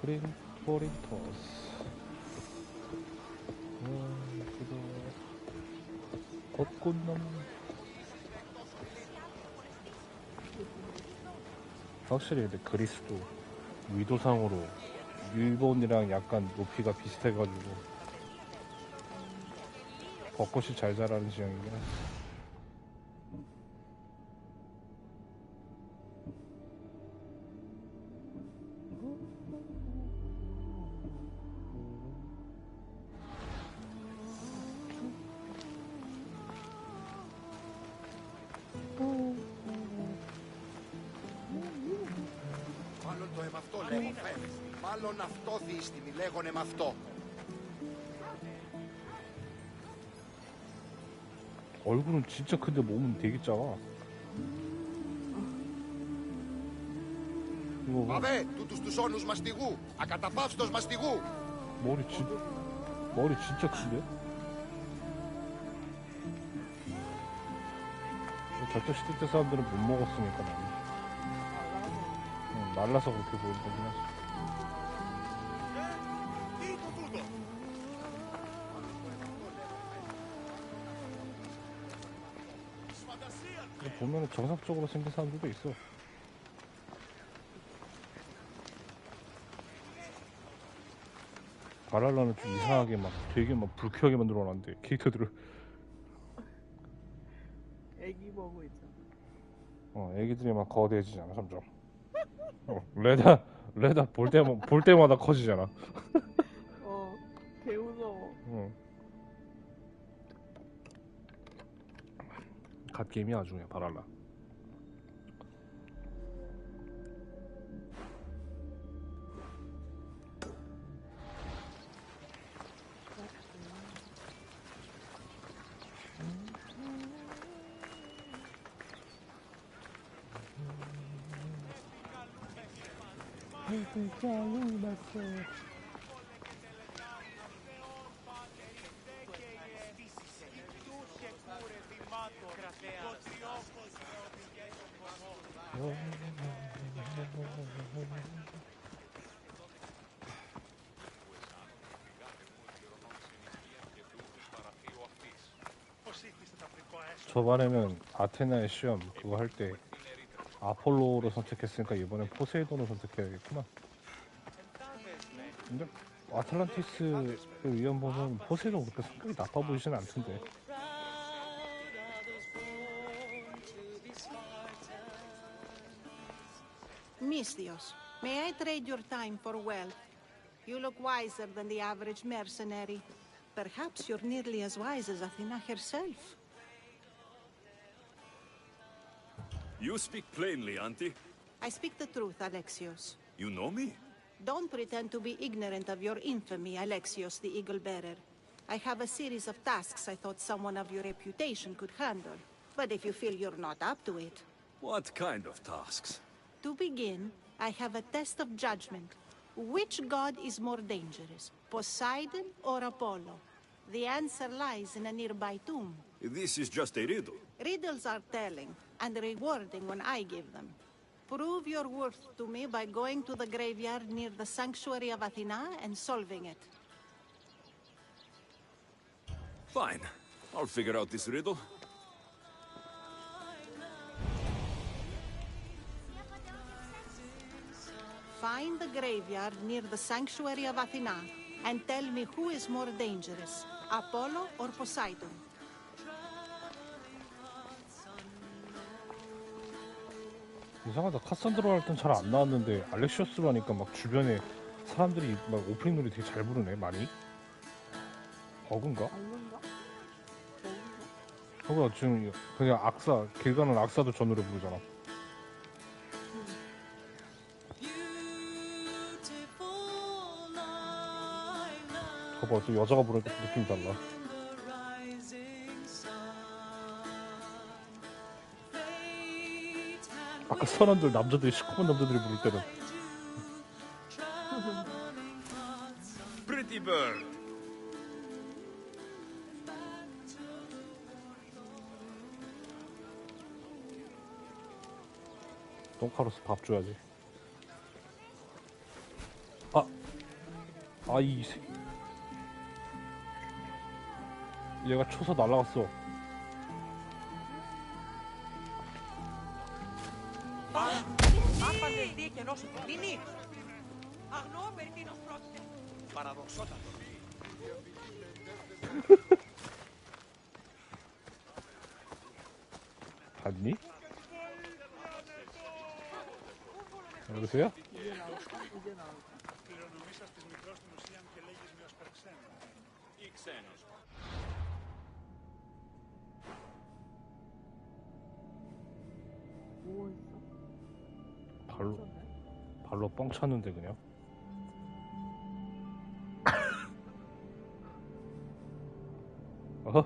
그린 포린토스. 벚꽃나무. 확실히 근데 그리스도 위도상으로 일본이랑 약간 높이가 비슷해가지고 벚꽃이 잘 자라는 지형이긴 해. Μάλλον το εμαυτό λέγω φεύγει. Μάλλον αυτό δύστημη λέγον εμαυτό. 얼굴은 진짜 큰데 몸은 되게 작아. 이거 봐. Μαβέ, τούτους τους όνους μαστιγού. Ακαταπαύστος μαστιγού. 머리 진짜 큰데? 절대 시대 때 사람들은 못 먹었으니까 많이. 말라서 그렇게 보이는 거긴 하지. 보면은 정상적으로 생긴 사람들도 있어. 바랄라는 좀 이상하게 막 되게 막 불쾌하게 만들어놨는데 캐릭터들을. 애기 보고 있잖아. 애기들이 막 거대해지잖아 점점. 레다 볼 때마다 커지잖아. 개 무서워. 갓게임이 아주 그냥 바랄라. 저번에는 아테나의 시험 그거 할 때 아폴로를 선택했으니까 이번엔 포세이돈을 선택해야겠구나. 근데 아틀란티스의 위험 보면 포세이돈 그렇게 성격이 나빠 보이진 않던데. Misthios, may I trade your time for wealth? You look wiser than the average mercenary. Perhaps you're nearly as wise as Athena herself. You speak plainly, Auntie. I speak the truth, Alexios. You know me? Don't pretend to be ignorant of your infamy, Alexios the Eagle-Bearer. I have a series of tasks I thought someone of your reputation could handle. But if you feel you're not up to it... What kind of tasks? To begin, I have a test of judgment. Which god is more dangerous, Poseidon or Apollo? The answer lies in a nearby tomb. This is just a riddle. Riddles are telling, and rewarding when I give them. Prove your worth to me by going to the graveyard near the sanctuary of Athena and solving it. Fine. I'll figure out this riddle. Find the graveyard near the sanctuary of Athena and tell me who is more dangerous, Apollo or Poseidon. 이상하다. 카산드라 할 땐 잘 안 나왔는데 알렉시오스로 하니까 막 주변에 사람들이 막 오프닝 노래 되게 잘 부르네. 많이. 버그인가? 버그가 지금 그냥 악사 길 가는 악사도 저 노래 부르잖아. 봐봐 또 여자가 부르니까 느낌이 달라. 아까 사람들 남자들이 시커먼 남자들이 부를 때는 Pretty bird. 똥카로스 밥 줘야지. 아 아이 새끼. 얘가 쳐서 날라갔어. Άπαντες δίκαιο σου το δίνει. Αγνώ περί τίνος πρόκειται. Παραδοξότατο. 봤니? 여보세요? Κληρονομήσας της μικρός στην ουσία και λέγεις με ως περξένο. Ή ξένος. 뭐 있어? 발로 뻥 찼는데 그냥. 어허?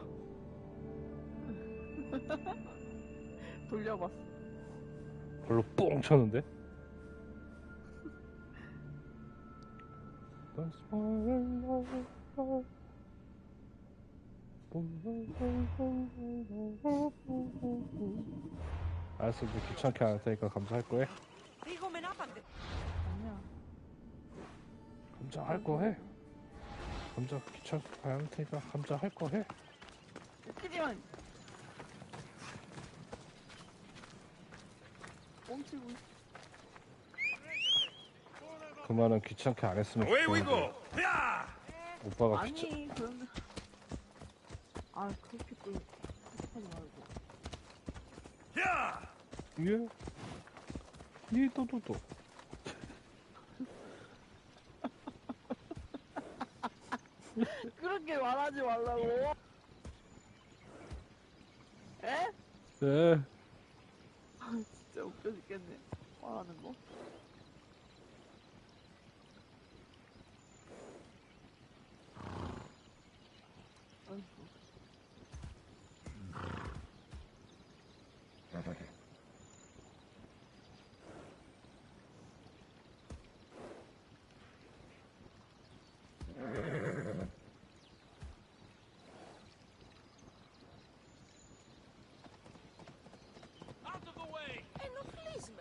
돌려봤어. 발로 뻥 찼는데? 알았어, 이제 귀찮게 안 할 테니까 감자할 거해. Ρίγομαι να άπαντε. 아니야. 감자 할 거 해. 감자 귀찮게 안 할 테니까 감자 할 거 해. 웃기지만. 뻥치고. 그 말은 귀찮게 안 했으면 좋겠는데. 오빠가 아니 귀찮. 그런. 아 그렇게 또 하지 말고. 예? 예, 또. 그렇게 말하지 말라고. 에? 네. 아 진짜 웃겨 죽겠네. 말하는 거. Ενοχλείς με.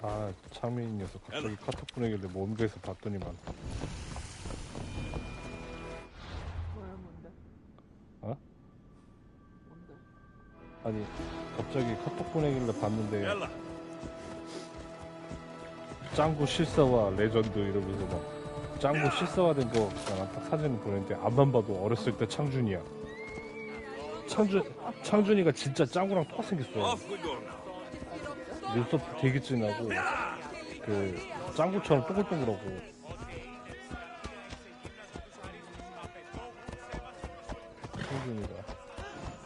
아, 창민이 녀석 갑자기 카톡 보내길래 뭔가에서 봤더니만. 뭐야 뭔데? 어? 뭔데? 아니, 갑자기 카톡 보내길래 봤는데 짱구 실사화 레전드 이러면서 막 짱구 실사화된 거 그냥 딱 사진을 보냈는데 앞만 봐도 어렸을 때 창준이야. 창준이가 진짜 짱구랑 똑같이 생겼어. 눈썹 되게 진하고 그 짱구처럼 동글동글하고. 창준이가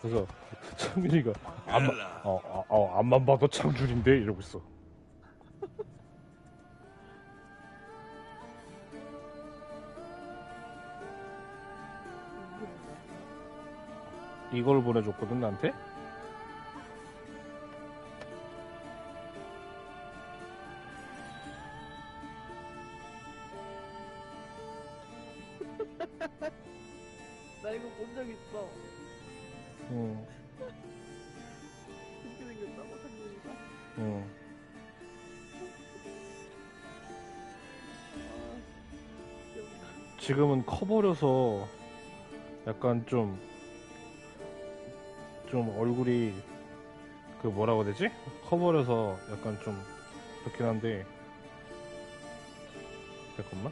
그래서 창준이가 앞만 봐도 창준인데 이러고 있어. 이걸 보내줬거든 나한테. 나 이거 본 적 있어. 응. 이렇게 생겼다고 창준이가? 응. 지금은 커버려서 약간 좀 얼굴이 그 뭐라고 해야 되지? 커버려서 약간 좀 그렇긴 한데. 잠깐만.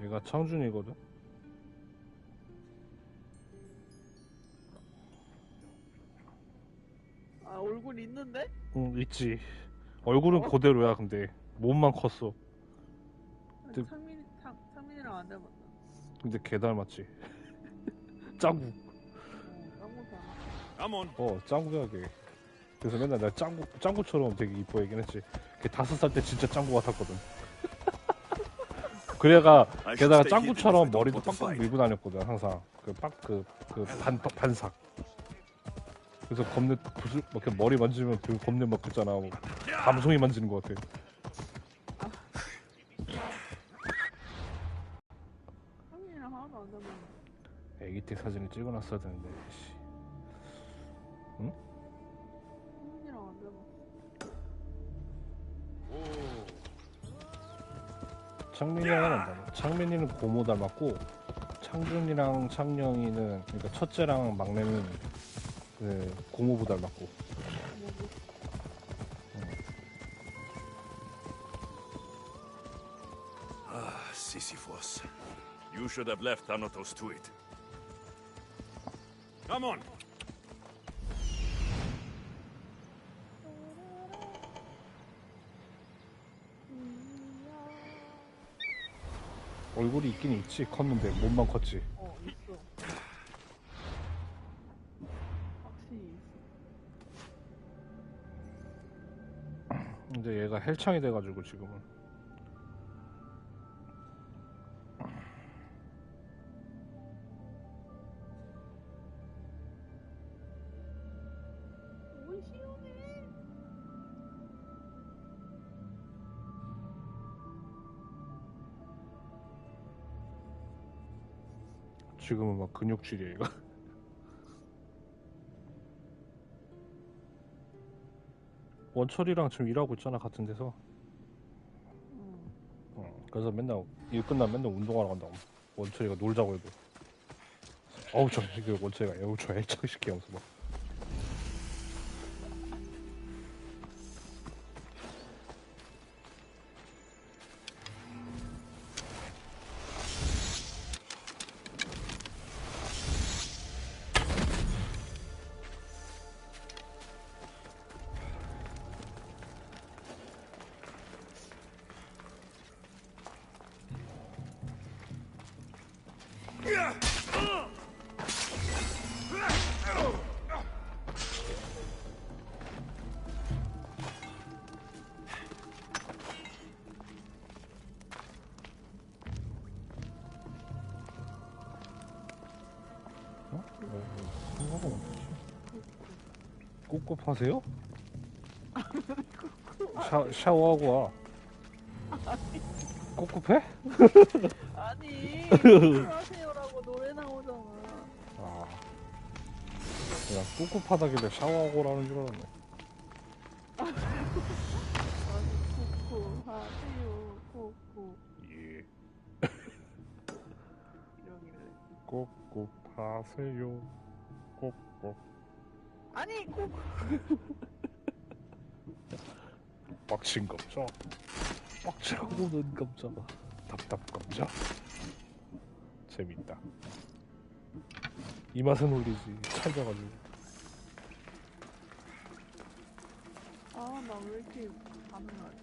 얘가 창준이거든? 아 얼굴 있는데? 응, 있지. 얼굴은 그대로야. 근데 몸만 컸어. 아니, 창민이랑 안 닮았다. 근데 개 닮았지. 짱구. 짱구잖아. 짱구하게. 그래서 맨날 나 짱구처럼 되게 이뻐 얘긴 했지. 걔 5살 때 진짜 짱구 같았거든. 게다가 짱구처럼 머리도 빡빡 밀고 다녔거든, 항상. 반삭. 그래서 겁내, 이렇게 머리 만지면 되게 겁내 막 그랬잖아. 밤송이 만지는 것 같아. 형이랑 하나도 안 잡았네. 애기 때 사진을 찍어놨어야 되는데, 씨. 응? 형이랑 안 잡았어. 창민이랑은 안 닮아. 창민이는 고모 닮았고, 창준이랑 창령이는, 그러니까 첫째랑 막내는 그 고모부 닮았고. Sisyphus. You should have left Thanatos to it. Come on. 얼굴이 있긴 있지. 컸는데 몸만 컸지. 있어. 확실히 있어. 근데 얘가 헬창이 돼가지고 지금은. 지금은 막 근육질이야 얘가. 원철이랑 지금 일하고 있잖아, 같은 데서. 그래서 맨날 일 끝나면 맨날 운동하러 간다고. 원철이가 놀자고 해도 어우 저 새끼 원철이가 에우 저 애착시키 하면서 막. 꿉꿉하세요? 샤워하고 와. 꿉꿉해? 아니, 하세요라고 노래 나오잖아. 아, 그냥 꿉꿉하다길래 샤워하고 오라는 줄 알았네. 아니, 쿠쿠 하세요, 쿠쿠. 예. 이러길래. 꿉꿉하세요. 꿉꿉. 아니, 쿠쿠. 빡친 감자. 빡치고는 감자가. 답답 감자. 재밌다. 이 맛은 올리지. 찰져가지고. 아, 나 왜 이렇게 반응하지?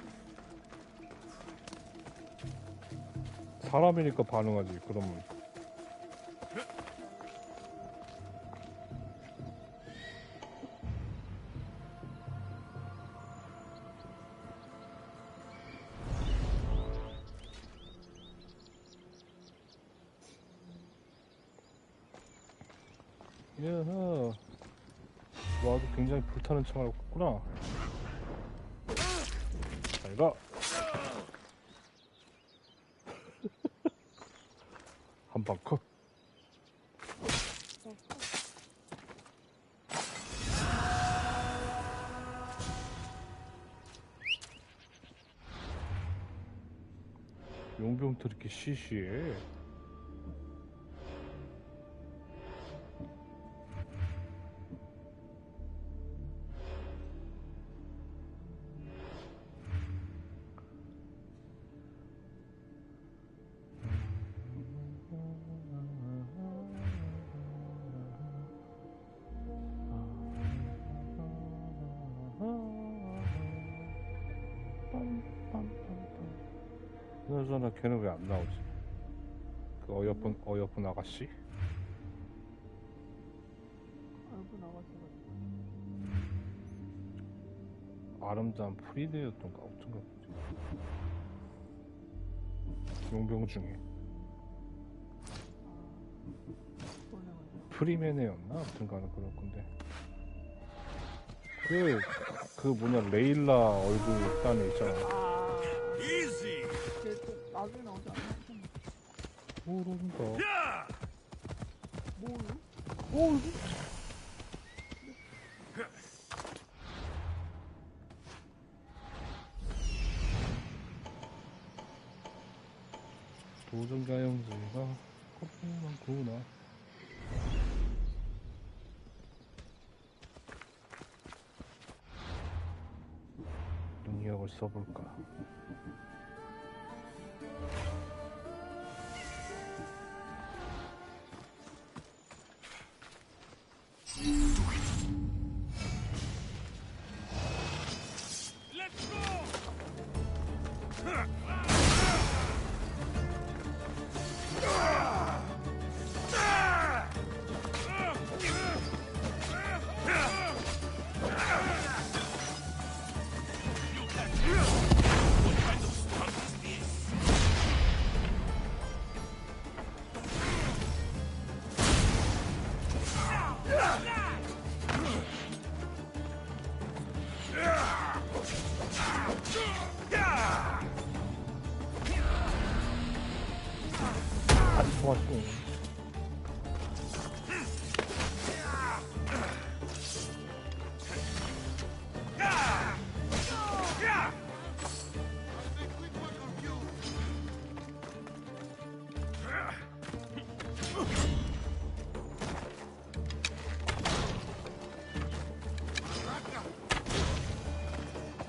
사람이니까 반응하지. 그러면. 야하. 와도 굉장히 불타는 창을 꿨구나. 잘 가. 한방 컷. 용병도 이렇게 시시해. 그나저나 걔는 왜 안 나오지? 그 어여쁜 아가씨? 아름다운 프리드였던가 어쩐가 보지. 용병 중에 프리메네였나? 아무튼간에 그럴 건데. 그 뭐냐 레일라 얼굴 딴에 있잖아. 이지. 걔또 나중에 나오지 않나? 모른다. 뭘? 도전가 형제가 커피 많구나. 능력을 써볼까?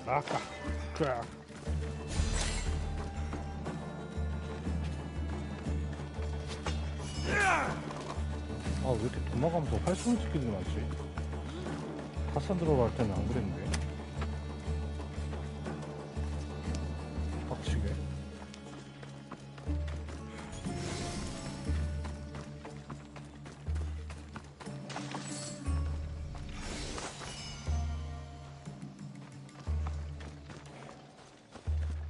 아까 아, 왜 이렇게 도망가면서 활쏘는 새끼들이 많지? 파산 들어갈 때는 안 그랬는데. 빡치게.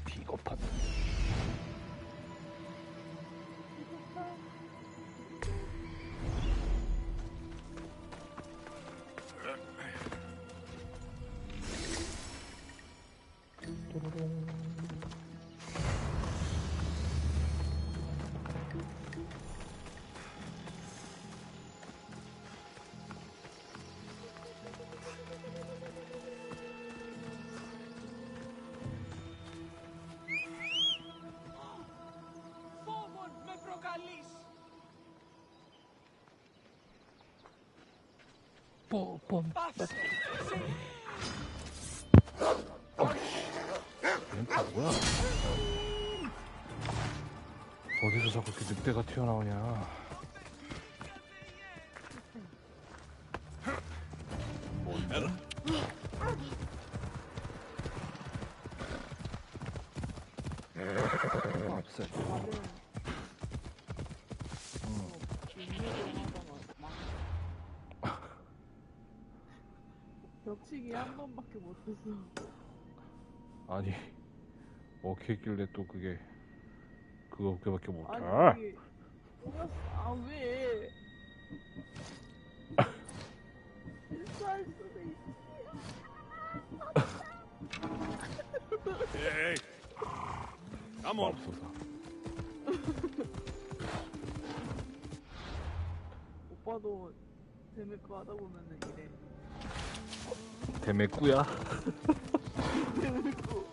비겁한. Φόβον με προκαλείς! Πάψε! 멘트 뭐야? 어디서 자꾸 이렇게 늑대가 튀어나오냐? 없애. 벽치기 한 번밖에 못했어. 아니 어떻게 했길래 또 그거밖에 못해? 아니 아 왜? 실수할 수도 있지. Hey, come on. 오빠도 데메크 하다 보면은 이래. 대매꾸야? 데메크.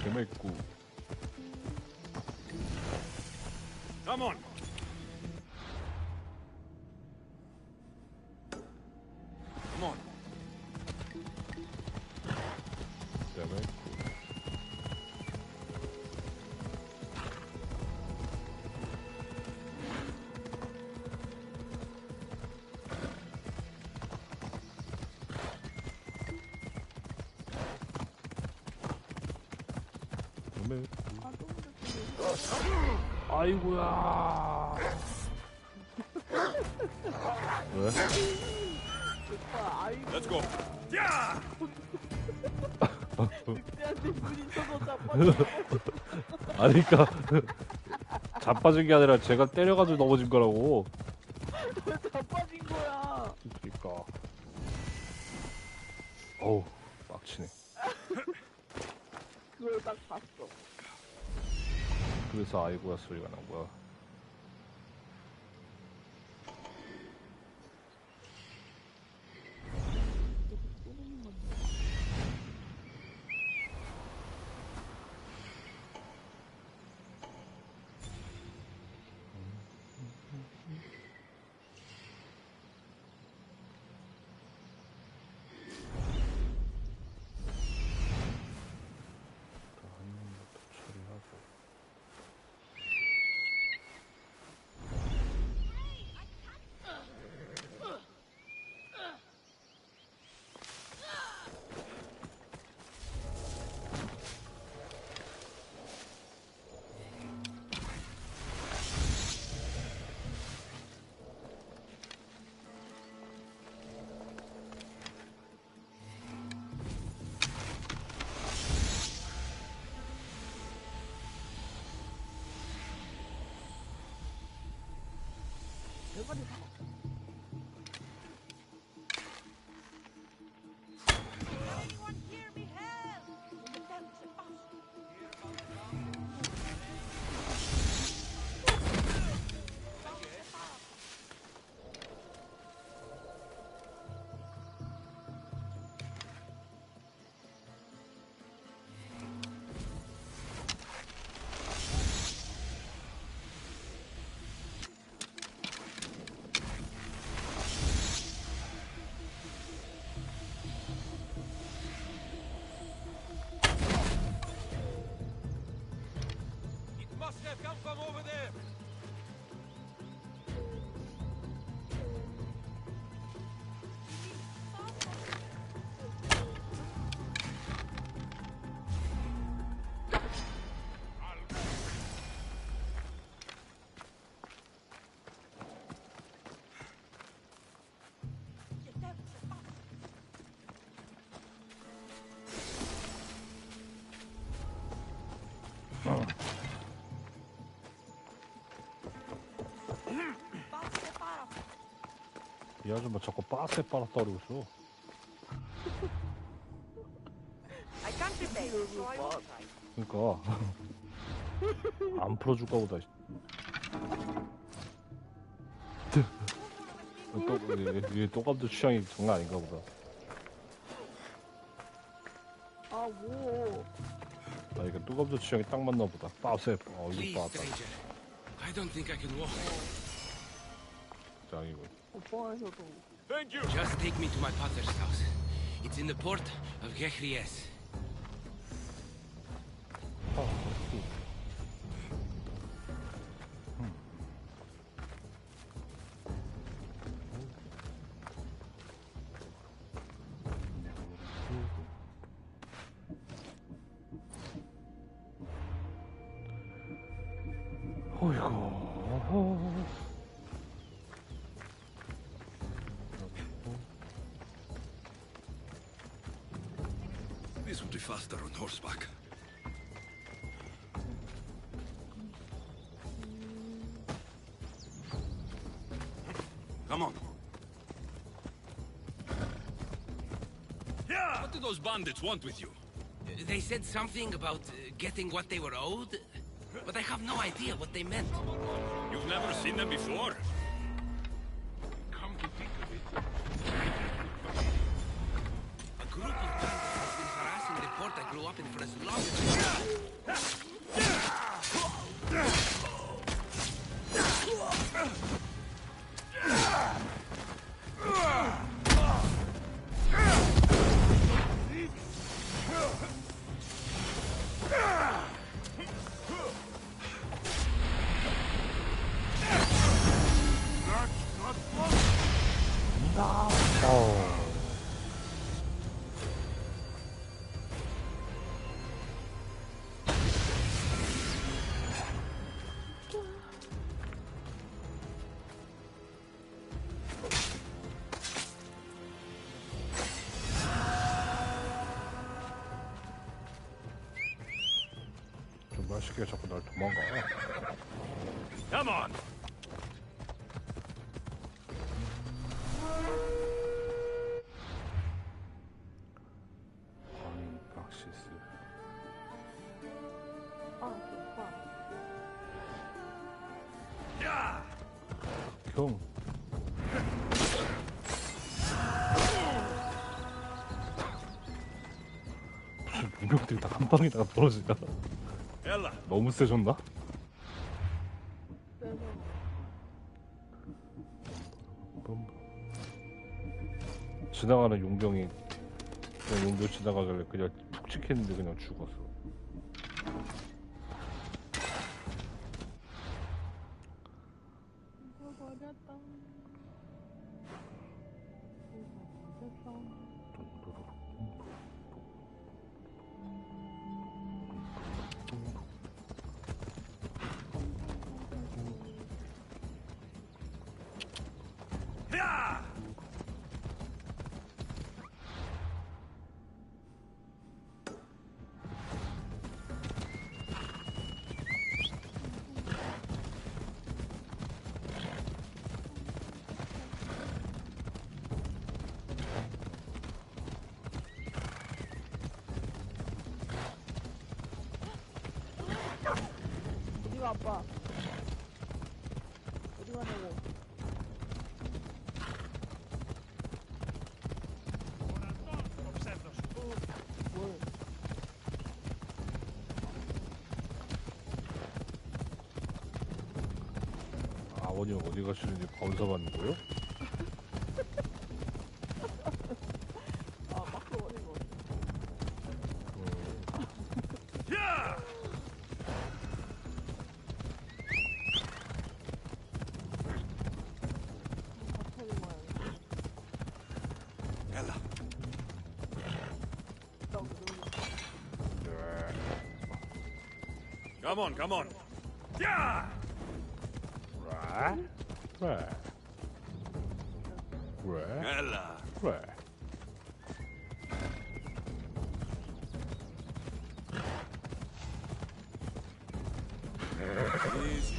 대매꾸. Come on. Come on. 대매꾸. 아이고야. 왜? 오빠 아이고. Let's go. 늑대한테 부딪혀서 자빠진 아니 그니까 자빠진 게 아니라 제가 때려가지고 넘어진 거라고. 왜 자빠진 거야? 그니까 어우 빡치네. 그걸 딱 봤어. 그래서 아이고야 소리가 난 거야. 대가리 다. Must have come from over there. 이 아줌마 자꾸 빠세 빨았다리고 있어. I can't debate, so I will try. 그니까 안 풀어줄까 보다. 얘 또감도 취향이 장난 아닌가 보다. 아 뭐? 아 이게 또감도 취향이 딱 맞나 보다. 빠세. 이거 Please, 빠다. stranger. I don't think I can walk. 짱이고. 오빠에서도. Thank you. Just take me to my father's house. It's in the port of Gehries. 어이구. This would be faster on horseback. Come on. What do those bandits want with you? They said something about getting what they were owed, but I have no idea what they meant. You've never seen them before? Come to think of it. A group of bandits has been harassing the port I grew up in for as long as... 뭐야, 시계 자꾸 날 도망가. Come on. 아니, 프락시스. 야! 경. 무명들이 다 한 방에다가 떨어지냐? 엘라. 너무 세졌나? 지나가는 용병이 그냥 용병 지나가길래 그냥 푹 찍혔는데 그냥 죽었어. 야! 어디가 아빠? 어디 가냐고? 뭘? 아버님 어디 가시는지 검사받는 거요? 아, 마크 어디고? 야! Ella. Come on, come on. 야! 그래. 그래. Ella. 그래. Easy.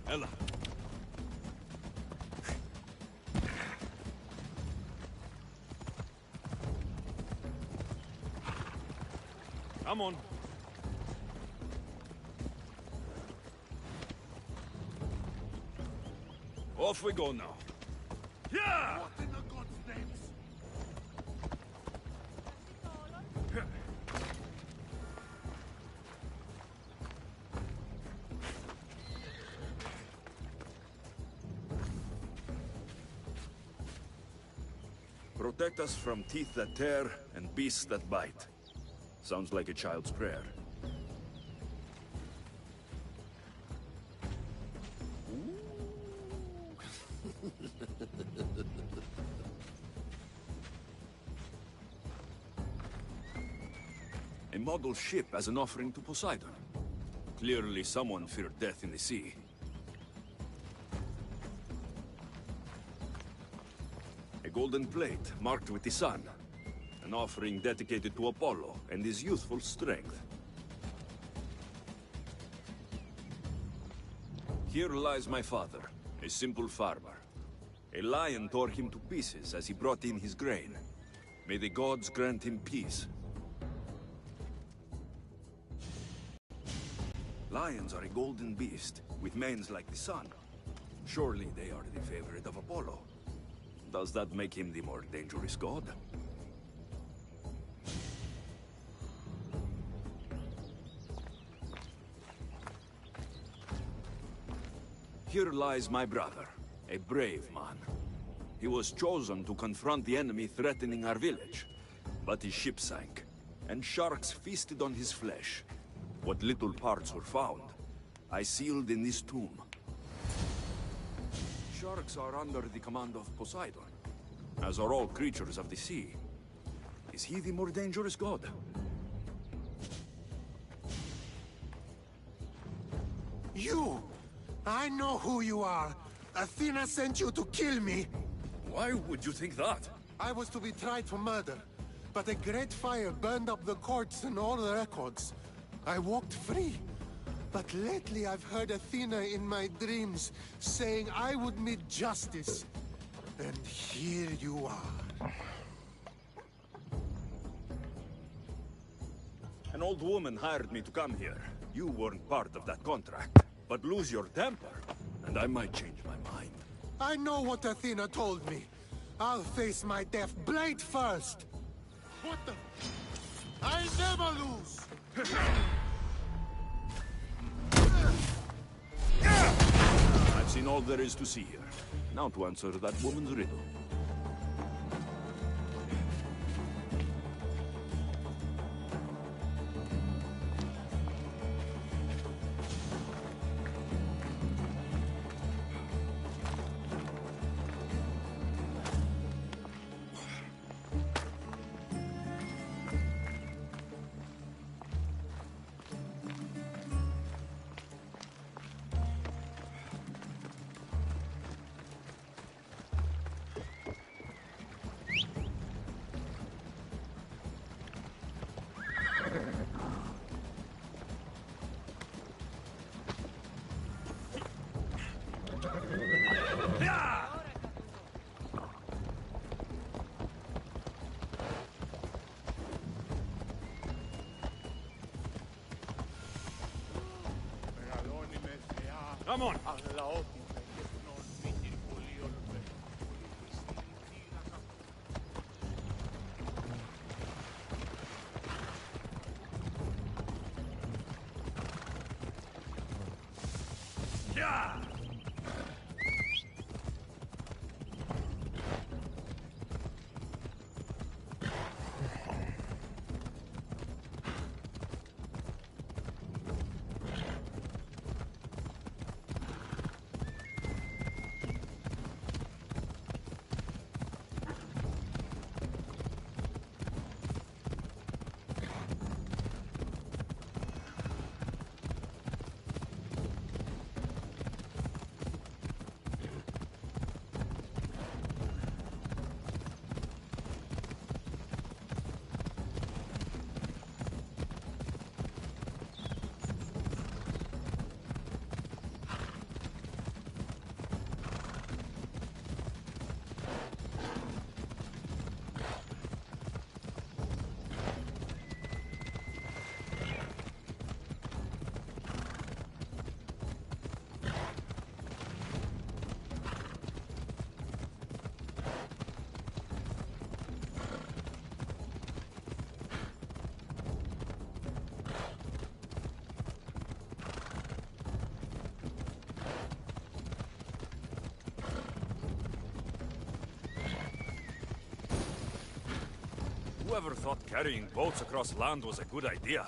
Ella. Come on. Off we go now. Yeah! What in the God's names? Protect us from teeth that tear and beasts that bite. Sounds like a child's prayer. A Mongol ship as an offering to Poseidon. Clearly someone feared death in the sea. A golden plate marked with the sun. An offering dedicated to Apollo and his youthful strength. Here lies my father, a simple farmer. A lion tore him to pieces as he brought in his grain. May the gods grant him peace. Lions are a golden beast, with manes like the sun. Surely they are the favorite of Apollo. Does that make him the more dangerous god? Here lies my brother, a brave man. He was chosen to confront the enemy threatening our village. But his ship sank, and sharks feasted on his flesh. What little parts were found, I sealed in this tomb. Sharks are under the command of Poseidon. as are all creatures of the sea. Is he the more dangerous god? You! I know who you are. Athena sent you to kill me. Why would you think that? I was to be tried for murder, but a great fire burned up the courts and all the records. I walked free. But lately I've heard Athena in my dreams saying I would meet justice. And here you are. An old woman hired me to come here. You weren't part of that contract. But lose your temper, and I might change my mind. I know what Athena told me. I'll face my death blade first. What the? I never lose! I've seen all there is to see here. Now to answer that woman's riddle. Come on. Yeah. Whoever thought carrying boats across land was a good idea?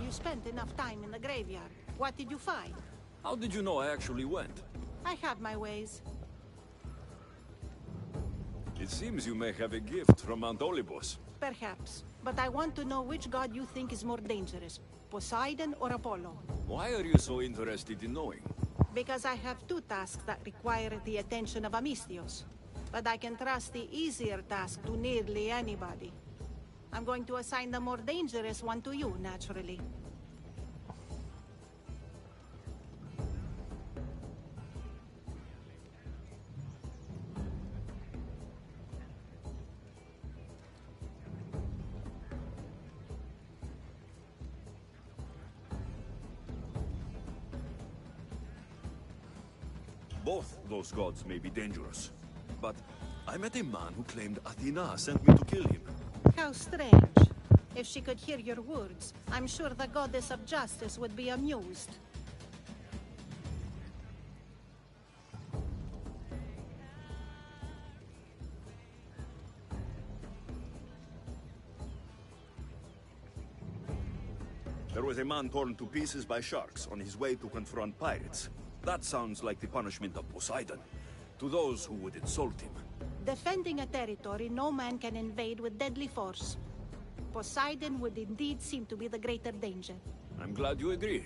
You spent enough time in the graveyard. What did you find? How did you know I actually went? I have my ways. It seems you may have a gift from Mount Olympus. Perhaps. But I want to know which god you think is more dangerous, Poseidon or Apollo. Why are you so interested in knowing? Because I have two tasks that require the attention of Amistios. But I can trust the easier task to nearly anybody. I'm going to assign the more dangerous one to you, naturally. Both those gods may be dangerous. But I met a man who claimed Athena sent me to kill him. How strange. If she could hear your words, I'm sure the goddess of justice would be amused. There was a man torn to pieces by sharks on his way to confront pirates. That sounds like the punishment of Poseidon, to those who would insult him. Defending a territory no man can invade with deadly force. Poseidon would indeed seem to be the greater danger. I'm glad you agree.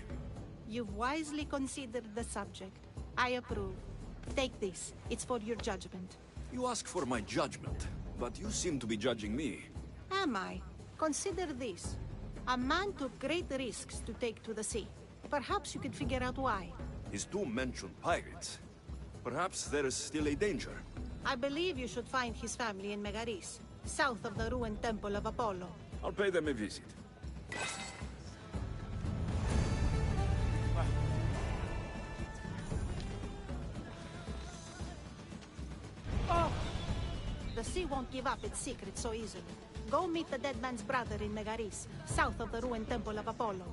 You've wisely considered the subject. I approve. Take this. It's for your judgment. You ask for my judgment, but you seem to be judging me. Am I? Consider this. A man took great risks to take to the sea. Perhaps you could figure out why. His two mentioned pirates. Perhaps there is still a danger. I believe you should find his family in Megaris, south of the ruined temple of Apollo. I'll pay them a visit. The sea won't give up its secret so easily. Go meet the dead man's brother in Megaris, south of the ruined temple of Apollo.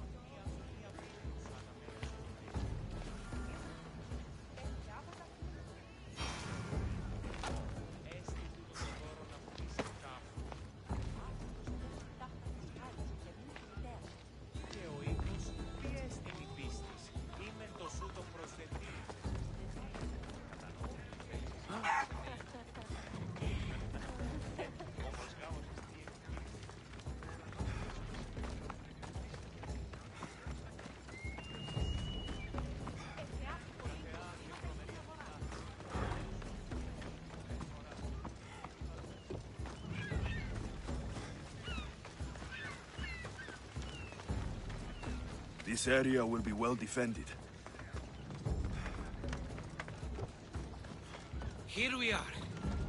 This area will be well defended. Here we are,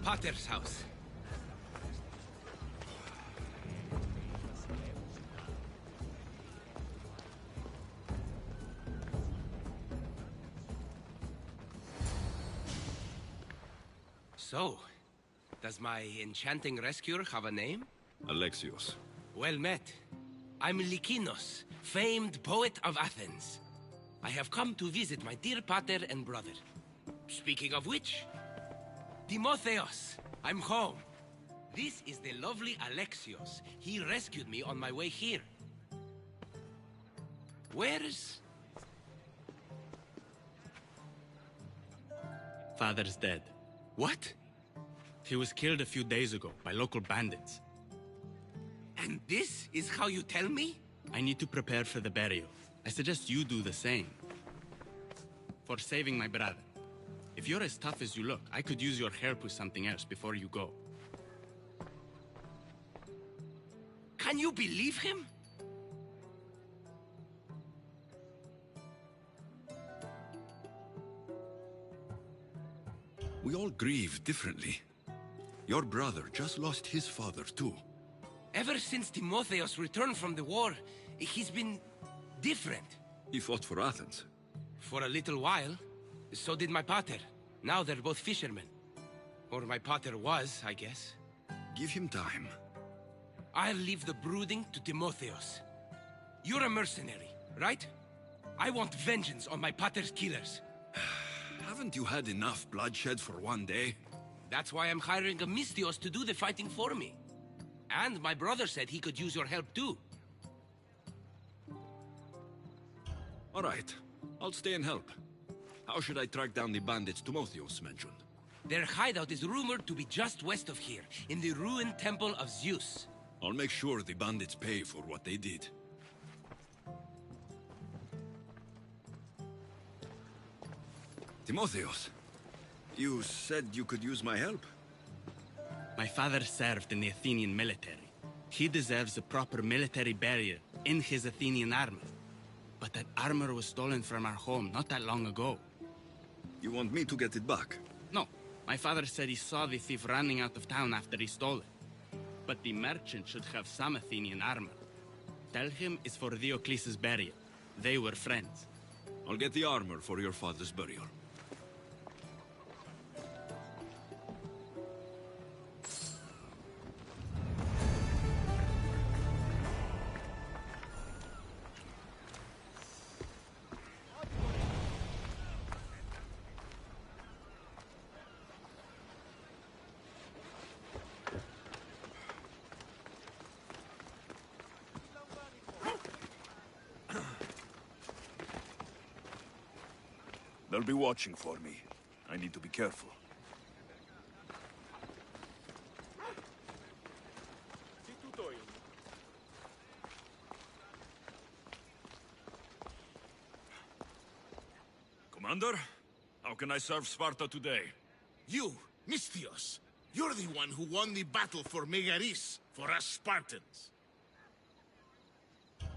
Pater's house. So, does my enchanting rescuer have a name? Alexios. Well met. I'm Lykinos, famed poet of Athens. I have come to visit my dear pater and brother. Speaking of which, Timotheos, I'm home. This is the lovely Alexios. He rescued me on my way here. Where's... Father's dead. What? He was killed a few days ago by local bandits. And this is how you tell me? I need to prepare for the burial. I suggest you do the same. For saving my brother. If you're as tough as you look, I could use your help with something else before you go. Can you believe him? We all grieve differently. Your brother just lost his father too. Ever since Timotheos returned from the war, he's been different. He fought for Athens. For a little while. So did my pater. Now they're both fishermen. Or my pater was, I guess. Give him time. I'll leave the brooding to Timotheos. You're a mercenary, right? I want vengeance on my pater's killers. Haven't you had enough bloodshed for one day? That's why I'm hiring a Mystios to do the fighting for me. And my brother said he could use your help too. All right. I'll stay and help. How should I track down the bandits Timotheos mentioned? Their hideout is rumored to be just west of here, in the ruined temple of Zeus. I'll make sure the bandits pay for what they did. Timotheos, you said you could use my help? My father served in the Athenian military. He deserves a proper military burial in his Athenian armor. But that armor was stolen from our home not that long ago. You want me to get it back? No. My father said he saw the thief running out of town after he stole it. But the merchant should have some Athenian armor. Tell him it's for Diocles' burial. They were friends. I'll get the armor for your father's burial. They'll be watching for me. I need to be careful. Commander, how can I serve Sparta today? You, Misthios. You're the one who won the battle for Megaris, for us Spartans.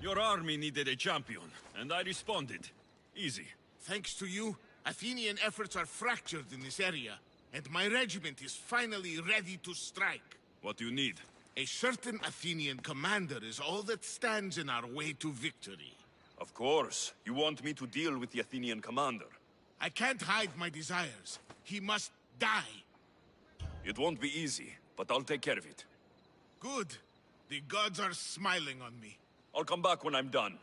Your army needed a champion, and I responded. Easy. Thanks to you, Athenian efforts are fractured in this area, and my regiment is finally ready to strike. What do you need? A certain Athenian commander is all that stands in our way to victory. Of course. You want me to deal with the Athenian commander. I can't hide my desires. He must die. It won't be easy, but I'll take care of it. Good. The gods are smiling on me. I'll come back when I'm done.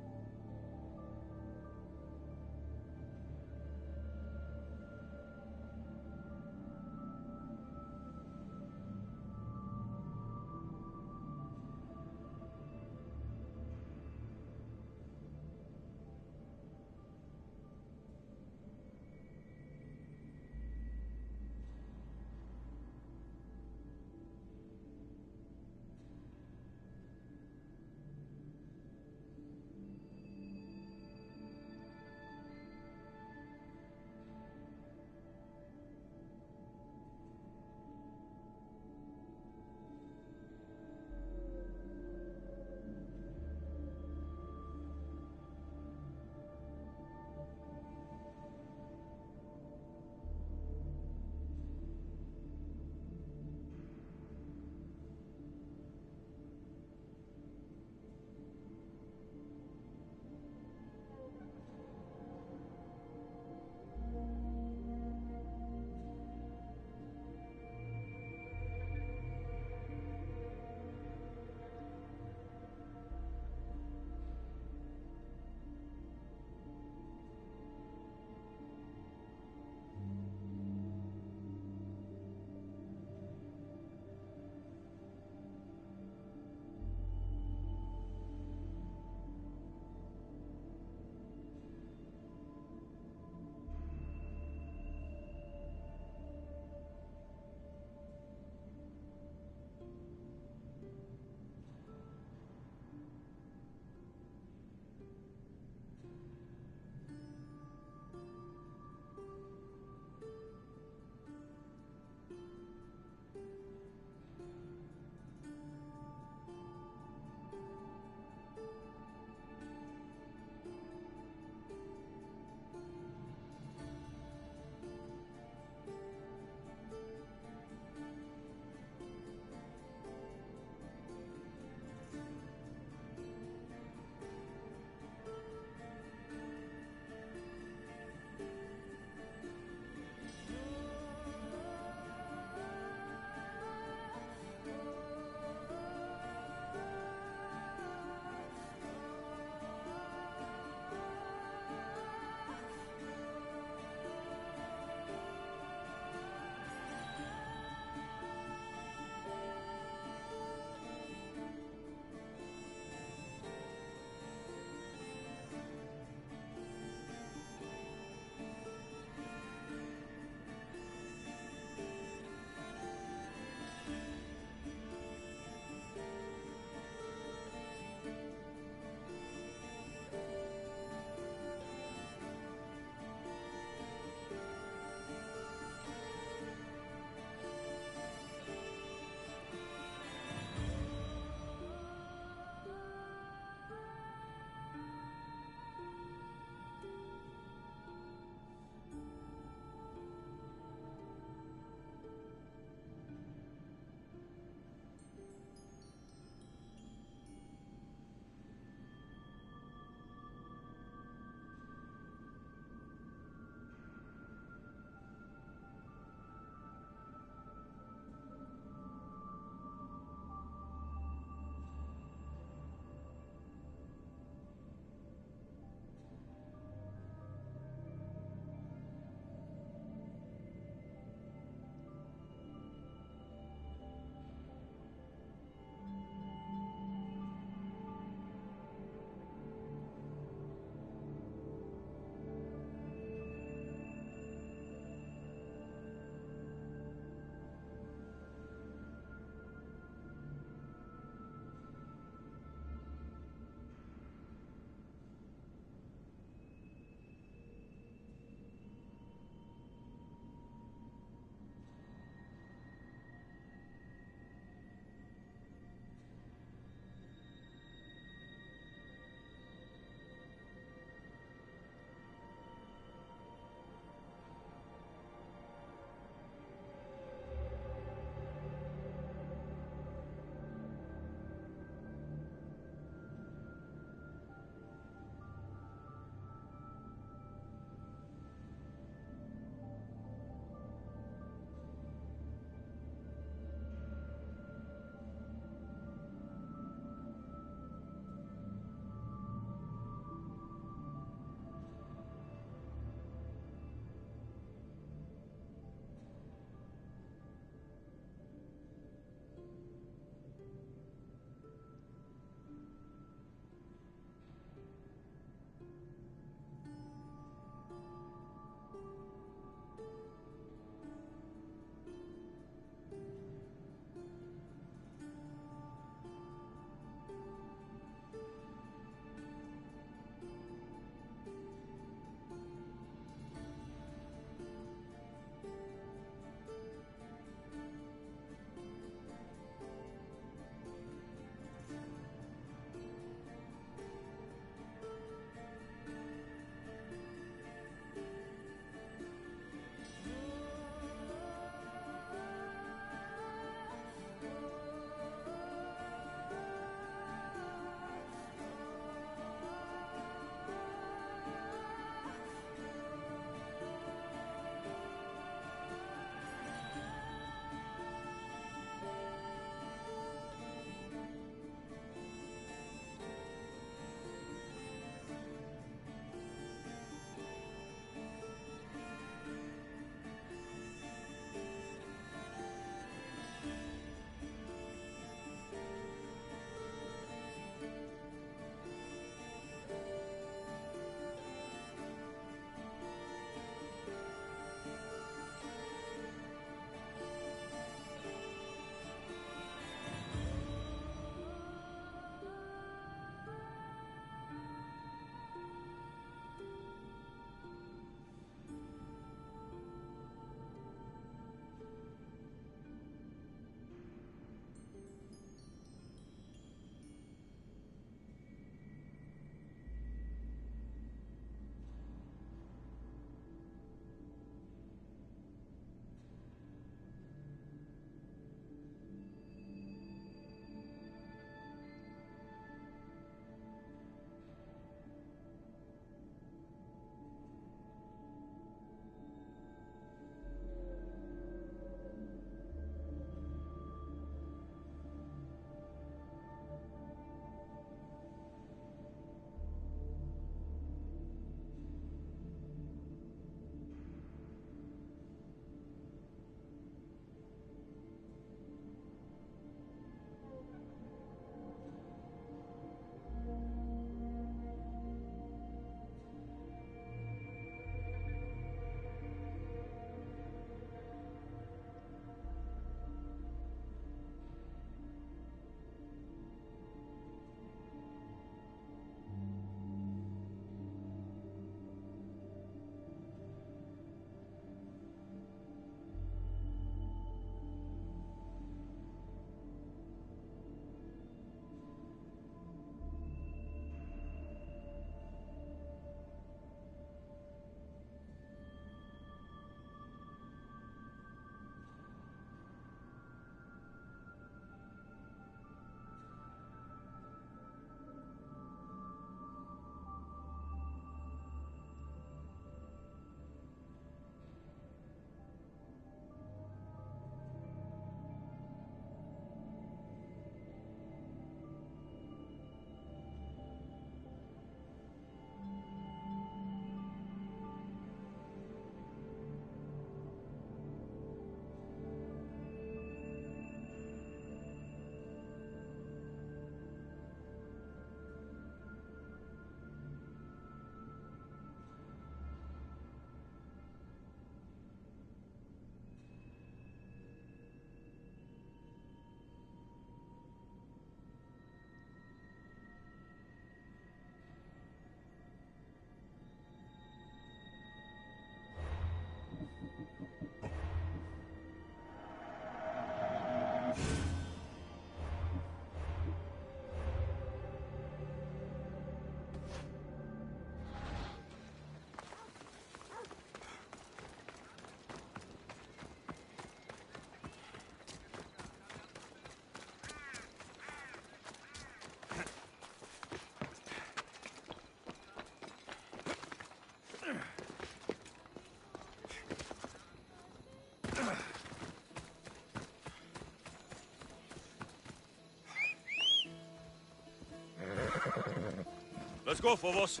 Let's go, Phobos.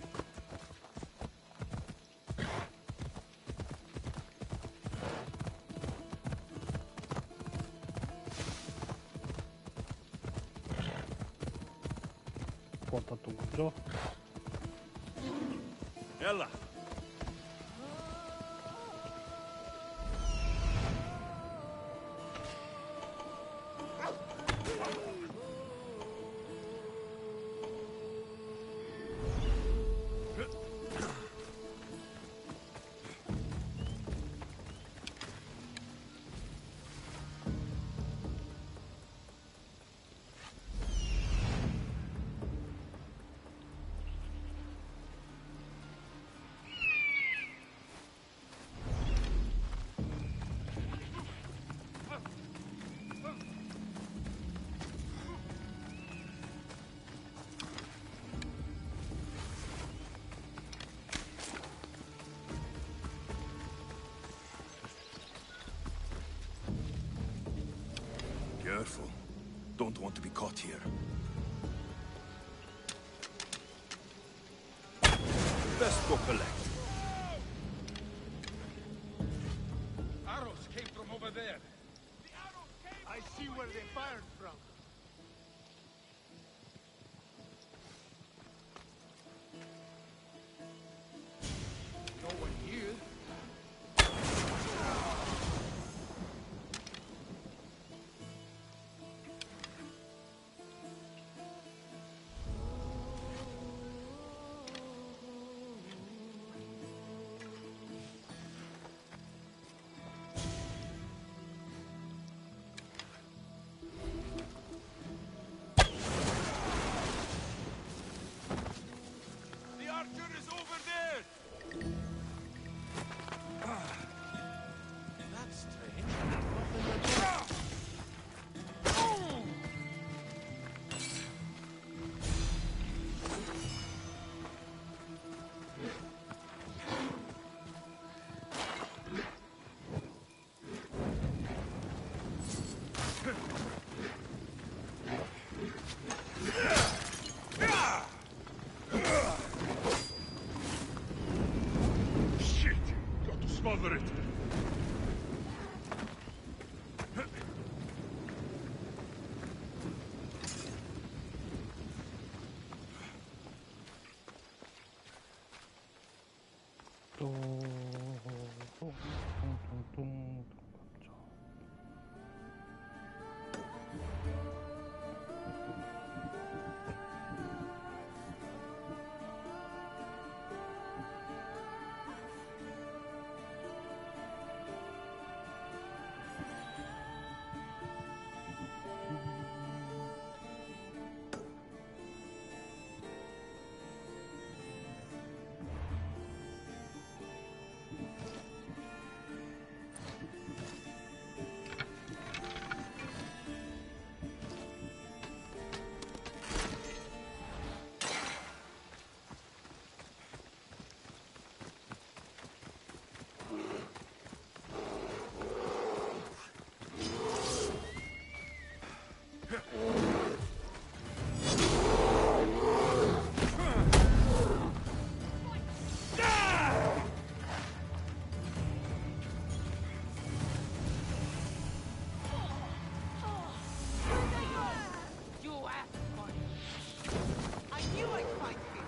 왔다 또 오죠? Ella. Careful. Don't want to be caught here. Best go collect. Arrows came from over there. I see where they fired from. No one here. The archer is over there! That's strange. Shit! Got to smother it. 뚱뚱뚱뚱 갔죠. You asshole! I knew I'd find him.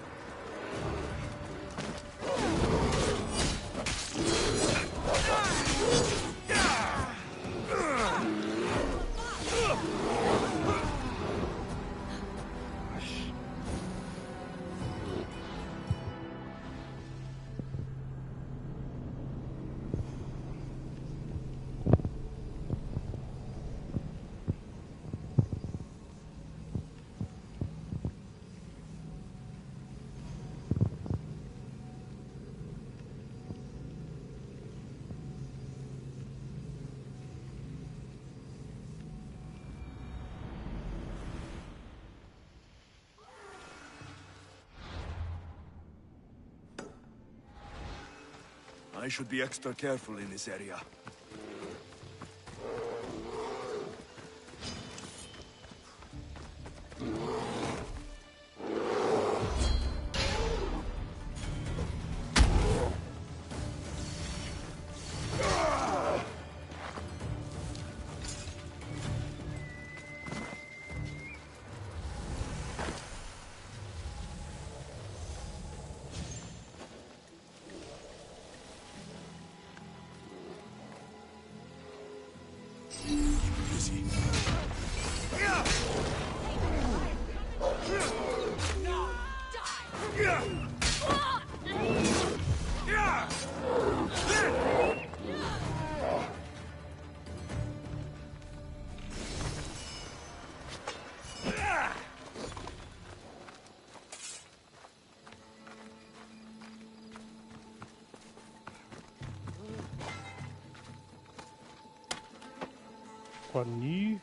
I should be extra careful in this area. 봤니?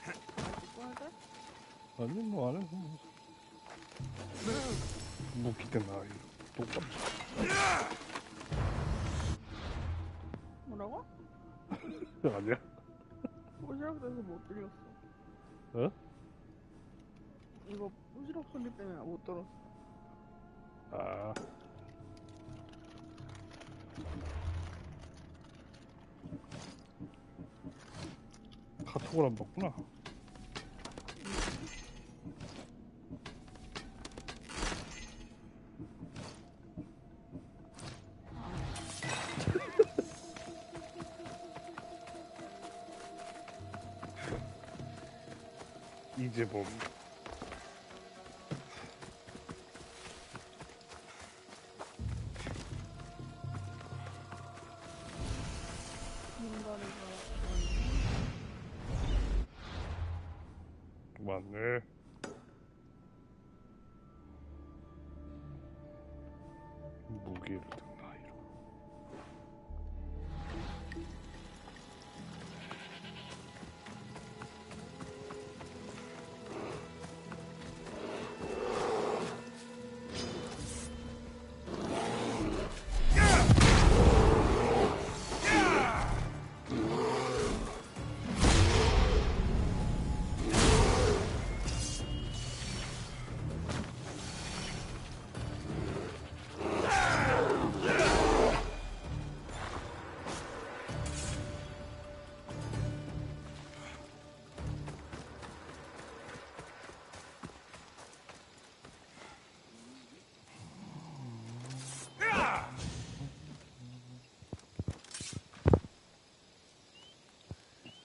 찍고 해야 돼? 아니 뭐 안 해서 무기 때 나이 똑같이. 뭐라고? 아니야? 부시락 돼서 못 들렸어. 어? 이거 부시락 소리 때문에 못 들었어. 아. 카톡을 안 봤구나. 이재범. 맞네. 무기를 든 나이로.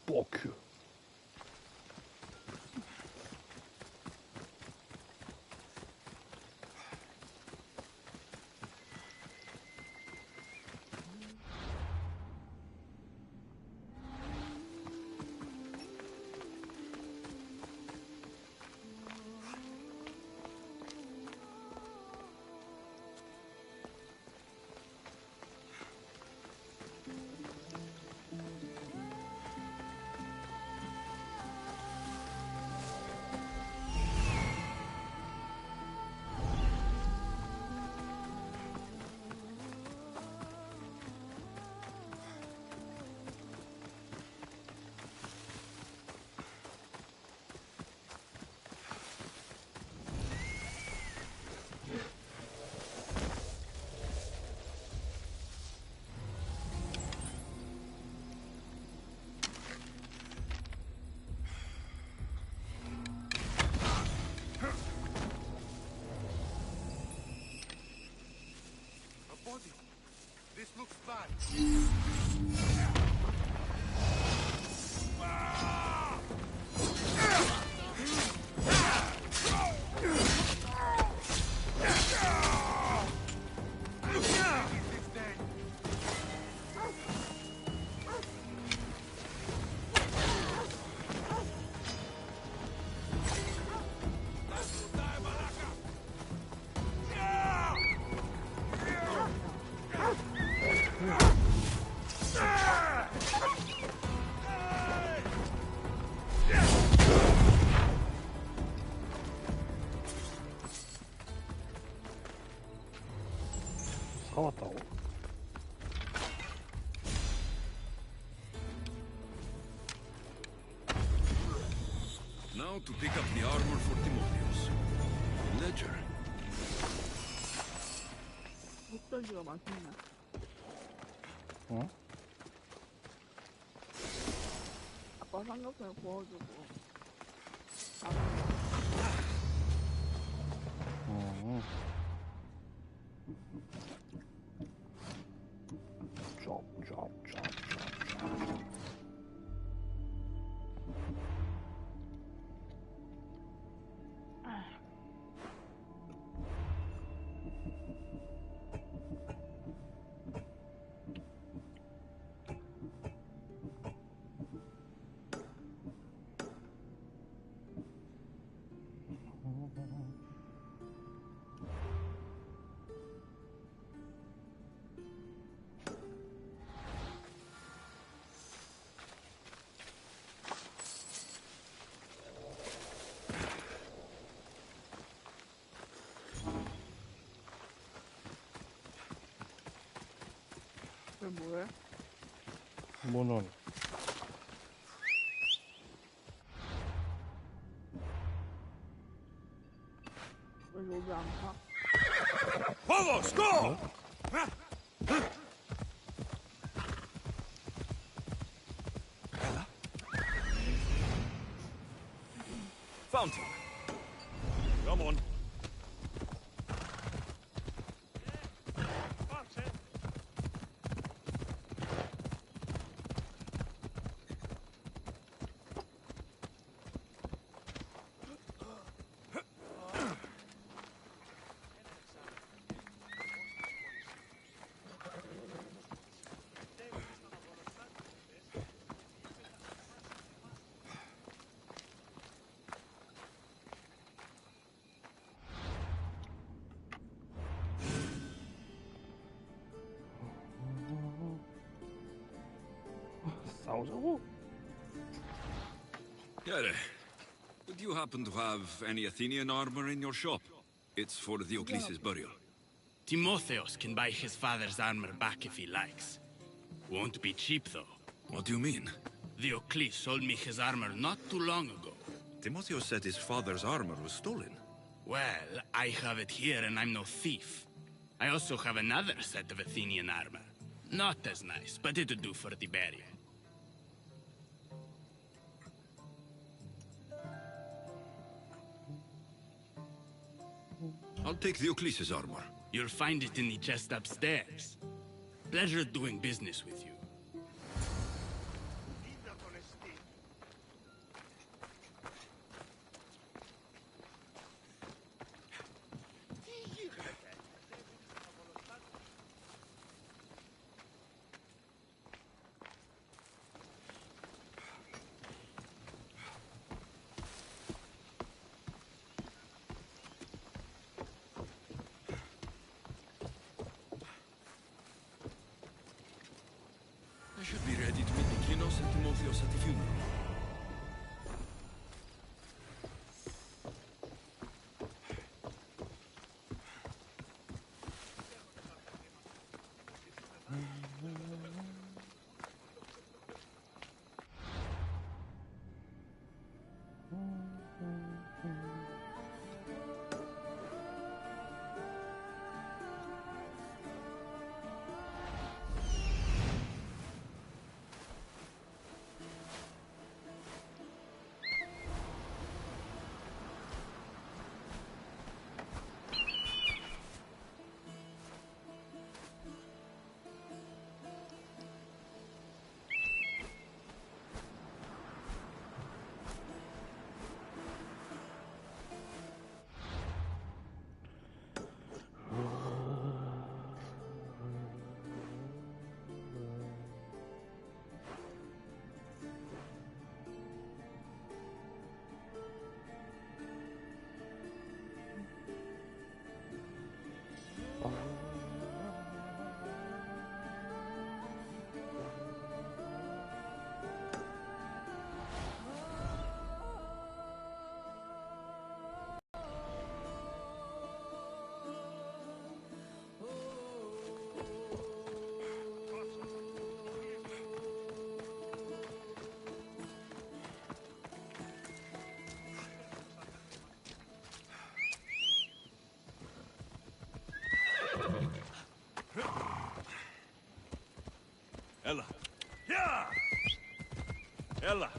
뻑큐. This looks bad. 사왔다고? Now to pick up the armor for Timotheus. Ledger. 목덜기가 맛있네. 어? 아빠 삼겹살 구워주고. 뭐해? 모논. 왜 여기 안 가? Vamos, go! Fountain. Come on. 싸우자고? Here, would you happen to have any Athenian armor in your shop? It's for Diocles' burial. Timotheos can buy his father's armor back if he likes. Won't be cheap, though. What do you mean? Diocles sold me his armor not too long ago. Timotheos said his father's armor was stolen. Well, I have it here and I'm no thief. I also have another set of Athenian armor. Not as nice, but it'll do for the burial. I'll take Diocles' armor. You'll find it in the chest upstairs. Pleasure doing business with you. I should be ready to meet Nikinos and Timotheos at the funeral. Ella. Yeah! Ella.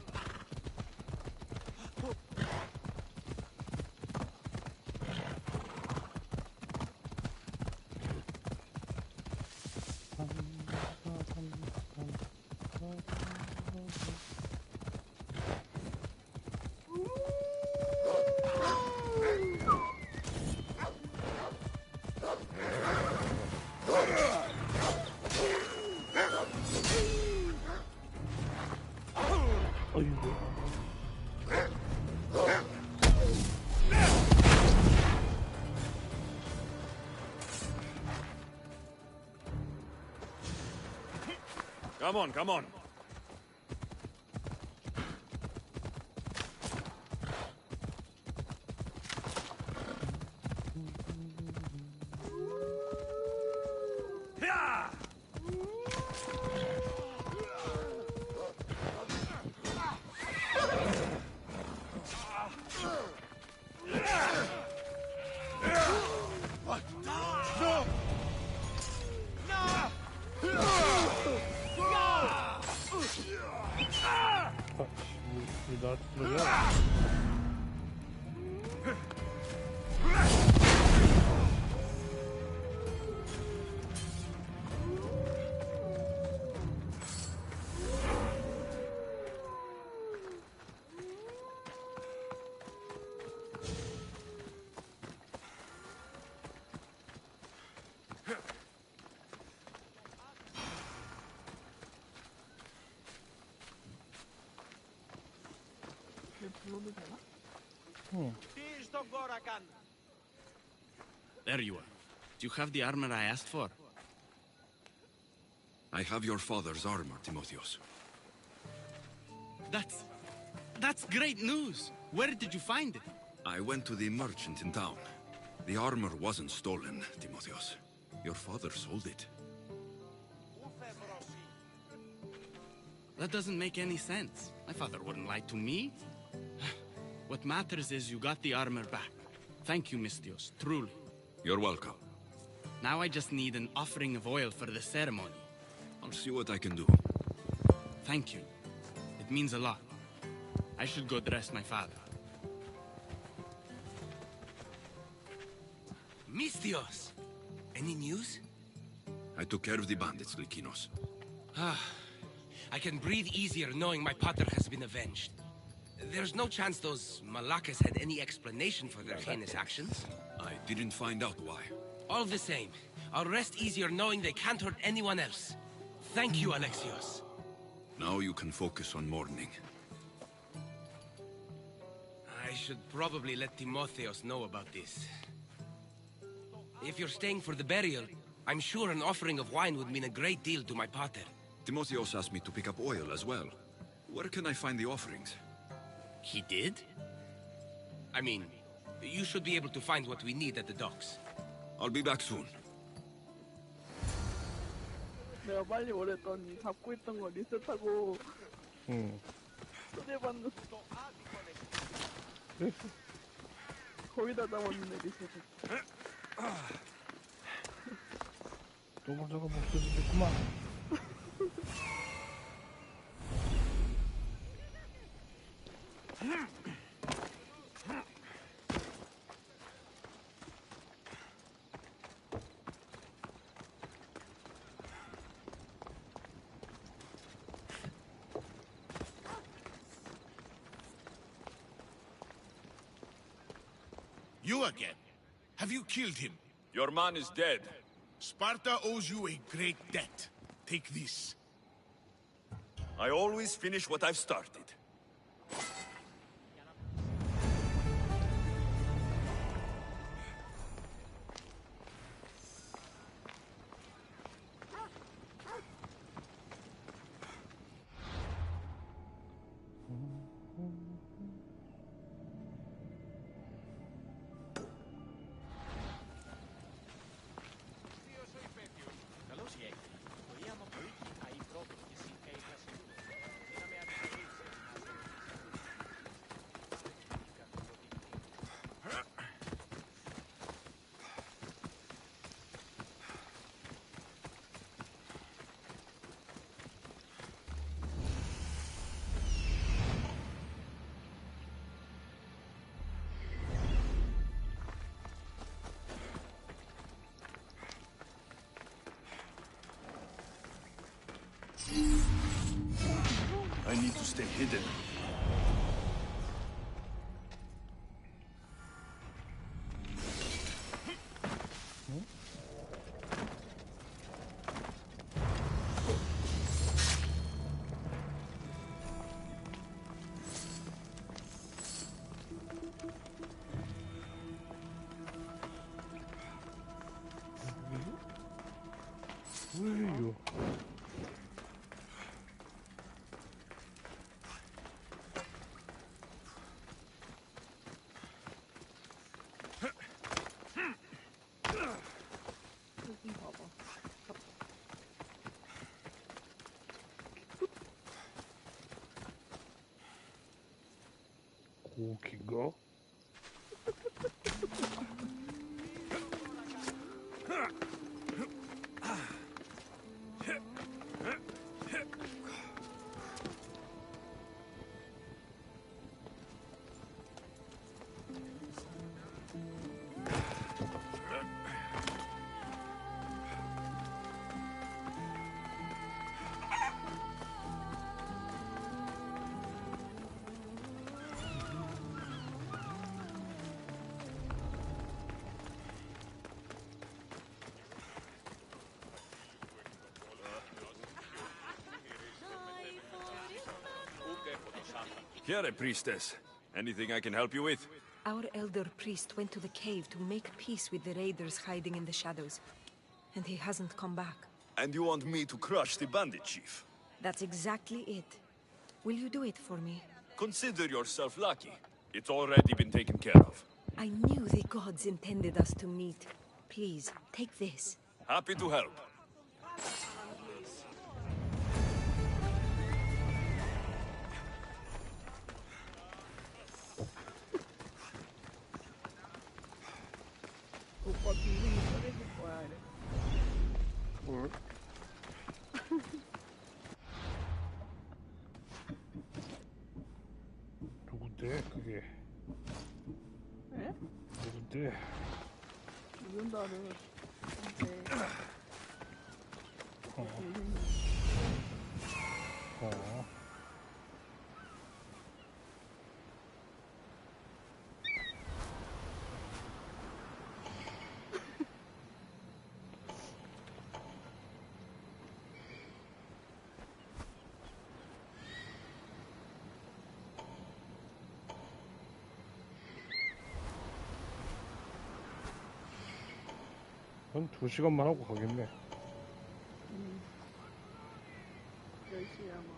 Come on, come on. Yeah! 나 그러냐? 얘 불러도 되나? Τι στον κόρα κάνουν. There you are. Do you have the armor I asked for? I have your father's armor, Timotheos. That's great news. Where did you find it? I went to the merchant in town. The armor wasn't stolen, Timotheos. Your father sold it. That doesn't make any sense. My father wouldn't lie to me. What matters is you got the armor back. Thank you, Mistios, truly. You're welcome. Now I just need an offering of oil for the ceremony. I'll see what I can do. Thank you. It means a lot. I should go dress my father. Mistios! Any news? I took care of the bandits, Lykinos. I can breathe easier knowing my pater has been avenged. There's no chance those Malakas had any explanation for their heinous actions? I didn't find out why. All the same, I'll rest easier knowing they can't hurt anyone else. Thank you, Alexios. Now you can focus on mourning. I should probably let Timotheos know about this. If you're staying for the burial, I'm sure an offering of wine would mean a great deal to my pater. Timotheos asked me to pick up oil as well. Where can I find the offerings? He did? I mean, you should be able to find what we need at the docks. I'll be back soon. 내가 빨리 오랬더니 잡고 있던 거 리셋하고 초대받는 거의 다 잡았는데 리셋했어. 조금 없어지겠구만. You again? Have you killed him? Your man is dead. Sparta owes you a great debt. Take this. I always finish what I've started. I need to stay hidden. Where are you? 여기 봐봐. 고기가? Here, priestess. Anything I can help you with? Our elder priest went to the cave to make peace with the raiders hiding in the shadows. And he hasn't come back. And you want me to crush the bandit chief? That's exactly it. Will you do it for me? Consider yourself lucky. It's already been taken care of. I knew the gods intended us to meet. Please, take this. Happy to help. 오빠 빙빙이 꺼내줄 거야, 이래. 뭘? 누군데, 그게? 에? 누군데? 이런다는 이제 어. 한 2시간만 하고 가겠네. 10시에 아마.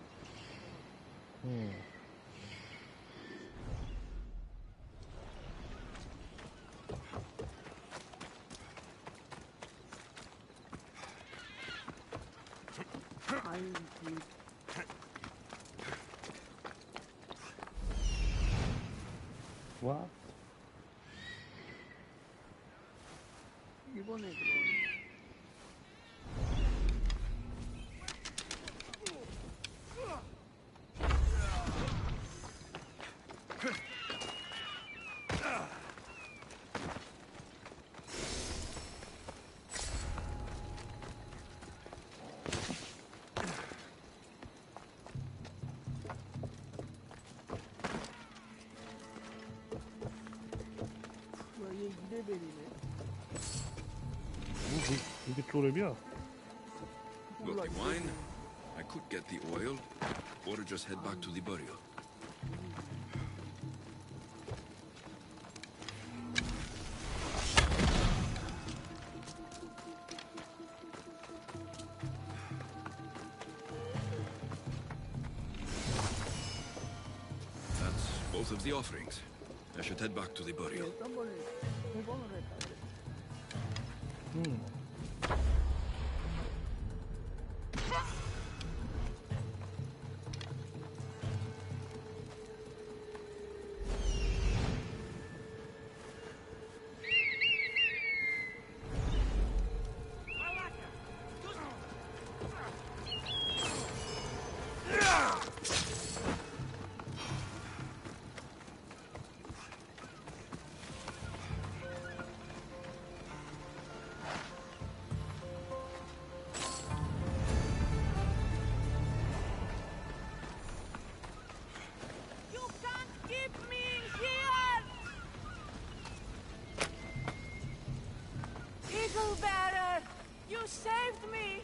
와? 이번에 그럼 얘 2레벨이네. 이게 쪼렙이야? Got the wine? I could get the oil, or just head back to the burial. That's both of the offerings. I should head back to the burial. 딴번에 1번으로 했다. Eagle Bearer, you saved me.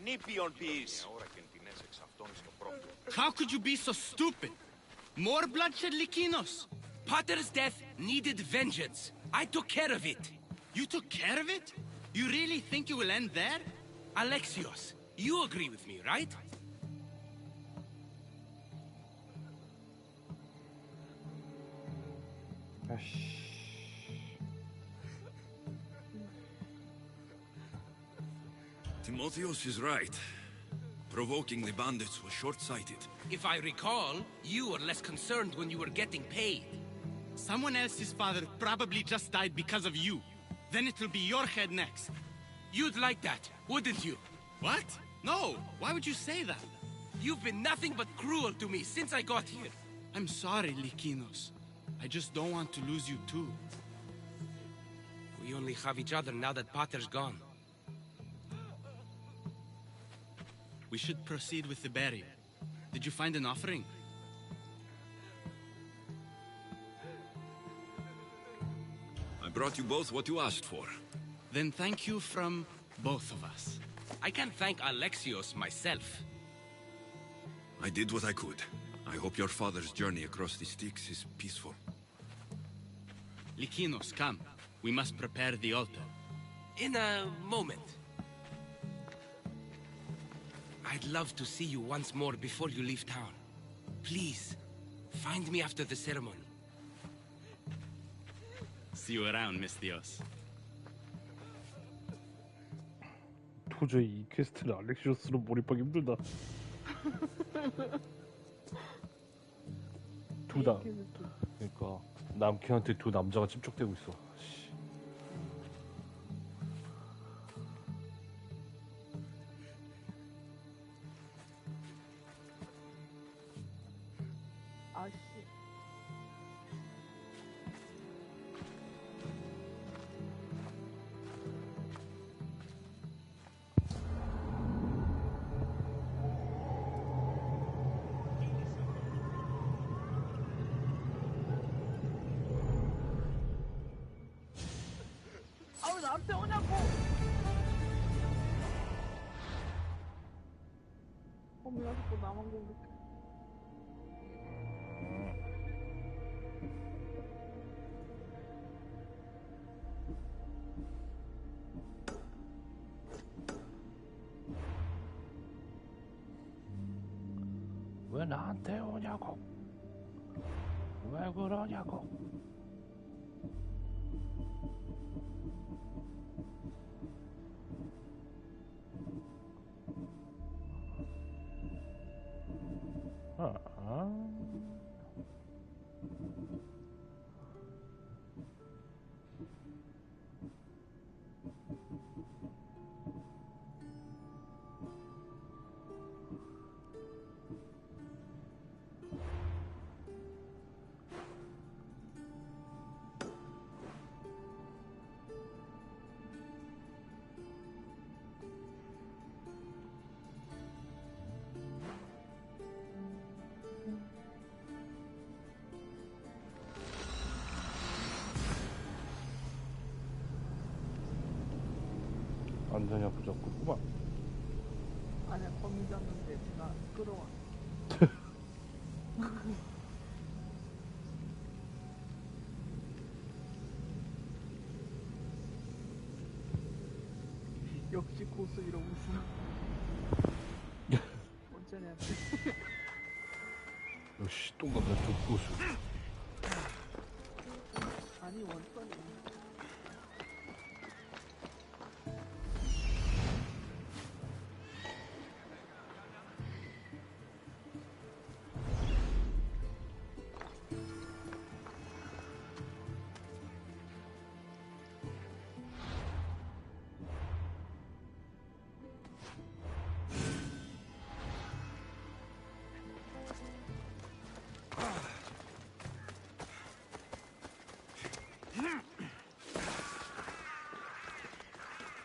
νήπιον ποιείς. How could you be so stupid? More bloodshed, Likinos? Potter's death needed vengeance. I took care of it. You took care of it? You really think it will end there? Alexios, you agree with me, right? Timotheos is right. Provoking the bandits was short-sighted. If I recall, you were less concerned when you were getting paid. Someone else's father probably just died because of you. Then it will be your head next. You'd like that, wouldn't you? What? No, why would you say that? You've been nothing but cruel to me since I got here. I'm sorry, Likinos. I just don't want to lose you too. We only have each other now that Potter's gone. We should proceed with the burial. Did you find an offering? I brought you both what you asked for. Then thank you from both of us. I can't thank Alexios myself. I did what I could. I hope your father's journey across the Styx is peaceful. Likinos, come. We must prepare the altar. In a moment. I'd love to see you once more before you leave town. Please, find me after the ceremony. See you around, Mistios. 도저히 이 퀘스트를 알렉시오스로 몰입하기 힘들다. 그러니까 남캐한테 두 남자가 집적되고 있어. 씨. 아씨. 아우 나한테 오냐고. 어머야 자꾸 나만 공격해. 왜 나한테 오냐고? 왜 그러냐고? 안전이 부족하구만. 아니야 거미 잡는데 내가 끌어와. 역시 고수 이러고 있어. 언제냐. 역시 똥감자 쪽 고수. 아니 원판이.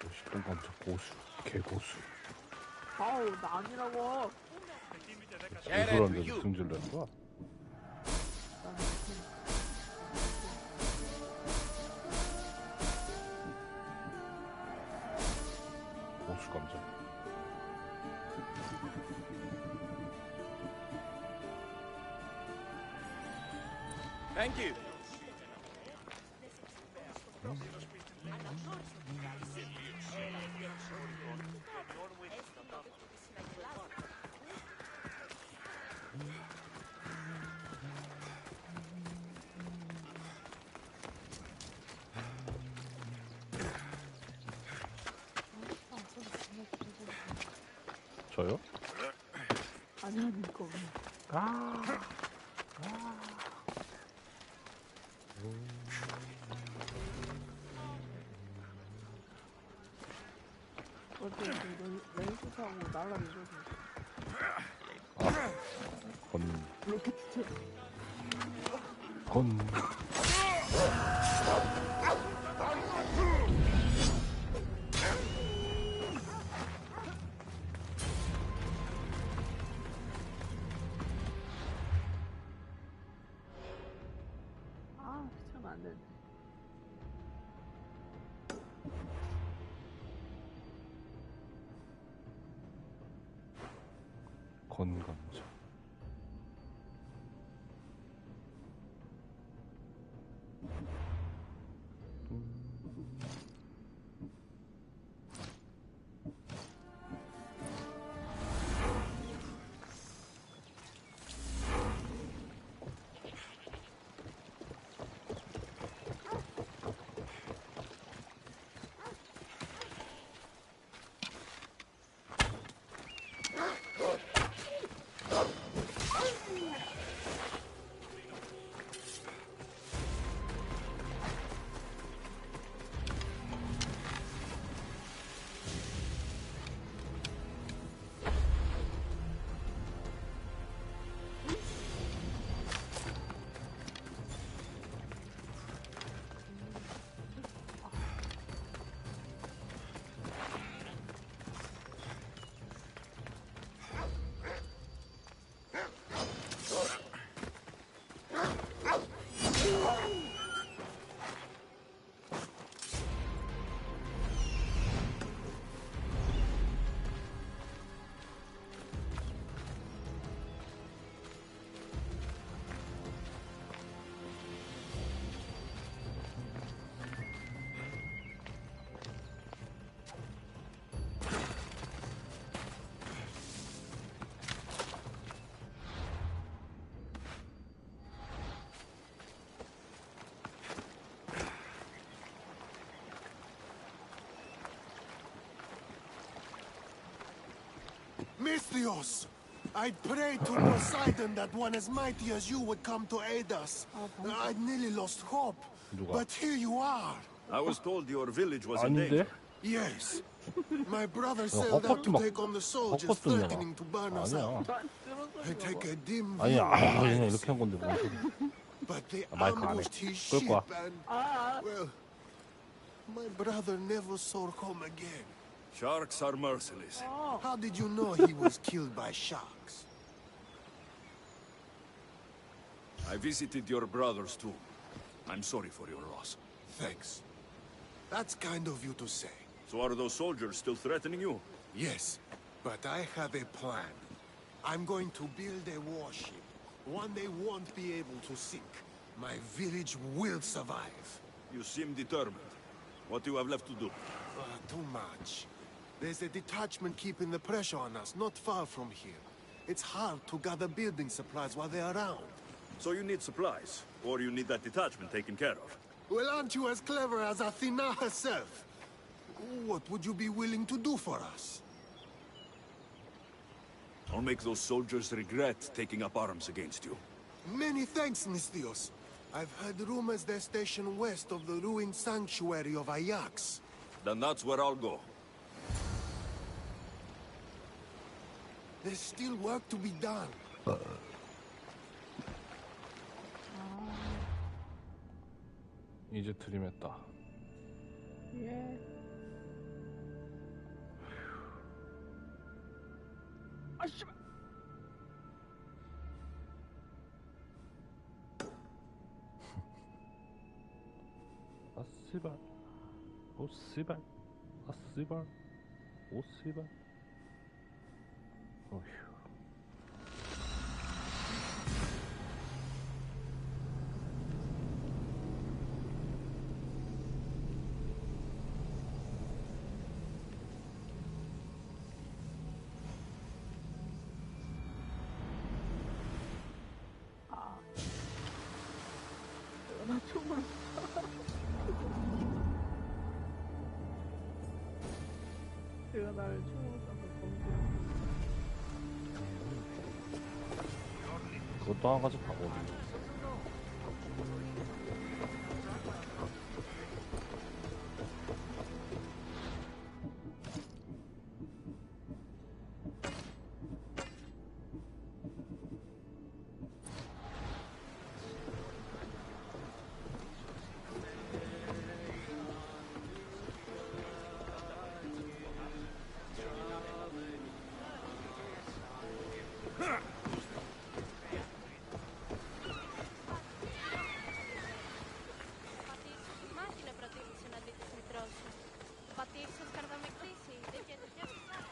역시 똥감자 고수. 개고수. 아우 나 아니라고. 고수란데 승질내는 거야? 고수 감자. Thank you. 저요? 아니요, 이거. 어제 그 레이스 타고 날라내려서. 로켓 참 안 되네. 건강자. Misthios! I'd pray to Poseidon that one as mighty as you would come to aid us. I'd nearly lost hope, but here you are. I was told your village was in 아닌데? danger. Yes. My brother sailed out to take on the soldiers threatening to burn us out. I take a dim view 아니야, of the 그냥 lights. 이렇게 한 건데 뭔 소리? But they 마이크 안 해. ambushed his 끌 ship 거야. and... Well, my brother never saw home again. Sharks are merciless. How did you know he was killed by sharks? I visited your brother's tomb. I'm sorry for your loss. Thanks. That's kind of you to say. So are those soldiers still threatening you? Yes, but I have a plan. I'm going to build a warship. One they won't be able to sink. My village will survive. You seem determined. What do you have left to do? Too much. There's a detachment keeping the pressure on us, not far from here. It's hard to gather building supplies while they're around. So you need supplies, or you need that detachment taken care of. Well, aren't you as clever as Athena herself? What would you be willing to do for us? I'll make those soldiers regret taking up arms against you. Many thanks, Misthios. I've heard rumors they're stationed west of the ruined sanctuary of Ajax. Then that's where I'll go. There's still work to be done. 이제 트림했다. 예. 아, 씨발. 아 씨발. 오 씨발. 아 씨발. 오 씨발. 어휴. 알죠. 그것도 한 가지 방법이에요. Μάθει να προτείνεις να δει τους μητρός σου. Ο πατήρ σας καρδαμεκτήσει, τέτοια δουλειά σας κάνει.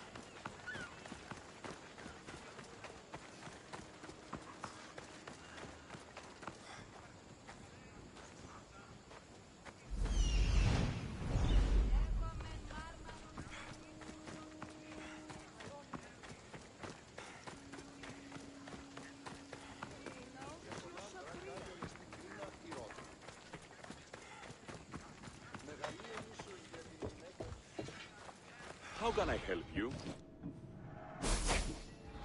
How can I help you?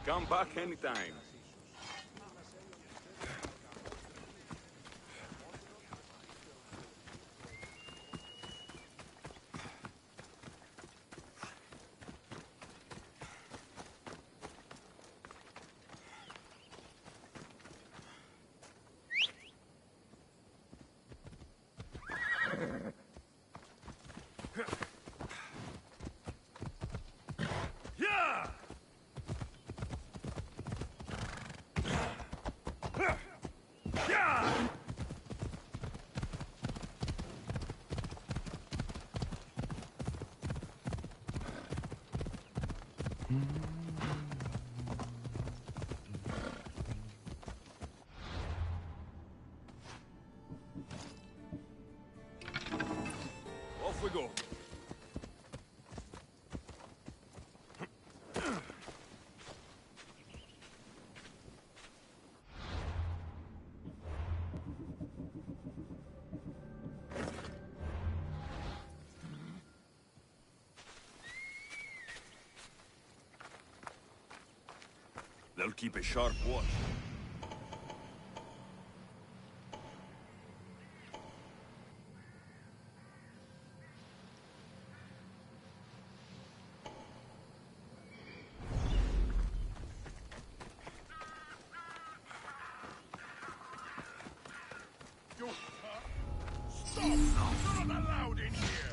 Come back anytime. Off we go. They'll keep a sharp watch. Stop! You're not allowed in here!